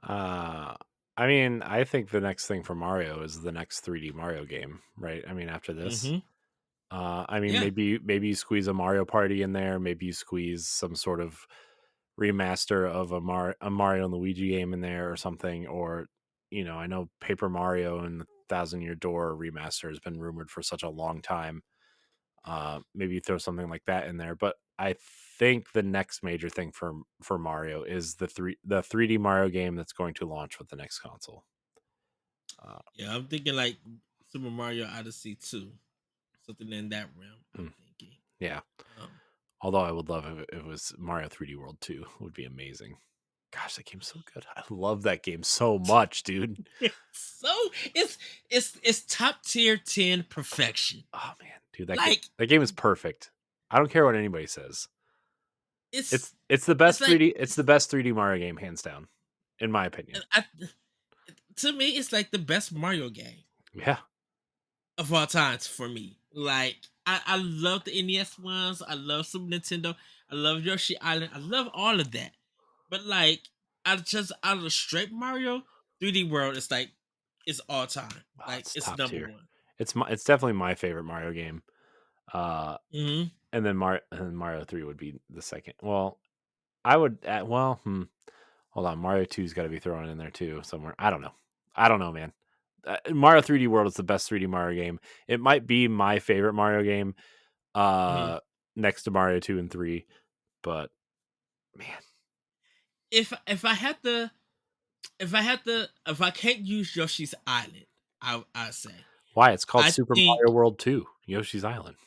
Uh, I mean, I think the next thing for Mario is the next 3D Mario game, right? I mean, after this, Mm-hmm. I mean, Yeah. maybe you squeeze a Mario Party in there. Maybe you squeeze some sort of remaster of a Mario and Luigi game in there or something. Or, I know Paper Mario and the Thousand Year Door remaster has been rumored for such a long time. Maybe you throw something like that in there. But I think the next major thing for Mario is the 3D Mario game that's going to launch with the next console. Uh, Yeah, I'm thinking like Super Mario Odyssey 2. Something in that realm, I'm mm, thinking. yeah. Um, Although I would love if it was Mario 3D World 2. Would be amazing. Gosh, that game's so good. I love that game so much, dude. so it's top tier 10 perfection. Oh man, dude, Like that game is perfect. I don't care what anybody says. it's It's the it's best like 3D. It's the best 3D Mario game, hands down, in my opinion. I, to me it's like the best Mario game Yeah, of all times for me. Like I love the NES ones. I love Super Nintendo. I love Yoshi Island. I love all of that. But like I just out of the straight Mario 3D World, it's like it's all time. oh, Like it's it's top number tier. one. It's definitely my favorite Mario game. Uh, Hmm. and then Mario 3 would be the second. Well, I would. Hold on, Mario 2's got to be thrown in there too somewhere. I don't know. I don't know, man. Mario 3D World is the best 3D Mario game. It might be my favorite Mario game, Hmm. uh, next to Mario 2 and 3. But man, If I had to if I can't use Yoshi's Island, I say why? It's called I Super think Mario World 2, Yoshi's Island.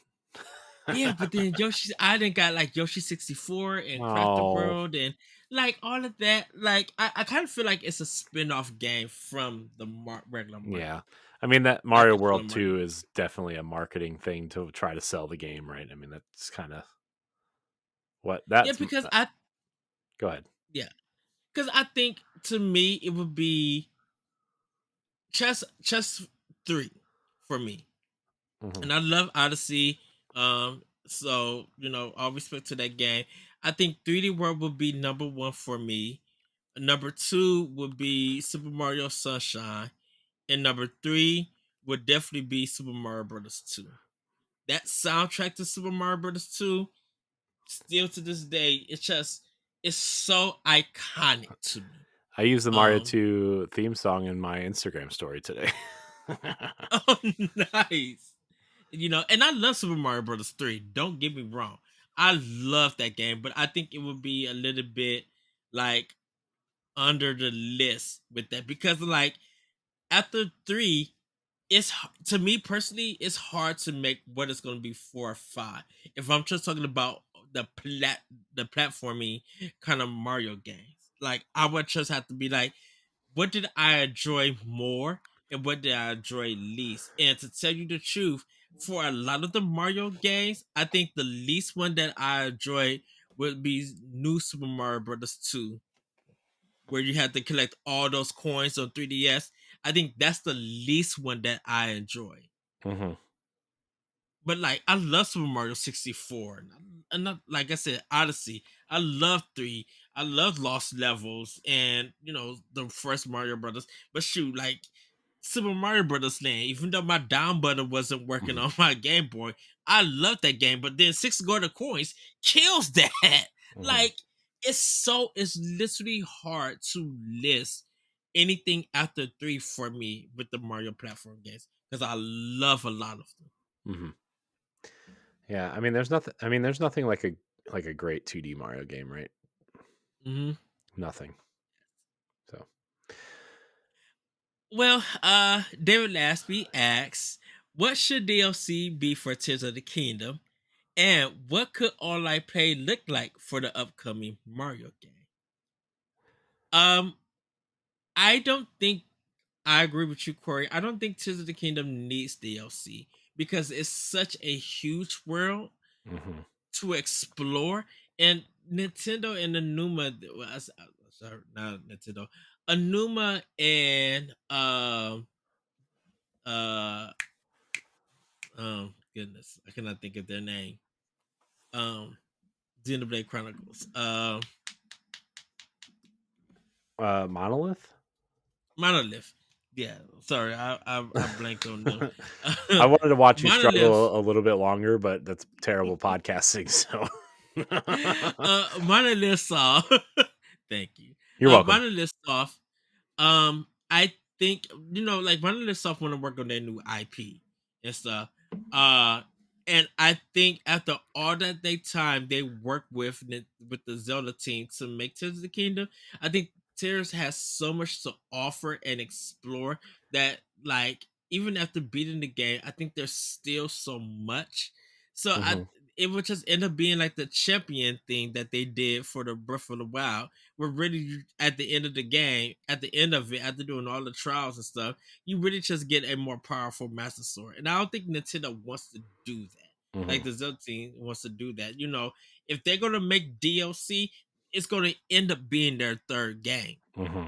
yeah, but then Yoshi's Island got like Yoshi 64 and Crafted Oh, World and like all of that. Like I kind of feel like it's a spin-off game from the regular Mario, yeah. I mean, that not Mario the color World Mario. 2 is definitely a marketing thing to try to sell the game, right? I mean, that's kind of what Yeah, that's. because I Go ahead. yeah, because I think to me it would be chess 3 for me. Hmm. And I love Odyssey. So all respect to that game. I think 3D World would be number one for me. Number two would be Super Mario Sunshine, and number three would definitely be Super Mario Brothers 2. That soundtrack to Super Mario Brothers 2, still to this day, it's so iconic to me. I used the Mario Um, 2 theme song in my Instagram story today. oh, nice. And I love Super Mario Brothers 3. Don't get me wrong. I love that game, but I think it would be a little bit like under the list with that because like after 3, to me personally, it's hard to make what it's going to be 4 or 5. If I'm just talking about the platforming kind of Mario games, like I would just have to be like, what did I enjoy more and what did I enjoy least? And to tell you the truth, for a lot of the Mario games, I think the least one that I enjoy would be New Super Mario Brothers 2, where you had to collect all those coins on 3DS. I think that's the least one that I enjoy. Hmm. But like I love Super Mario 64. And not, like I said, Odyssey. I love 3. I love Lost Levels and the first Mario Brothers. But shoot, like Super Mario Brothers Land, even though my down button wasn't working Hmm. on my Game Boy, I love that game. But then 6 golden coins kills that. Hmm. Like it's literally hard to list anything after 3 for me with the Mario platform games because I love a lot of them. Hmm. Yeah, I mean, there's nothing. I mean, there's nothing like a great 2D Mario game, right? Hmm. Nothing. So, Well, David Lasby asks, what should DLC be for Tears of the Kingdom? And what could online play look like for the upcoming Mario game? Um, I don't think I agree with you, Corey. I don't think Tears of the Kingdom needs DLC because it's such a huge world hmm to explore. And Nintendo and Anuma, well, sorry, not Nintendo, Anuma and uh goodness, I cannot think of their name. Um, Xenoblade Chronicles. Monolith. Monolith. Yeah, sorry, I blanked on them. I wanted to watch you Monolith. struggle a little bit longer, but that's terrible podcasting. So, Monolith Soft. Thank you. you're welcome. Monolith Soft. I think like Monolith Soft want to work on their new IP and stuff. Uh, and I think after all that time they work with the Zelda team to make Tears of the Kingdom, I think Tears has so much to offer and explore that like even after beating the game, I think there's still so much. So hmm it would just end up being like the champion thing that they did for the Breath of the Wild. Where really at the end of the game, at the end of it, after doing all the trials and stuff, you really just get a more powerful Master Sword. And I don't think Nintendo wants to do that. hmm Like the Zelda team wants to do that. If they're gonna make DLC, it's gonna end up being their third game hmm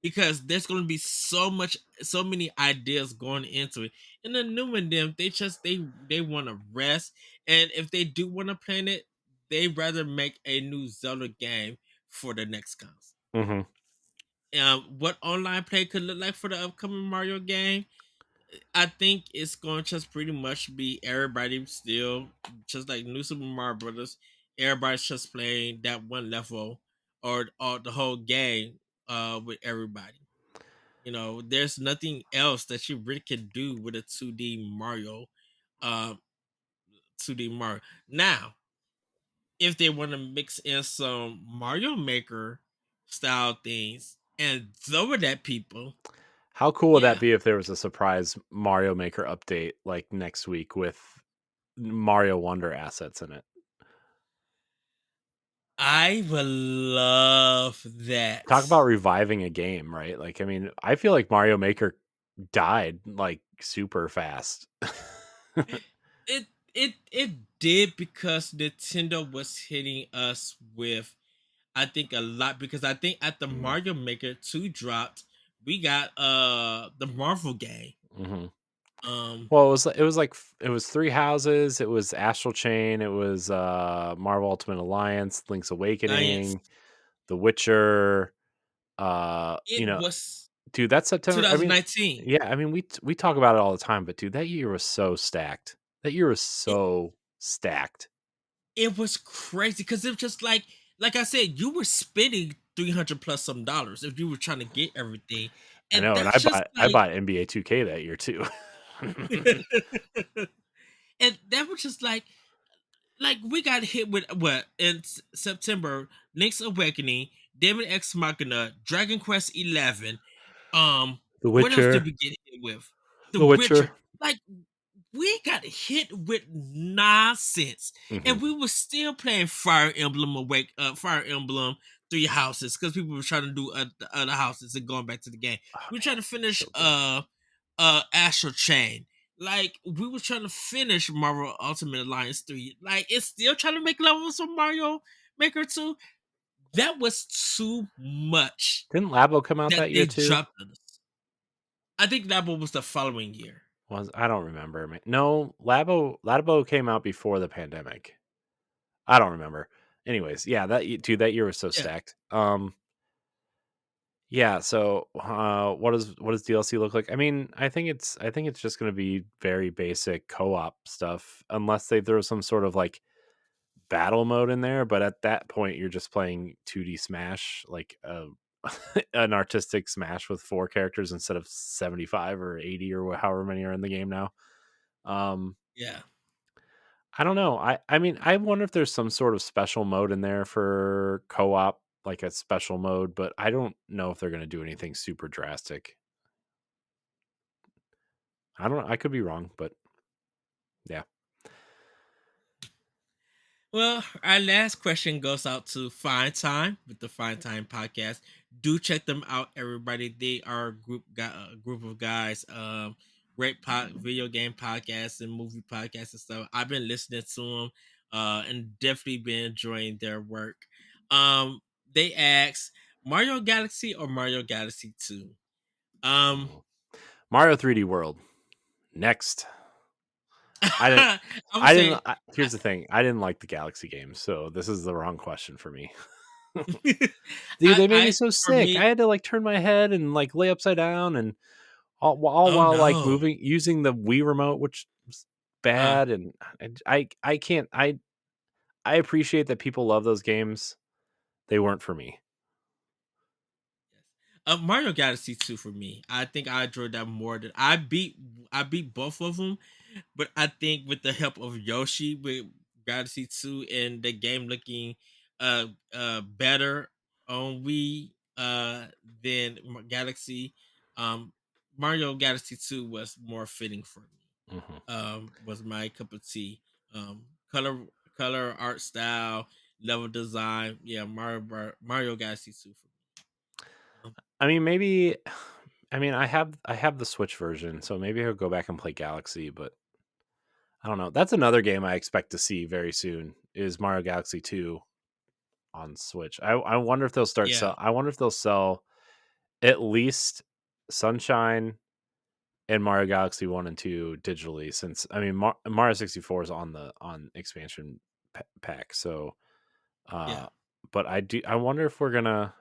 because there's going to be so many ideas going into it. And the new one, them, they want to rest, and if they do want to plan it, they rather make a new Zelda game for the next console. hmm What online play could look like for the upcoming Mario game, I think it's going to just pretty much be everybody still just like New Super Mario Brothers. Everybody's just playing that one level or the whole game with everybody. There's nothing else that you really can do with a 2D Mario. Uh, 2D Mario. Now, if they want to mix in some Mario Maker style things and throw it at people, How cool would that yeah, be if there was a surprise Mario Maker update like next week with Mario Wonder assets in it? I would love Talk that. about reviving a game, right? Like, I mean, I feel like Mario Maker died like super fast. It did because Nintendo was hitting us with I think a lot because I think at the Mario Maker 2 dropped, we got the Marvel game. hmm Um Well, it was Three Houses, it was Astral Chain, it was Marvel Ultimate Alliance, Link's Science. Awakening, The Witcher. It was Dude, that's September. I mean, 2019. yeah, I mean we talk about it all the time, but dude, that year was so stacked. That year was It so stacked. it was crazy because it was just like I said, you were spending 300 plus some dollars if you were trying to get everything. I And know, and that's just I like bought NBA 2K that year too. and that was just like we got hit with what in September, Link's Awakening, Demon X Machina, Dragon Quest 11. The What else did Witcher, we get hit with? The The Witcher. Witcher. Like we got hit with nonsense, hmm and we were still playing Fire Emblem Three Houses because people were trying to do the other houses and going back to the game. Oh We were man, trying to finish so good. Astral Chain. Like we were trying to finish Marvel Ultimate Alliance 3. Like it's still trying to make levels for Mario Maker 2. That was too much Didn't Labo come out that that year they too? dropped on us. I think that one was the following year. Was I don't remember. Man. No, Labo came out before the pandemic. I don't remember. Anyways, yeah, dude, that year was so Yeah. stacked. Yeah, so what does DLC look like? I mean, I think it's just going to be very basic co-op stuff unless they throw some sort of like battle mode in there, but at that point you're just playing 2D Smash like an artistic Smash with four characters instead of 75 or 80 or however many are in the game now. Um Yeah. I don't know. I mean, I wonder if there's some sort of special mode in there for co-op, like a special mode, but I don't know if they're going to do anything super drastic. I don't I could be wrong, but yeah. Well, our last question goes out to Fine Time with the Fine Time podcast. Do check them out, everybody. They are a group of guys. Great video game podcasts and movie podcasts and stuff. I've been listening to them, and definitely been enjoying their work. Um, they asked Mario Galaxy or Mario Galaxy Two. Um, Mhm. Mario 3D World. Next. I didn't I would say. here's the thing. I didn't like the Galaxy games, so this is the wrong question for me. Dude, they made me so For sick. I me, had to like turn my head and like lay upside down and all oh while like no. moving using the Wii remote, which was Uh, bad. And I can't. I appreciate that people love those games. They weren't for me. Yes. Mario Galaxy 2 for me. I think I enjoyed that more than I beat both of them, but I think with the help of Yoshi with Galaxy 2 and the game looking better on Wii than Galaxy, um Mario Galaxy 2 was more fitting for me. Hmm. Was my cup of tea. Um color art style, level design. Yeah, Mario Galaxy 2 for me. I mean, maybe. I mean, I have the Switch version, so maybe I'll go back and play Galaxy. But I don't know. That's another game I expect to see very soon. Is Mario Galaxy 2 on Switch? I wonder if they'll start Yeah. sell. I wonder if they'll sell at least Sunshine and Mario Galaxy 1 and 2 digitally, since I mean Mario 64 is on the on expansion pack. So Yeah. but I wonder if we're going to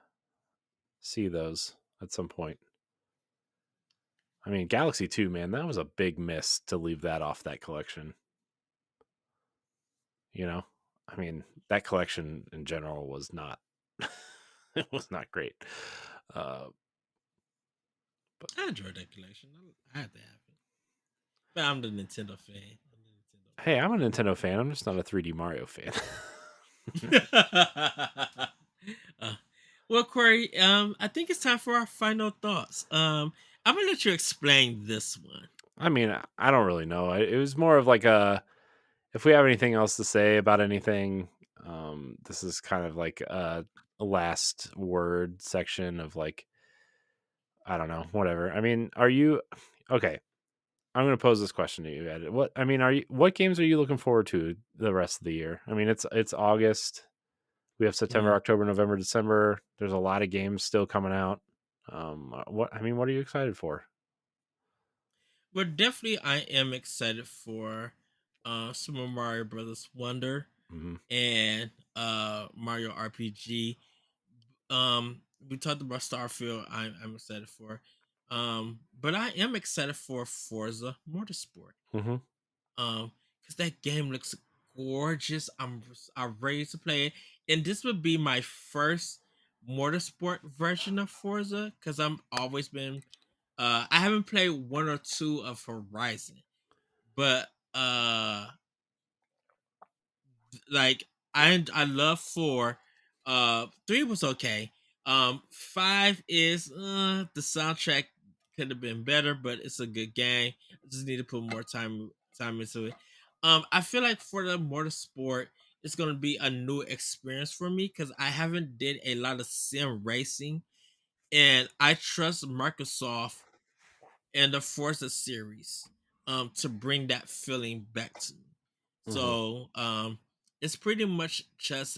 see those at some point. I mean, Galaxy 2, man, that was a big miss to leave that off that collection, you know? I mean, that collection in general was not it was not great. Uh but I enjoyed that collection. I had to have it. But I'm the Nintendo fan. I'm the Nintendo hey, I'm a Nintendo fan. I'm just not a 3D Mario fan. fan. Well, Corey, I think it's time for our final thoughts. I'm gonna let you explain this one. I mean, I don't really know. It was more of like a if we have anything else to say about anything, this is kind of like a last word section of like I don't know, whatever. I mean, are you okay? I'm going to pose this question to you, Ed. What I mean, are you what games are you looking forward to the rest of the year? I mean, it's August. We have September, Mhm. October, November, December. There's a lot of games still coming out. What I mean, what are you excited for? But definitely, I am excited for Super Mario Brothers Wonder Hmm. and Mario RPG. We talked about Starfield. I'm excited for. But I am excited for Forza Motorsport. Hmm. Because that game looks gorgeous. I'm ready to play it, and this would be my first motorsport version of Forza. Because I'm always been, I haven't played one or two of Horizon, but like I love four. Three was okay. Five is the soundtrack could have been better, but it's a good game. I just need to put more time into it. I feel like for the motorsport, it's gonna be a new experience for me because I haven't did a lot of sim racing, and I trust Microsoft and the Forza series to bring that feeling back to me. Hmm. So it's pretty much just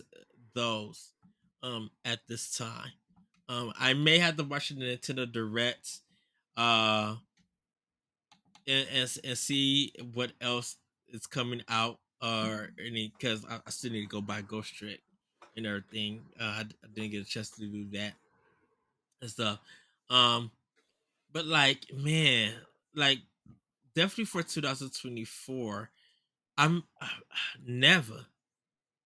those at this time. I may have to watch the Nintendo Direct uh and see what else is coming out or any because I still need to go buy Ghost Trick and everything. I didn't get a chance to do that and stuff. Um but like man, like definitely for 2024, I'm never.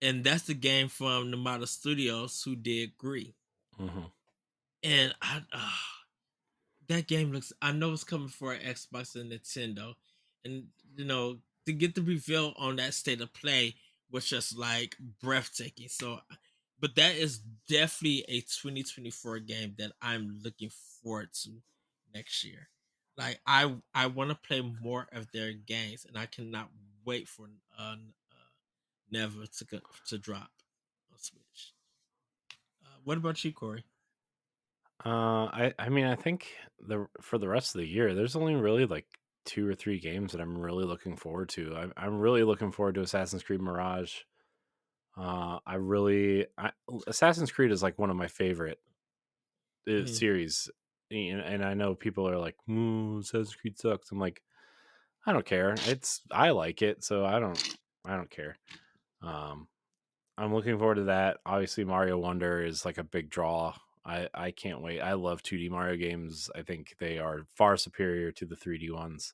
And that's the game from the Model Studios who did Gree. Hmm. And that game looks. I know it's coming for Xbox and Nintendo, and you know to get the reveal on that state of play was just like breathtaking. So, but that is definitely a 2024 game that I'm looking forward to next year. Like I want to play more of their games, and I cannot wait for Never to drop on Switch. What about you, Corey? I mean, I think the for the rest of the year, there's only really like 2 or 3 games that I'm really looking forward to. I'm really looking forward to Assassin's Creed Mirage. Assassin's Creed is like one of my favorite Mhm. series, and I know people are like, Assassin's Creed sucks." I'm like, I don't care. I like it, so I don't care. Um, I'm looking forward to that. Obviously, Mario Wonder is like a big draw. I can't wait. I love 2D Mario games. I think they are far superior to the 3D ones.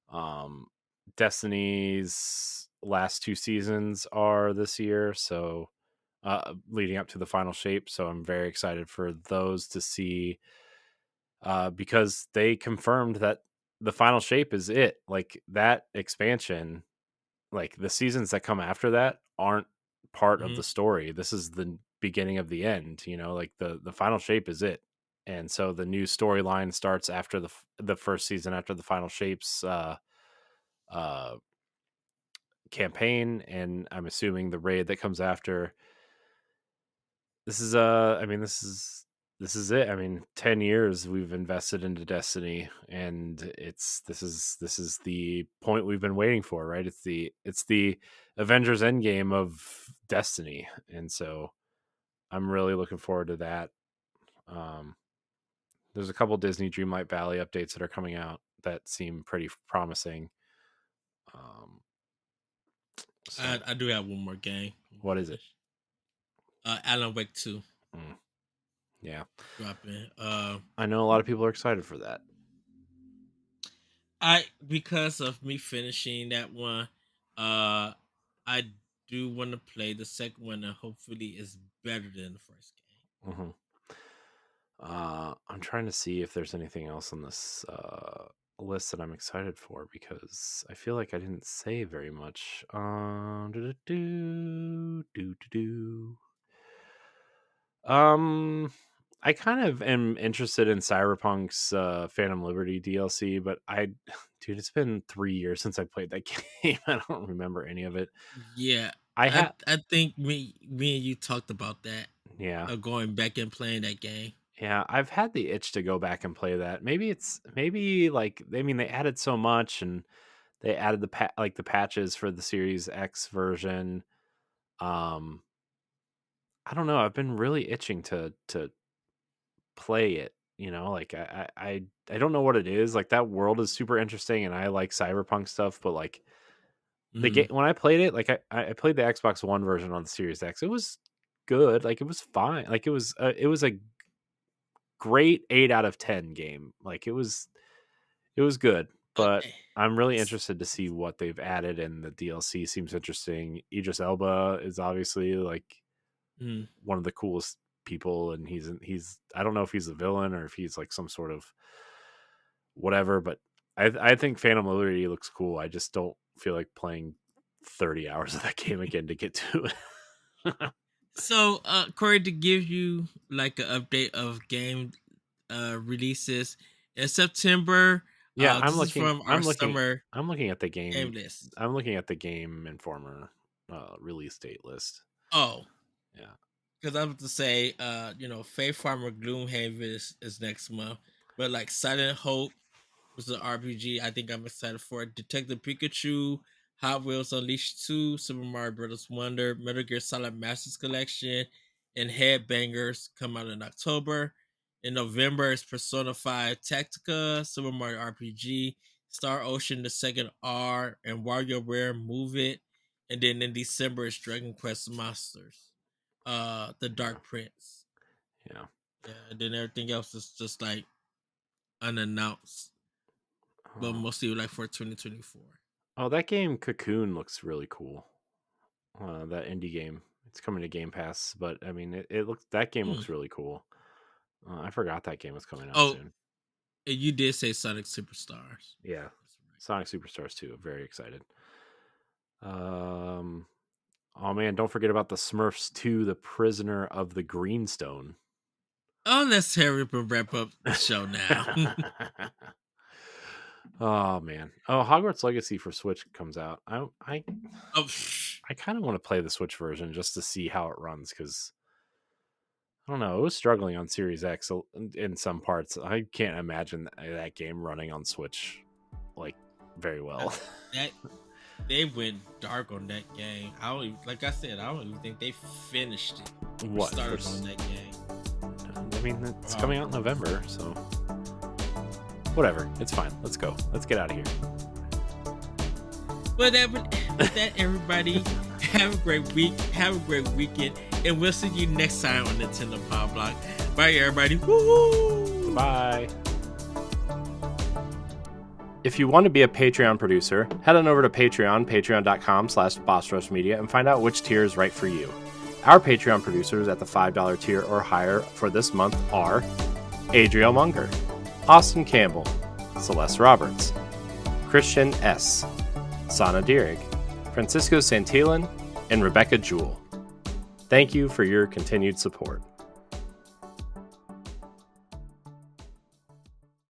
Um, Destiny's last 2 seasons are this year, so leading up to the final shape. So I'm very excited for those to see, because they confirmed that the final shape is it. Like that expansion, like the seasons that come after that aren't part of the Mhm. story. This is the beginning of the end, like the final shape is it. And so the new storyline starts after the first season, after the final shapes uh campaign, and I'm assuming the raid that comes after. This is I mean this is it. I mean, 10 years we've invested into Destiny, and this is the point we've been waiting for, right? It's the Avengers Endgame of Destiny. And so I'm really looking forward to that. Um there's a couple Disney Dreamlight Valley updates that are coming out that seem pretty promising. Um so I do have one more game. Let me what is it? finish. Alan Wake 2 Mm, yeah. dropping. I know a lot of people are excited for that. I because of me finishing that one, uh, I do want to play the second one, and hopefully it's better than the first game. Mhm. I'm trying to see if there's anything else on this list that I'm excited for, because I feel like I didn't say very much. Do. Um, I kind of am interested in Cyberpunk's Phantom Liberty DLC, but dude, it's been 3 years since I played that game. I don't remember any of it. Yeah, I I have, I think me and you talked about that, yeah. going back and playing that game. Yeah, I've had the itch to go back and play that. Maybe like, I mean, they added so much, and they added the patches for the Series X version. Um, I don't know. I've been really itching to play it. Like I don't know what it is. Like that world is super interesting, and I like cyberpunk stuff. But like the game, Mm, when I played it, like I played the Xbox One version on the Series X. It was good. Like it was fine. Like it was a great 8 out of 10 game. Like it was good, but okay. I'm really interested to see what they've added, and the DLC seems interesting. Idris Elba is obviously like Mm. one of the coolest people, and he's I don't know if he's a villain or if he's like some sort of whatever, but I think Phantom Liberty looks cool. I just don't feel like playing 30 hours of that game again to get to it. So, Corey, to give you like an update of game releases in September. Yeah, This is from our summer I'm looking at the game game list. I'm looking at the Game Informer release date list. Oh, Yeah. because I was to say, Faith Farmer Gloomhaven is next month, but like Silent Hope was the RPG. I think I'm excited for it. Detective Pikachu, Hot Wheels Unleashed 2, Super Mario Bros. Wonder, Metal Gear Solid Masters Collection, and Headbangers come out in October. In November is Persona 5 Tactica, Super Mario RPG, Star Ocean the Second R, and WarioWare Move It. And then in December is Dragon Quest Monsters, The Yeah. Dark Prince. Yeah. Yeah, and then everything else is just like unannounced, but Uh, mostly like for 2024. oh, that game Cocoon looks really cool. That indie game. It's coming to Game Pass, but I mean, it looks that game Hmm. looks really cool. I forgot that game was coming out Oh, soon. and you did say Sonic Superstars. Yeah, That's right. Sonic Superstars 2. Very excited. Oh man, don't forget about the Smurfs 2, The Prisoner of the Greenstone. Oh, let's hurry up and wrap up the show now. Oh man. Oh, Hogwarts Legacy for Switch comes out. I Oh, kind of want to play the Switch version just to see how it runs, because I don't know, it was struggling on Series X in some parts. I can't imagine that game running on Switch like very well. that they went dark on that game. I don't even, like I said, I don't even think they finished it. What? Started on that game. I mean, it's coming out in November, so whatever. It's fine. Let's go. Let's get out of here. But with that, everybody, have a great week. Have a great weekend. And we'll see you next time on Nintendo Pow Block. Bye, everybody. Woo! Bye. If you want to be a Patreon producer, head on over to Patreon, patreon.com/BossRushMedia, and find out which tier is right for you. Our Patreon producers at the $5 tier or higher for this month are Adriel Munger, Austin Campbell, Celeste Roberts, Christian S., Sana Dierig, Francisco Santillan, and Rebecca Jewell. Thank you for your continued support.